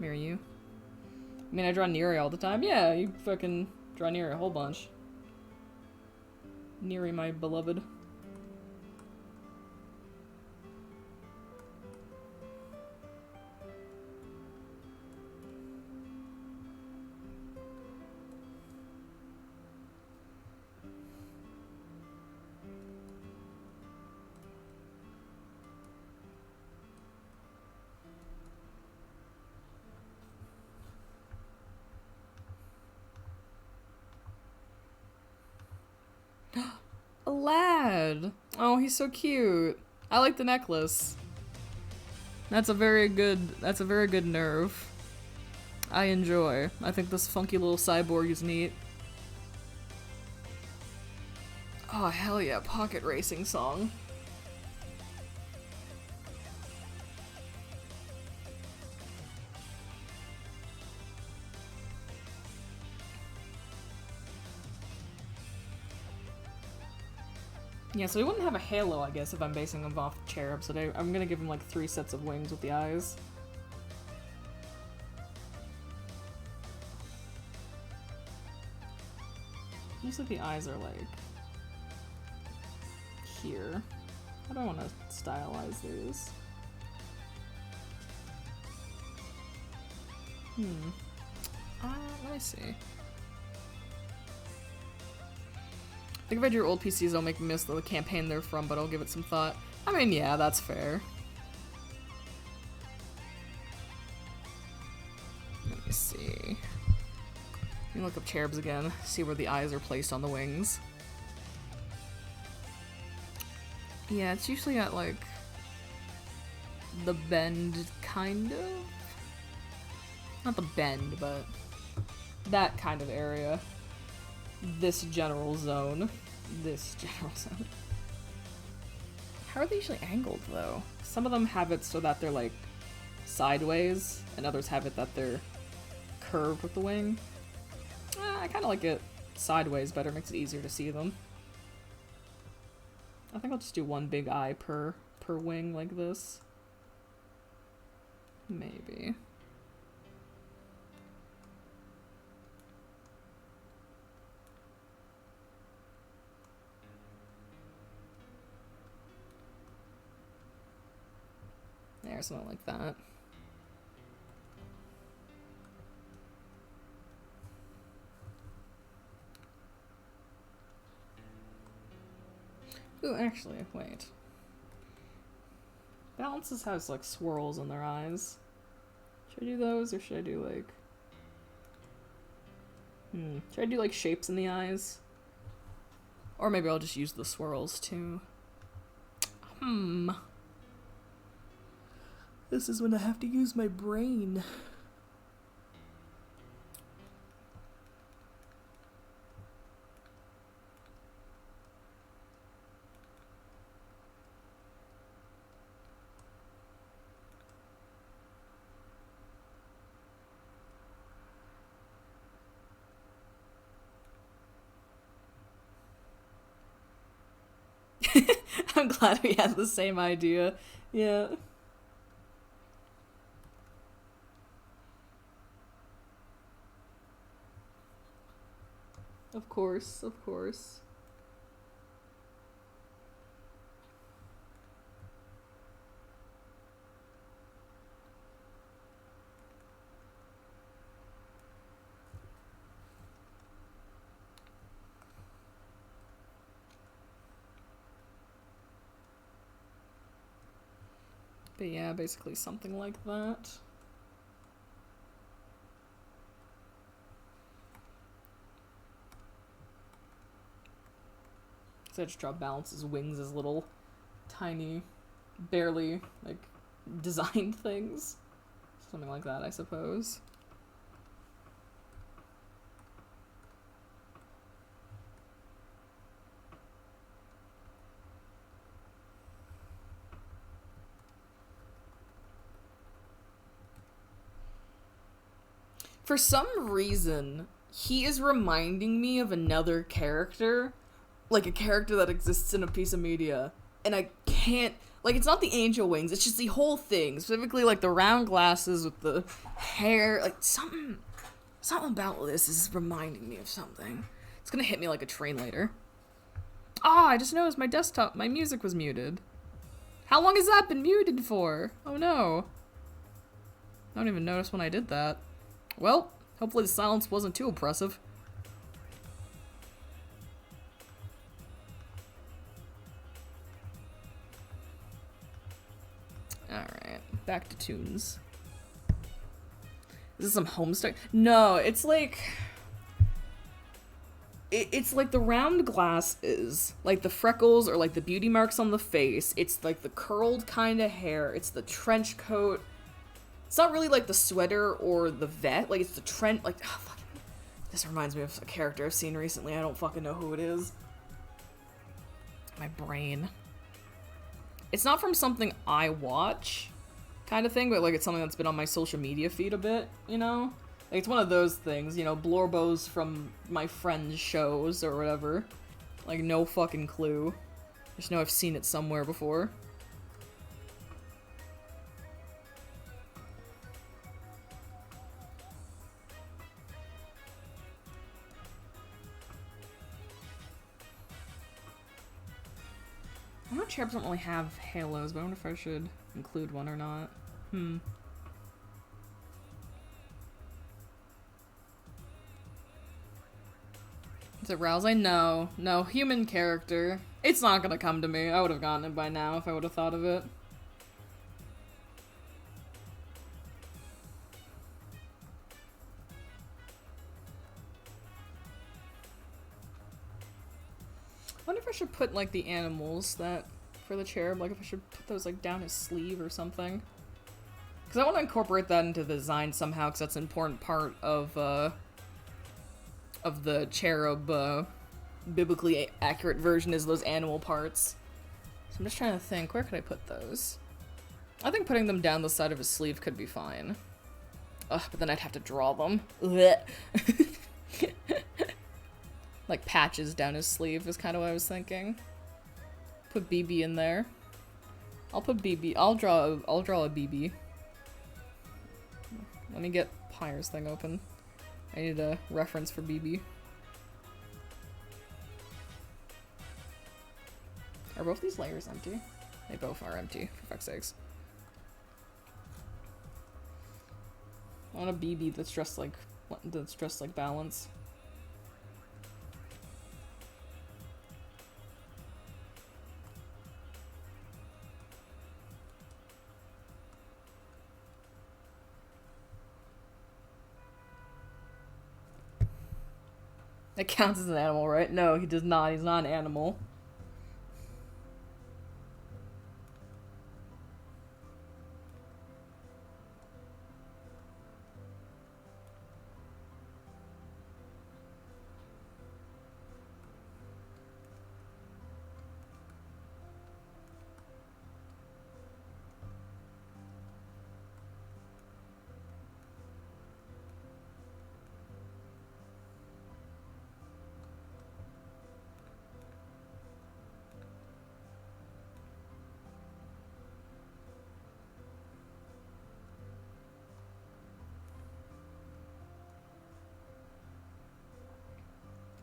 Mirror you. I mean, I draw Neri all the time. Yeah, you fucking draw Neri a whole bunch. Neri, my beloved. god. Oh, he's so cute. I like the necklace. That's a very good nerve. I enjoy. I think this funky little cyborg is neat. Oh, hell yeah, pocket racing song. Yeah, so he wouldn't have a halo, I guess, if I'm basing him off Cherub, so I'm gonna give him like 3 sets of wings with the eyes. Usually the eyes are like here. How do I want to stylize these? Let me see. I think if I drew old PCs, it'll make me miss the campaign they're from, but I'll give it some thought. I mean, yeah, that's fair. Let me see. Let me look up Cherubs again, see where the eyes are placed on the wings. Yeah, it's usually at, like, the bend, kind of? Not the bend, but that kind of area. This general zone. How are they usually angled, though? Some of them have it so that they're, like, sideways, and others have it that they're curved with the wing. I kind of like it sideways better, makes it easier to see them. I think I'll just do one big eye per wing like this. Maybe. There, something like that. Ooh, actually, wait. Balances has, like, swirls in their eyes. Should I do those, or should I do, like... Should I do, like, shapes in the eyes? Or maybe I'll just use the swirls, too. This is when I have to use my brain. I'm glad we had the same idea. Yeah. Of course, of course. But yeah, basically something like that. So I just draw Balance's wings as little, tiny, barely, like, designed things. Something like that, I suppose. For some reason, he is reminding me of another character. Like a character that exists in a piece of media. And I can't... Like, it's not the angel wings, it's just the whole thing. Specifically, like, the round glasses with the hair. Like, something about this is reminding me of something. It's gonna hit me like a train later. Ah, I just noticed my desktop, my music was muted. How long has that been muted for? Oh no. I don't even notice when I did that. Well, hopefully the silence wasn't too oppressive. Alright, back to tunes. Is this some Homestar? No, it's like... It's like the round glasses, like the freckles or like the beauty marks on the face. It's like the curled kind of hair. It's the trench coat. It's not really like the sweater or the vet. Like, it's the trench. Like, oh, fuck. This reminds me of a character I've seen recently. I don't fucking know who it is. My brain. It's not from something I watch, kind of thing, but like it's something that's been on my social media feed a bit, you know? Like, it's one of those things, you know, blorbos from my friends' shows or whatever. Like, no fucking clue. Just know I've seen it somewhere before. I'm not sure, I don't really have halos, but I wonder if I should include one or not. Is it Rouse? I know. No, human character. It's not gonna come to me. I would have gotten it by now if I would have thought of it. I wonder if I should put, like, the animals that, for the cherub, like, if I should put those, like, down his sleeve or something. Because I want to incorporate that into the design somehow, because that's an important part of the cherub, biblically accurate version is those animal parts. So I'm just trying to think, where could I put those? I think putting them down the side of his sleeve could be fine. Ugh, but then I'd have to draw them. Like patches down his sleeve is kind of what I was thinking. Put BB in there. I'll put BB. I'll draw a BB. Let me get Pyre's thing open. I need a reference for BB. Are both these layers empty? They both are empty, for fuck's sakes. I want a BB that's dressed like Balance. That counts as an animal, right? No, he does not. He's not an animal.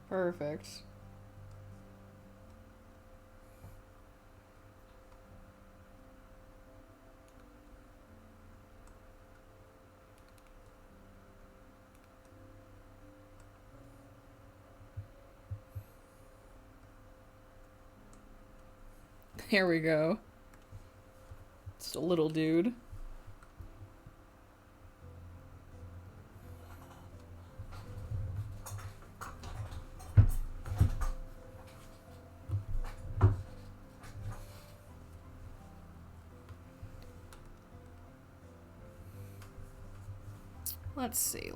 Perfect. Here we go. Just a little dude. Let's see.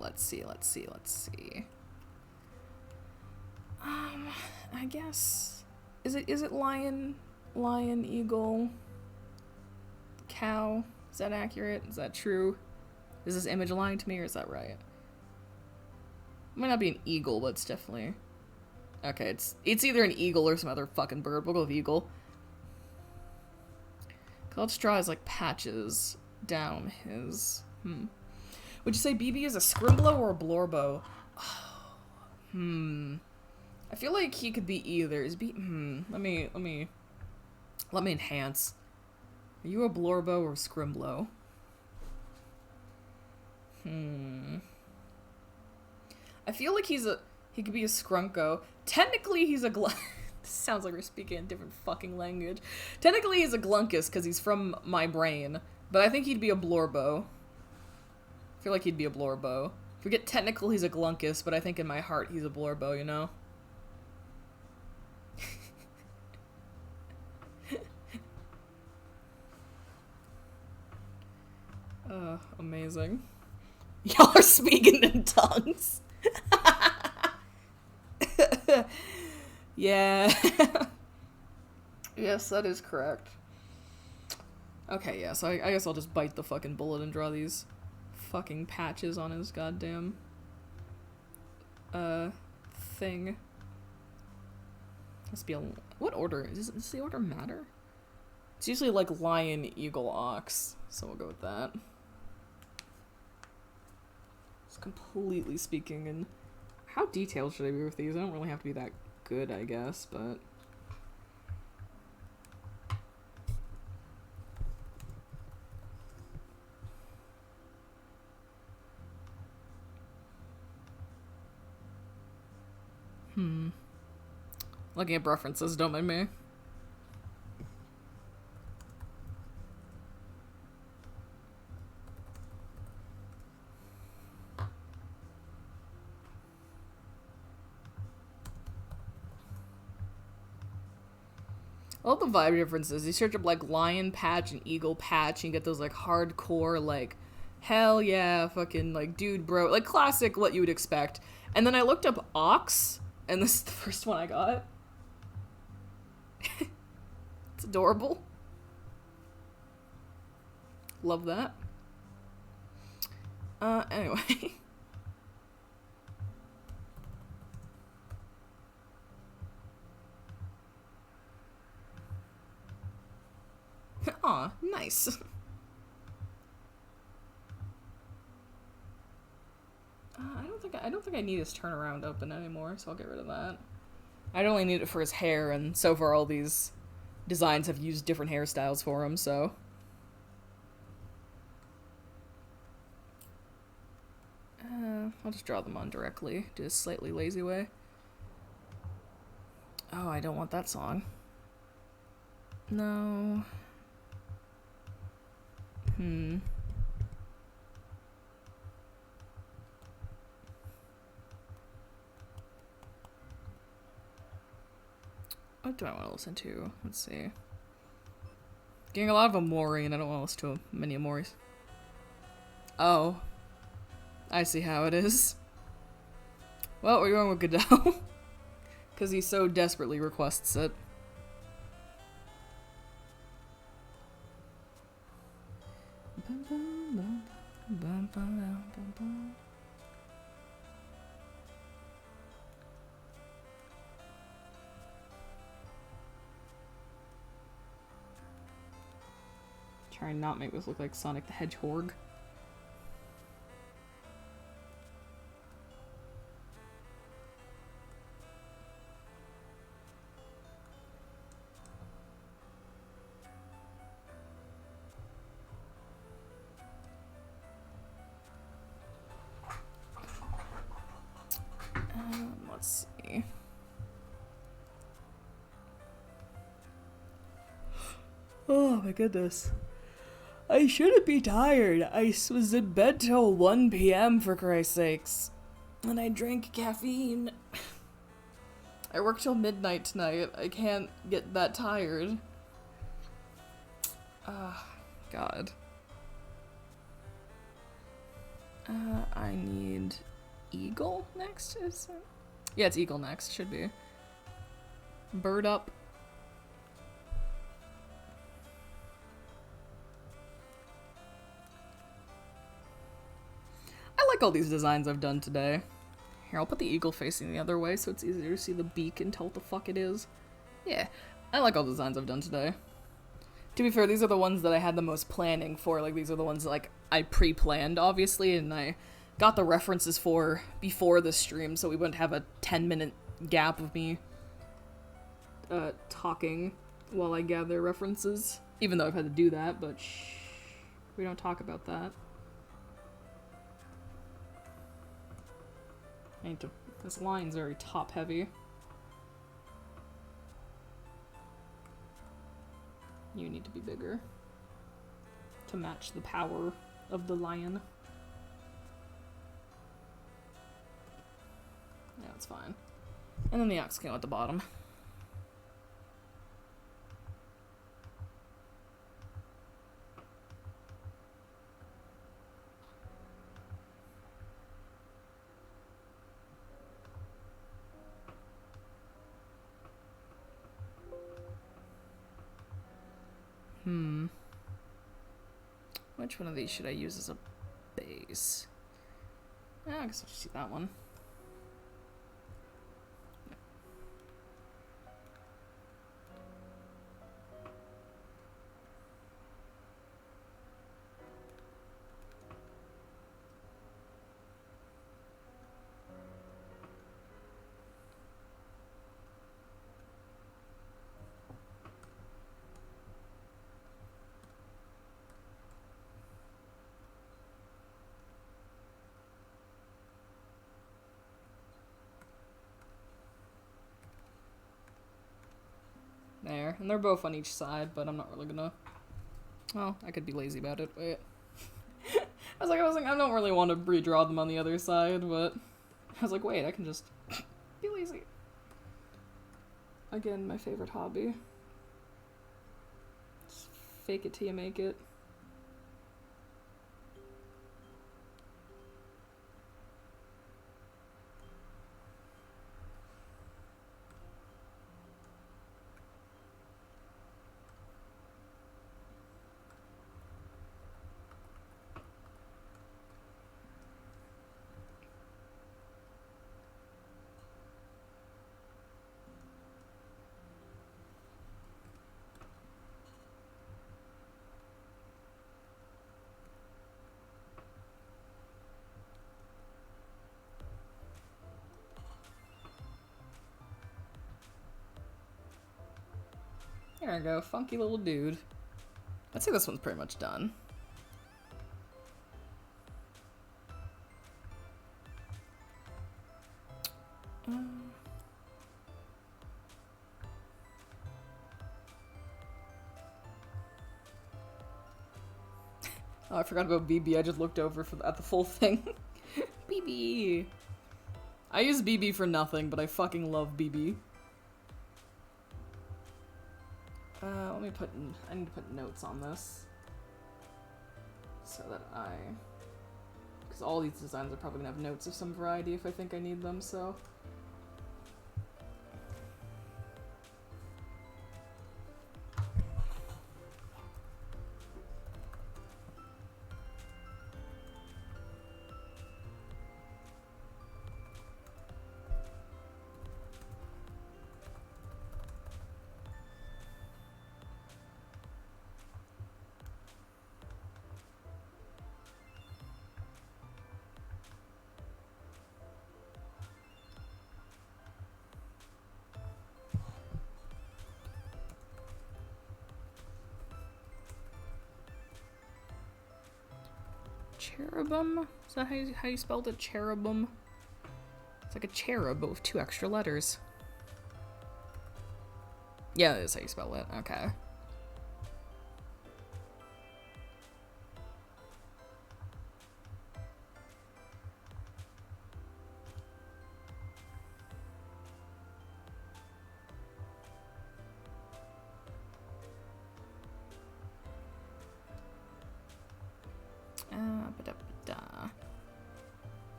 I guess is it lion, eagle, cow? Is that accurate? Is that true? Is this image lying to me, or is that right? It might not be an eagle, but it's definitely okay. It's either an eagle or some other fucking bird. We'll go with eagle. Colored straw has like patches down his. Would you say BB is a scrimblow or a blorbo? I feel like he could be either. Is B? Let me enhance. Are you a blorbo or a scrimblow? I feel like he could be a scrunko. Technically, he's a sounds like we're speaking a different fucking language. Technically, he's a glunkus because he's from my brain, but I think he'd be a blorbo. I feel like he'd be a blorbo. If we get technical, he's a glunkus, but I think in my heart he's a blorbo, you know? Amazing. Y'all are speaking in tongues. Yeah. Yes, that is correct. Okay, yeah, so I guess I'll just bite the fucking bullet and draw these fucking patches on his goddamn thing. Must be a... What order? Does the order matter? It's usually like lion, eagle, ox, so we'll go with that. It's completely speaking in... How detailed should I be with these? I don't really have to be that good, I guess, but... Looking at references, don't mind me. I love the vibe differences. You search up like lion patch and eagle patch and you get those like hardcore like hell yeah fucking like dude bro like classic what you would expect. And then I looked up ox and this is the first one I got. It's adorable. Love that. Anyway. Aw, nice. I don't think I need his turnaround open anymore, so I'll get rid of that. I'd only need it for his hair, and so far all these designs have used different hairstyles for him, so... I'll just draw them on directly, do a slightly lazy way. Oh, I don't want that song. No... What do I want to listen to? Let's see. Getting a lot of Amori, and I don't want to listen to many Amoris. Oh. I see how it is. Well, we're going with Godot. Because he so desperately requests it. Try and not make this look like Sonic the Hedgehog. Let's see. Oh my goodness. I shouldn't be tired. I was in bed till 1 p.m. for Christ's sakes. And I drank caffeine. I worked till midnight tonight. I can't get that tired. God. I need eagle next, is it? Yeah, it's eagle next, should be. Bird up. I like all these designs I've done today. Here, I'll put the eagle facing the other way so it's easier to see the beak and tell what the fuck it is. Yeah, I like all the designs I've done today. To be fair, these are the ones that I had the most planning for. Like, these are the ones, like, I pre-planned, obviously, and I got the references for before the stream, so we wouldn't have a 10-minute gap of me talking while I gather references. Even though I've had to do that, but shh, we don't talk about that. I need to... This line's very top-heavy. You need to be bigger to match the power of the lion. Yeah, it's fine. And then the ox can go at the bottom. Which one of these should I use as a base? I guess I'll just use that one. There, and they're both on each side, but I'm not really gonna. Well, I could be lazy about it. Wait, I was like, I don't really want to redraw them on the other side, but I was like, wait, I can just be lazy. Again, my favorite hobby. Just fake it till you make it. There we go, funky little dude. I'd say this one's pretty much done. Oh, I forgot about BB. I just looked over at the full thing. BB! I use BB for nothing, but I fucking love BB. Let me I need to put notes on this. So that because all these designs are probably gonna have notes of some variety if I think I need them, so. Cherubim? Is that how you spelled it? Cherubim? It's like a cherub, but with 2 extra letters. Yeah, that is how you spell it. Okay.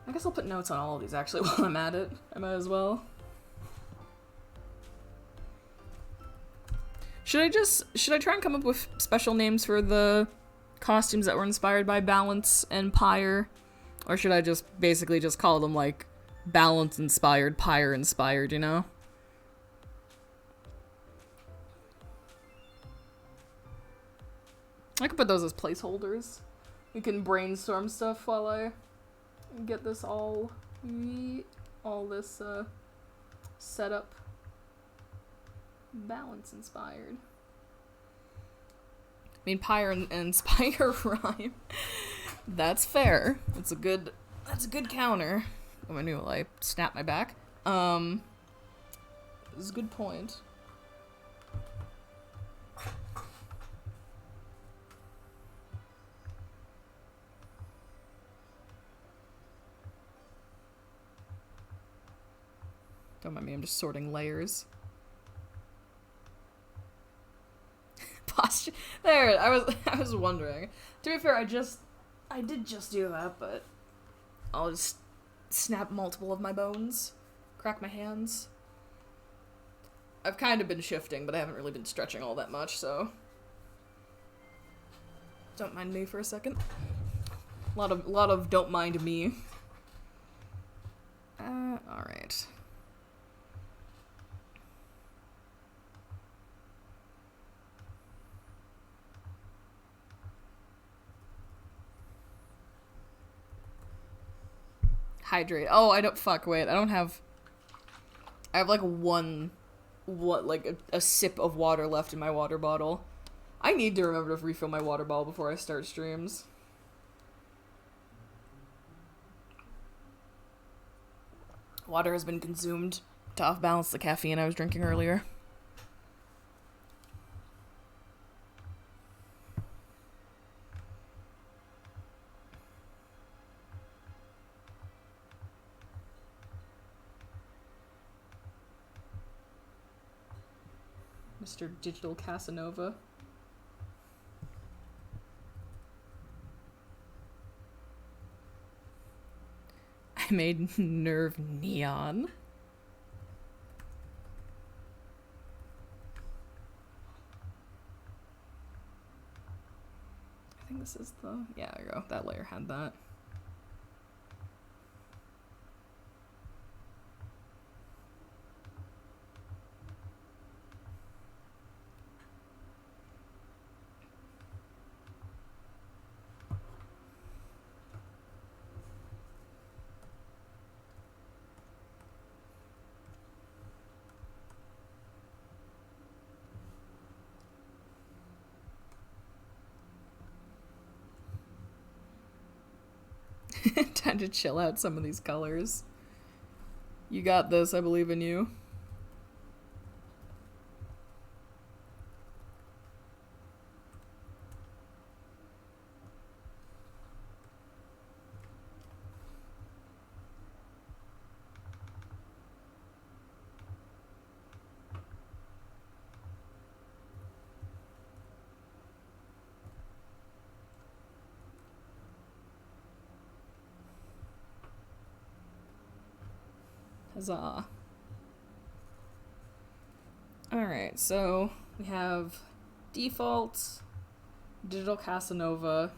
I guess I'll put notes on all of these actually while I'm at it. I might as well. Should I try and come up with special names for the costumes that were inspired by Balance and Pyre? Or should I just basically just call them like Balance inspired, Pyre inspired, you know? I could put those as placeholders. We can brainstorm stuff while I get this all this set up. Balance inspired. I mean, Pyre and inspire rhyme. That's fair. That's a good counter. Oh, I knew I snapped my back. This is a good point. Don't mind me, I'm just sorting layers. Posture. There, I was wondering. To be fair, I did just do that, but I'll just snap multiple of my bones, crack my hands. I've kind of been shifting, but I haven't really been stretching all that much, so Don't mind me for a second. A lot of don't mind me. Alright. Hydrate. Oh, I don't, fuck, wait, I don't have, I have like a sip of water left in my water bottle. I need to remember to refill my water bottle before I start streams. Water has been consumed to off-balance the caffeine I was drinking earlier. Mr. Digital Casanova. I made Nerve Neon. I think this is the... Yeah, there you go. That layer had that. Time to chill out some of these colors. You got this, I believe in you. Huzzah. Alright, so we have Default, Digital Casanova,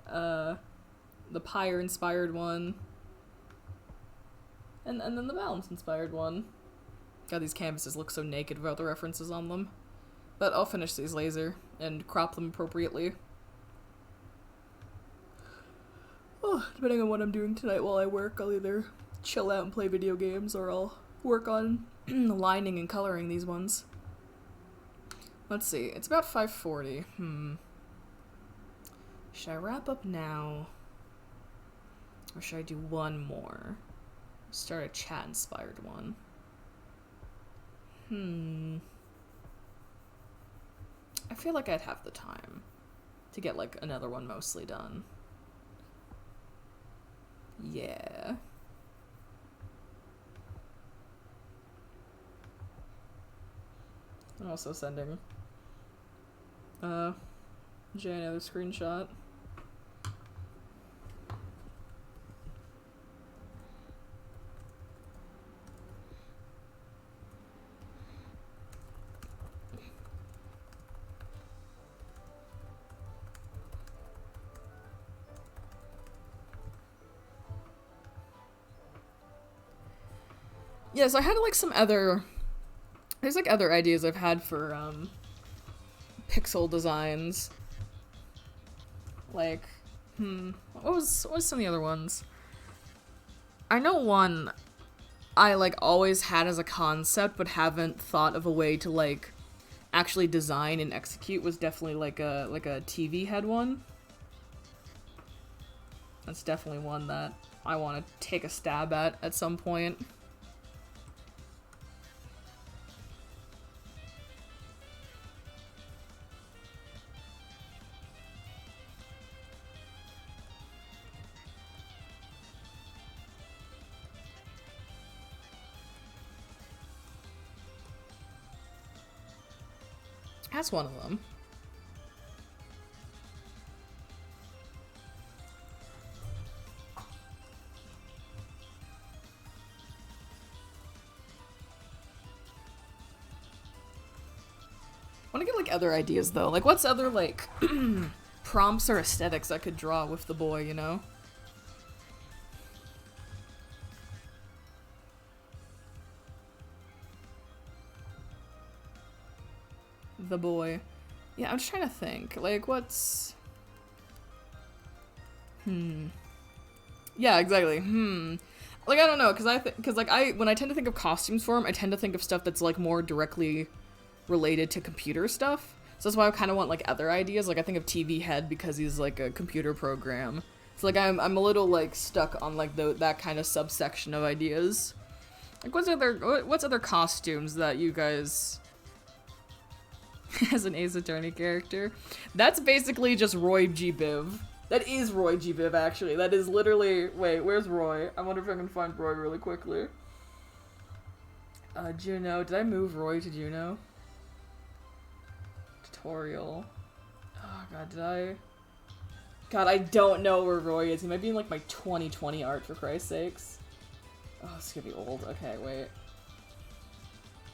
the Pyre inspired one, and then the Balance inspired one. God, these canvases look so naked without the references on them. But I'll finish these laser and crop them appropriately. Oh, depending on what I'm doing tonight while I work, I'll either chill out and play video games or I'll work on lining and coloring these ones. Let's see, it's about 5:40. Should I wrap up now? Or should I do one more? Start a chat-inspired one. I feel like I'd have the time to get, like, another one mostly done. Yeah. I'm also sending Jay another screenshot. Yes, I had like some other, there's like other ideas I've had for pixel designs. Like, what was some of the other ones? I know one I like always had as a concept but haven't thought of a way to like actually design and execute was definitely like a TV head one. That's definitely one that I want to take a stab at some point. That's one of them. I want to get like other ideas though? Like, what's other like prompts or aesthetics I could draw with the boy? You know. The boy. Yeah, I'm just trying to think. Like, what's... Yeah, exactly. Like, I don't know, because when I tend to think of costumes for him, I tend to think of stuff that's, like, more directly related to computer stuff. So that's why I kind of want, like, other ideas. Like, I think of TV Head because he's, like, a computer program. So, like, I'm a little, like, stuck on, like, that kind of subsection of ideas. Like, what's other costumes that you guys... as an Ace Attorney character? That's basically just Roy G. Biv. That is Roy G. Biv, actually. That is literally... Wait, where's Roy? I wonder if I can find Roy really quickly. Juno. Did I move Roy to Juno? Tutorial. Oh, God, did I... God, I don't know where Roy is. He might be in, like, my 2020 art, for Christ's sakes. Oh, this is gonna be old. Okay, wait.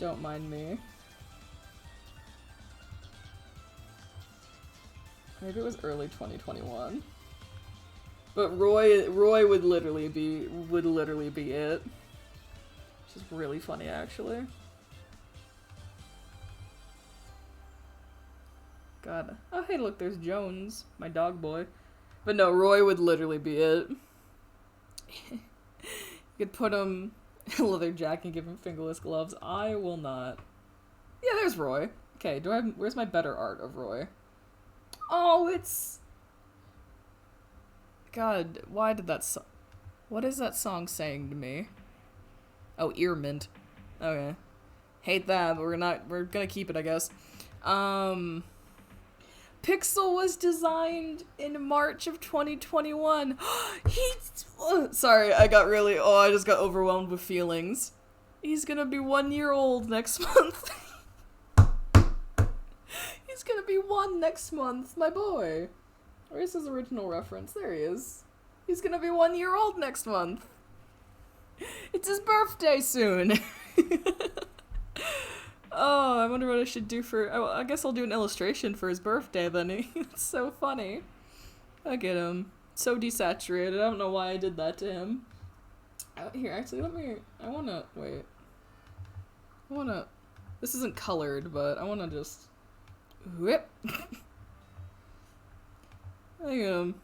Don't mind me. Maybe it was early 2021. But Roy would literally be it. Which is really funny, actually. God. Oh, hey, look, there's Jones, my dog boy. But no, Roy would literally be it. You could put him in a leather jacket and give him fingerless gloves. I will not. Yeah, there's Roy. Okay, where's my better art of Roy? Oh, it's... God, why did that song... What is that song saying to me? Oh, Ear Mint. Okay. Hate that, but we're gonna keep it, I guess. Pixel was designed in March of 2021. Sorry, I just got overwhelmed with feelings. He's gonna be 1 year old next month. He's gonna be 1 next month, my boy. Where's his original reference? There he is. He's gonna be 1 year old next month. It's his birthday soon. Oh, I wonder what I should do for... Oh, I guess I'll do an illustration for his birthday then. It's so funny. Look at him. So desaturated. I don't know why I did that to him. Here, actually, this isn't colored, but I wanna just... Whip. Look at him.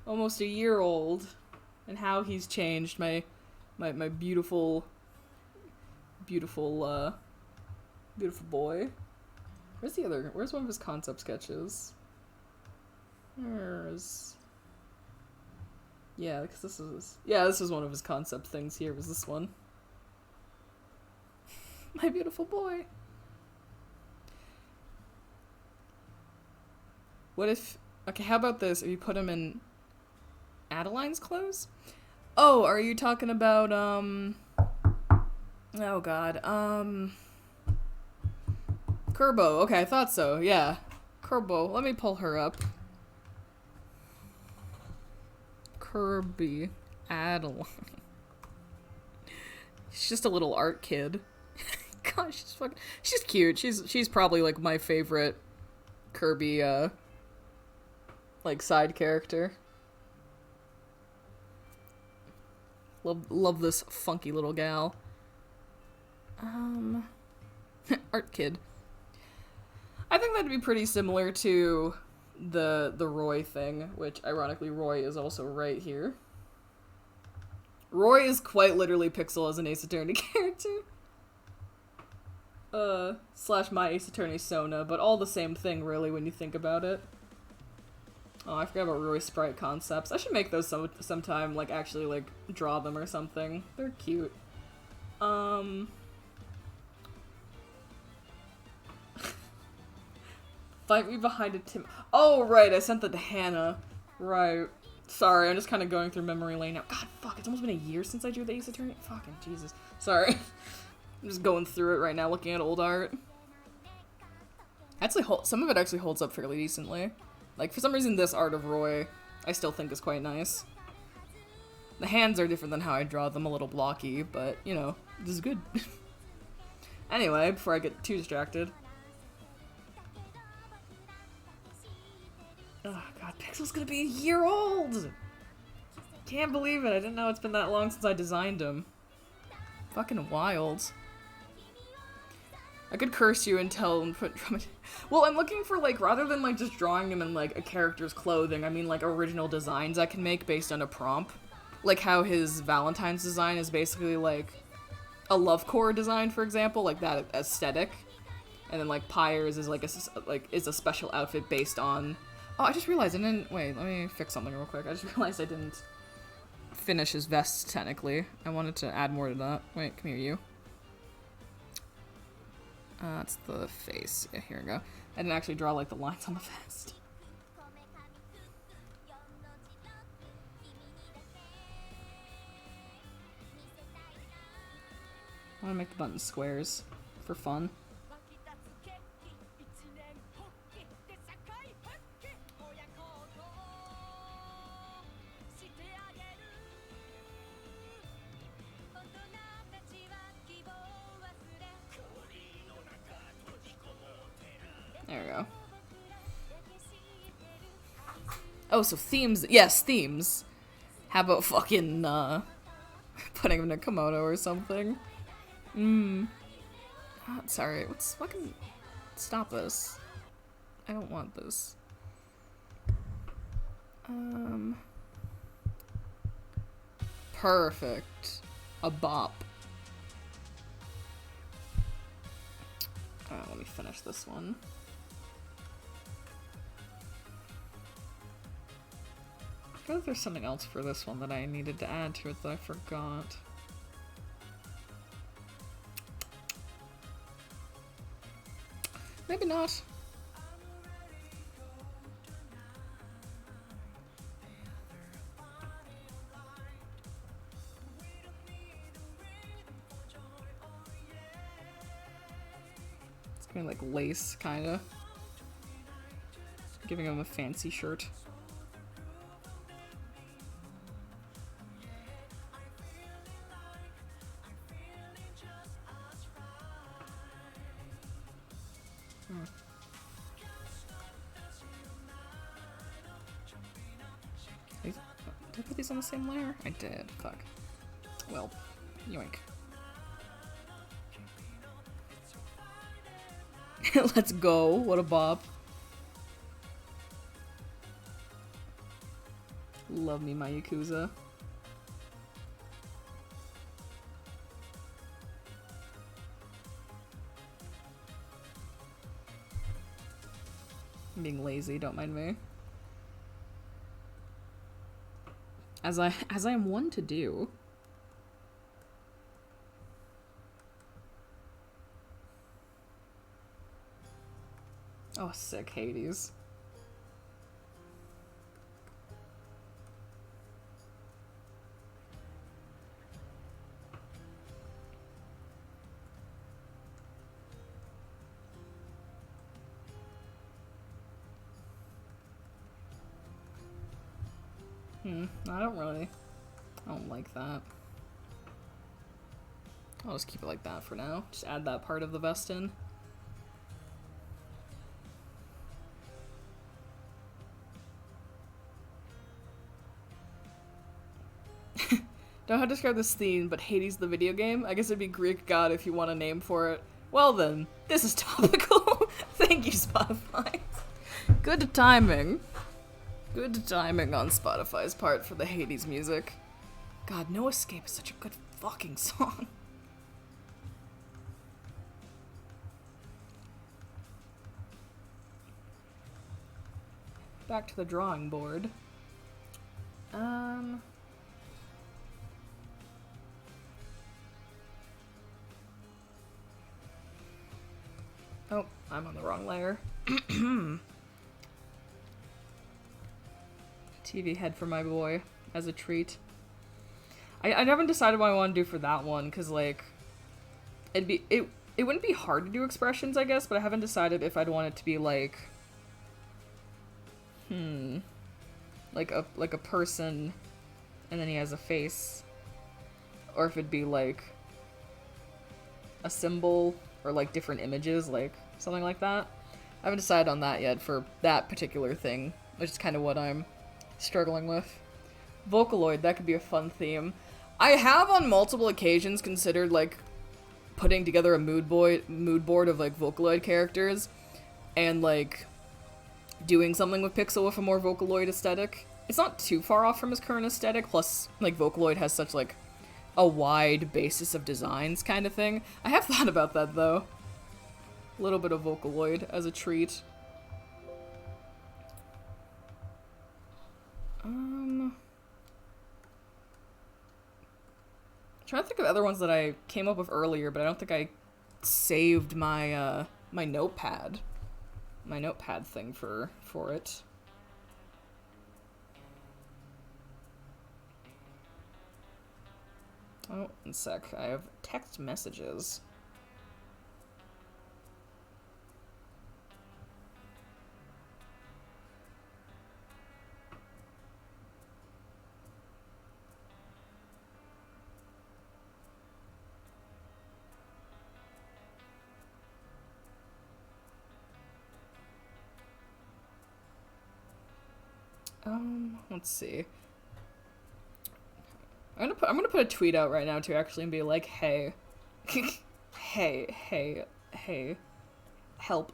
Almost a year old. And how he's changed. My beautiful boy. Where's one of his concept sketches? Yeah, because this is one of his concept things here, was this one. My beautiful boy. What if... Okay, how about this? If you put him in Adeline's clothes? Oh, are you talking about, oh god, Kerbo. Okay, I thought so, yeah. Kerbo. Let me pull her up. Kirby Adeline. She's just a little art kid. Gosh, she's cute. She's probably, like, my favorite Kirby, like, side character. Love this funky little gal. Art kid. I think that'd be pretty similar to the Roy thing, which ironically Roy is also right here. Roy is quite literally Pixel as an Ace Attorney character. Slash my Ace Attorney Sona, but all the same thing really when you think about it. Oh, I forgot about Roy sprite concepts. I should make those sometime, like, actually, like, draw them or something. They're cute. Fight me behind a Tim. Oh, right, I sent that to Hannah. Right. Sorry, I'm just kind of going through memory lane now. God, fuck, it's almost been a year since I drew the Ace Attorney. Fucking Jesus. Sorry. I'm just going through it right now, looking at old art. Actually, some of it actually holds up fairly decently. Like, for some reason, this art of Roy, I still think is quite nice. The hands are different than how I draw them, a little blocky, but, you know, this is good. Anyway, before I get too distracted. Oh god, Pixel's gonna be a year old! Can't believe it, I didn't know it's been that long since I designed him. Fucking wild. I could curse you and tell and put... Well, I'm looking for, like, rather than, like, just drawing him in, like, a character's clothing, I mean, like, original designs I can make based on a prompt. Like how his Valentine's design is basically, like, a love core design, for example, like that aesthetic. And then, like, Pyre's is, like, is a special outfit based on... Oh, I just realized I didn't... Wait, let me fix something real quick. I just realized I didn't finish his vest, technically. I wanted to add more to that. Wait, come here, you. That's the face. Yeah, here we go. I didn't actually draw, like, the lines on the vest. I want to make the buttons squares for fun. There we go. Oh, so themes. Yes, themes. How about fucking, putting him in a kimono or something? Oh, sorry, what's fucking... Stop this. I don't want this. Perfect. A bop. Let me finish this one. I feel like there's something else for this one that I needed to add to it that I forgot. Maybe not. It's gonna be like lace, kinda. Giving him a fancy shirt. Did I put these on the same layer? I did. Fuck. Well, yoink. Let's go. What a bop. Love me my Yakuza. I'm being lazy, don't mind me. As I am one to do. Oh, sick, Hades. I don't like that. I'll just keep it like that for now. Just add that part of the vest in. Don't know how to describe this theme, but Hades the video game? I guess it'd be Greek god if you want a name for it. Well then, this is topical. Thank you, Spotify. Good timing. Good timing on Spotify's part for the Hades music. God, No Escape is such a good fucking song. Back to the drawing board. Oh, I'm on the wrong layer. TV head for my boy as a treat. I haven't decided what I want to do for that one, because, like, it wouldn't be hard to do expressions, I guess, but I haven't decided if I'd want it to be, like, like a person, and then he has a face, or if it'd be, like, a symbol, or like different images, like something like that. I haven't decided on that yet for that particular thing, which is kind of what I'm struggling with. Vocaloid, that could be a fun theme. I have on multiple occasions considered like putting together a mood board of like Vocaloid characters and like doing something with Pixel with a more Vocaloid aesthetic. It's not too far off from his current aesthetic, plus like Vocaloid has such like a wide basis of designs kind of thing. I have thought about that though. A little bit of Vocaloid as a treat. Trying to think of other ones that I came up with earlier, but I don't think I saved my my notepad thing for it. Oh, one sec. I have text messages. Let's see. I'm gonna put a tweet out right now too, actually, and be like, hey, hey, help.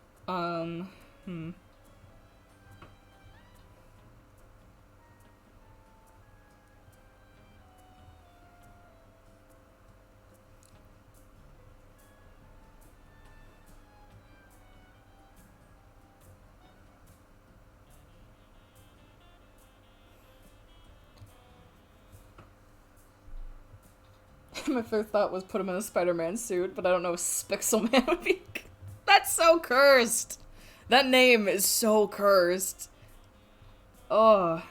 My first thought was put him in a Spider-Man suit, but I don't know if Spixelman would be... That's so cursed! That name is so cursed. Oh.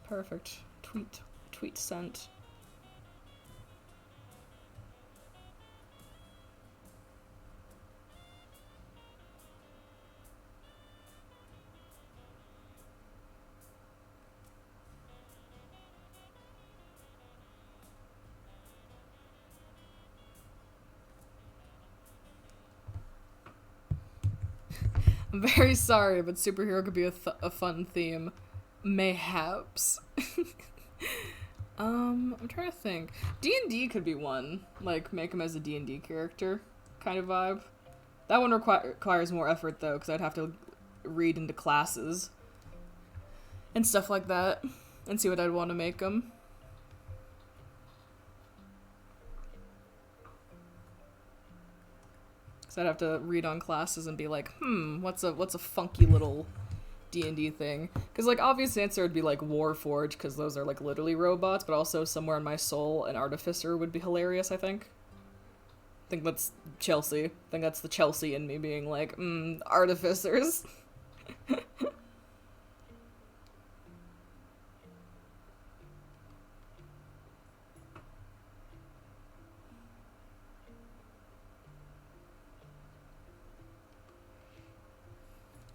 Perfect. Tweet sent. I'm very sorry, but superhero could be a fun theme. Mayhaps. I'm trying to think. D&D could be one. Like, make him as a D&D character kind of vibe. That one requires more effort, though, because I'd have to read into classes and stuff like that and see what I'd want to make him. Because I'd have to read on classes and be like, what's a funky little D&D thing? Because, like, obvious answer would be, like, Warforged, because those are, like, literally robots, but also somewhere in my soul, an Artificer would be hilarious, I think. I think that's Chelsea. I think that's the Chelsea in me being like, Artificers.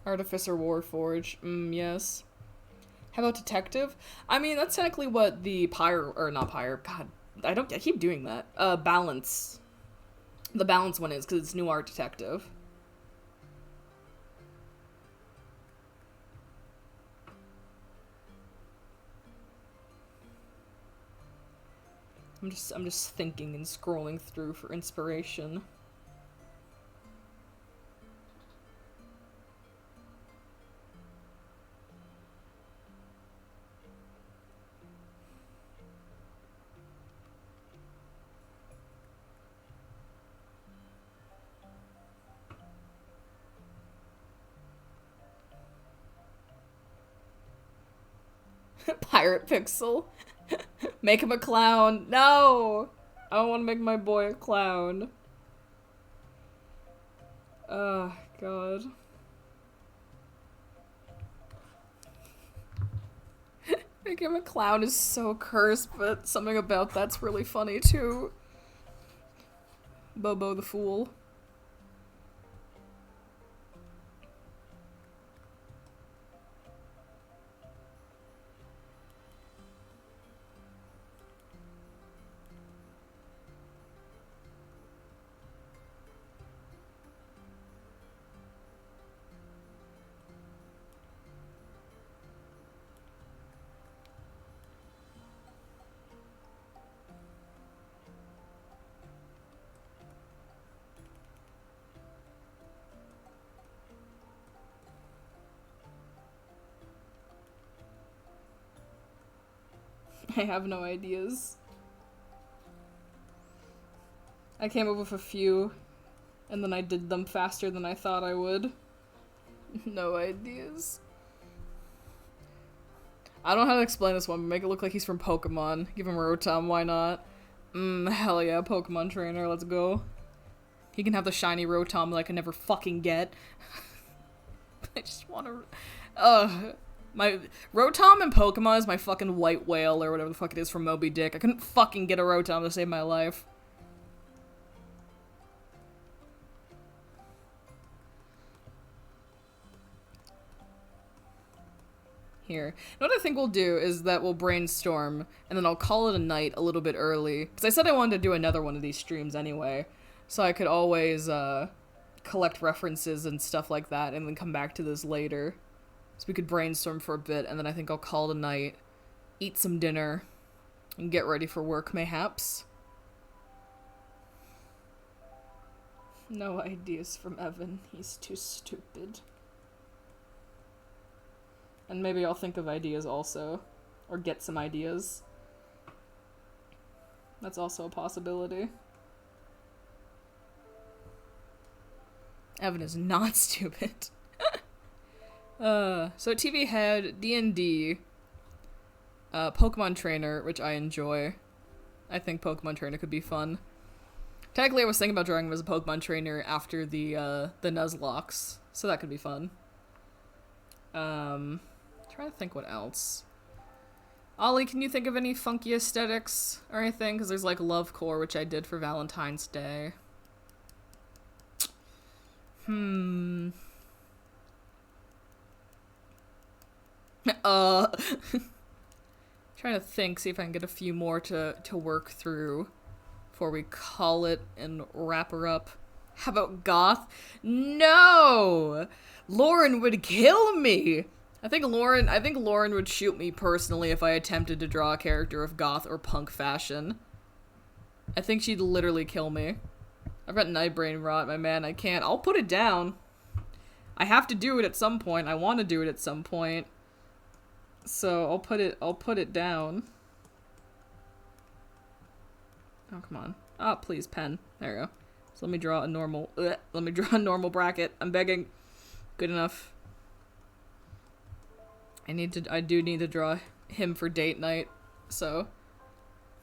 Artificer Warforge. Yes. How about Detective? I mean, that's technically what the God, I keep doing that. Balance. The Balance one is, because it's Noir Detective. I'm just thinking and scrolling through for inspiration. Pirate Pixel. Make him a clown. No! I don't want to make my boy a clown. Oh, God. Making him a clown is so cursed, but something about that's really funny too. Bobo the Fool. I have no ideas. I came up with a few, and then I did them faster than I thought I would. No ideas. I don't know how to explain this one, but make it look like he's from Pokemon. Give him Rotom, why not? Hell yeah, Pokemon trainer, let's go. He can have the shiny Rotom that I can never fucking get. I just wanna... My Rotom in Pokemon is my fucking white whale or whatever the fuck it is from Moby Dick. I couldn't fucking get a Rotom to save my life. Here. And what I think we'll do is that we'll brainstorm, and then I'll call it a night a little bit early. Because I said I wanted to do another one of these streams anyway. So I could always, collect references and stuff like that, and then come back to this later. So we could brainstorm for a bit, and then I think I'll call it a night, eat some dinner, and get ready for work, mayhaps. No ideas from Evan. He's too stupid. And maybe I'll think of ideas also. Or get some ideas. That's also a possibility. Evan is not stupid. So TV had D&D, Pokemon Trainer, which I enjoy. I think Pokemon Trainer could be fun. Technically, I was thinking about drawing him as a Pokemon Trainer after the Nuzlocke, so that could be fun. Trying to think what else. Ollie, can you think of any funky aesthetics or anything? Because there's like Love Core, which I did for Valentine's Day. Trying to think, see if I can get a few more to work through before we call it and wrap her up. How about goth? No! Lauren would kill me! I think Lauren would shoot me personally if I attempted to draw a character of goth or punk fashion. I think she'd literally kill me. I've got night brain rot, my man. I can't. I'll put it down. I have to do it at some point. I want to do it at some point. So I'll put it down. Oh, come on. Oh, please, pen. There we go. So let me draw a normal bracket. I'm begging. Good enough. I do need to draw him for date night. So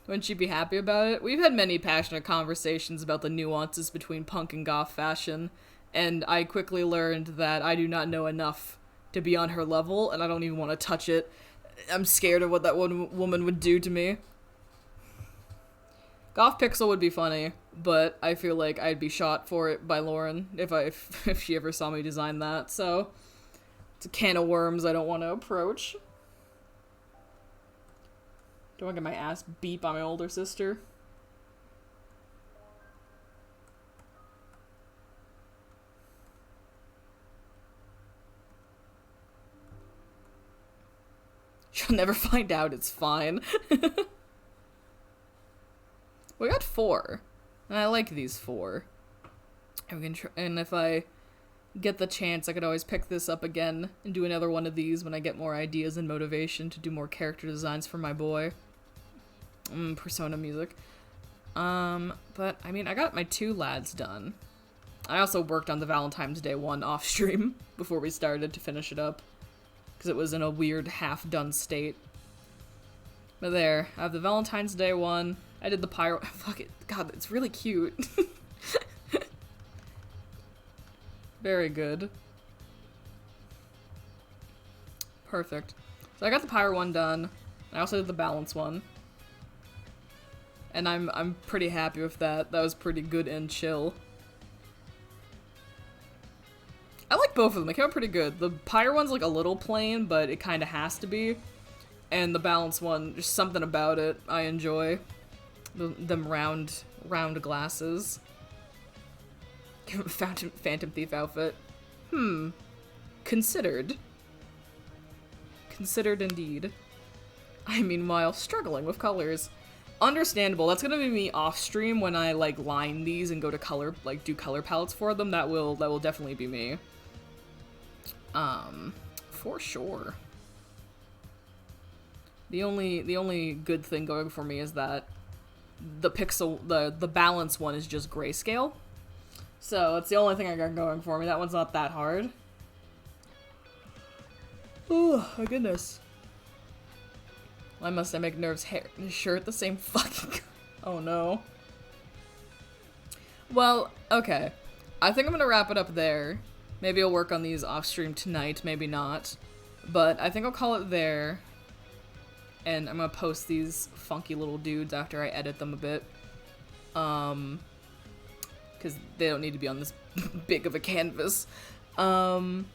wouldn't she be happy about it? We've had many passionate conversations about the nuances between punk and goth fashion, and I quickly learned that I do not know enough to be on her level, and I don't even want to touch it. I'm scared of what that woman would do to me. Goth Pixel would be funny, but I feel like I'd be shot for it by Lauren if she ever saw me design that, so it's a can of worms I don't want to approach. Don't want to get my ass beat by my older sister. She'll never find out, it's fine. We got 4. And I like these 4. And if I get the chance, I could always pick this up again and do another one of these when I get more ideas and motivation to do more character designs for my boy. Persona music. But, I mean, I got my 2 lads done. I also worked on the Valentine's Day one off stream before we started to finish it up. Because it was in a weird half-done state. But there, I have the Valentine's Day one. I did the pyro- fuck it, god, it's really cute. Very good. Perfect. So I got the pyre one done. I also did the balance one. And I'm pretty happy with that. That was pretty good and chill. I like both of them. They came out pretty good. The pyre one's like a little plain, but it kind of has to be. And the balance one, just something about it I enjoy. Them round glasses. Phantom Thief outfit. Considered. Considered indeed. I meanwhile struggling with colors. Understandable. That's gonna be me off stream when I like line these and go to color, like do color palettes for them. That will definitely be me. For sure. The only good thing going for me is that the balance one is just grayscale. So it's the only thing I got going for me. That one's not that hard. Oh my goodness. Why must I make Nerve's hair and his shirt the same fucking... Oh no. Well, okay. I think I'm gonna wrap it up there. Maybe I'll work on these off stream tonight, maybe not. But I think I'll call it there. And I'm gonna post these funky little dudes after I edit them a bit. Because they don't need to be on this big of a canvas. But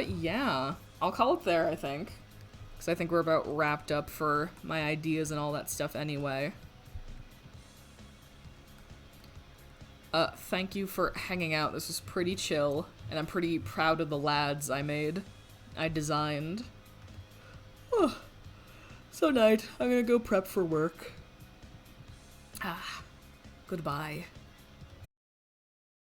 yeah, I'll call it there, I think. Because I think we're about wrapped up for my ideas and all that stuff anyway. Thank you for hanging out. This was pretty chill, and I'm pretty proud of the lads I designed. Oh, so night. I'm gonna go prep for work. Goodbye.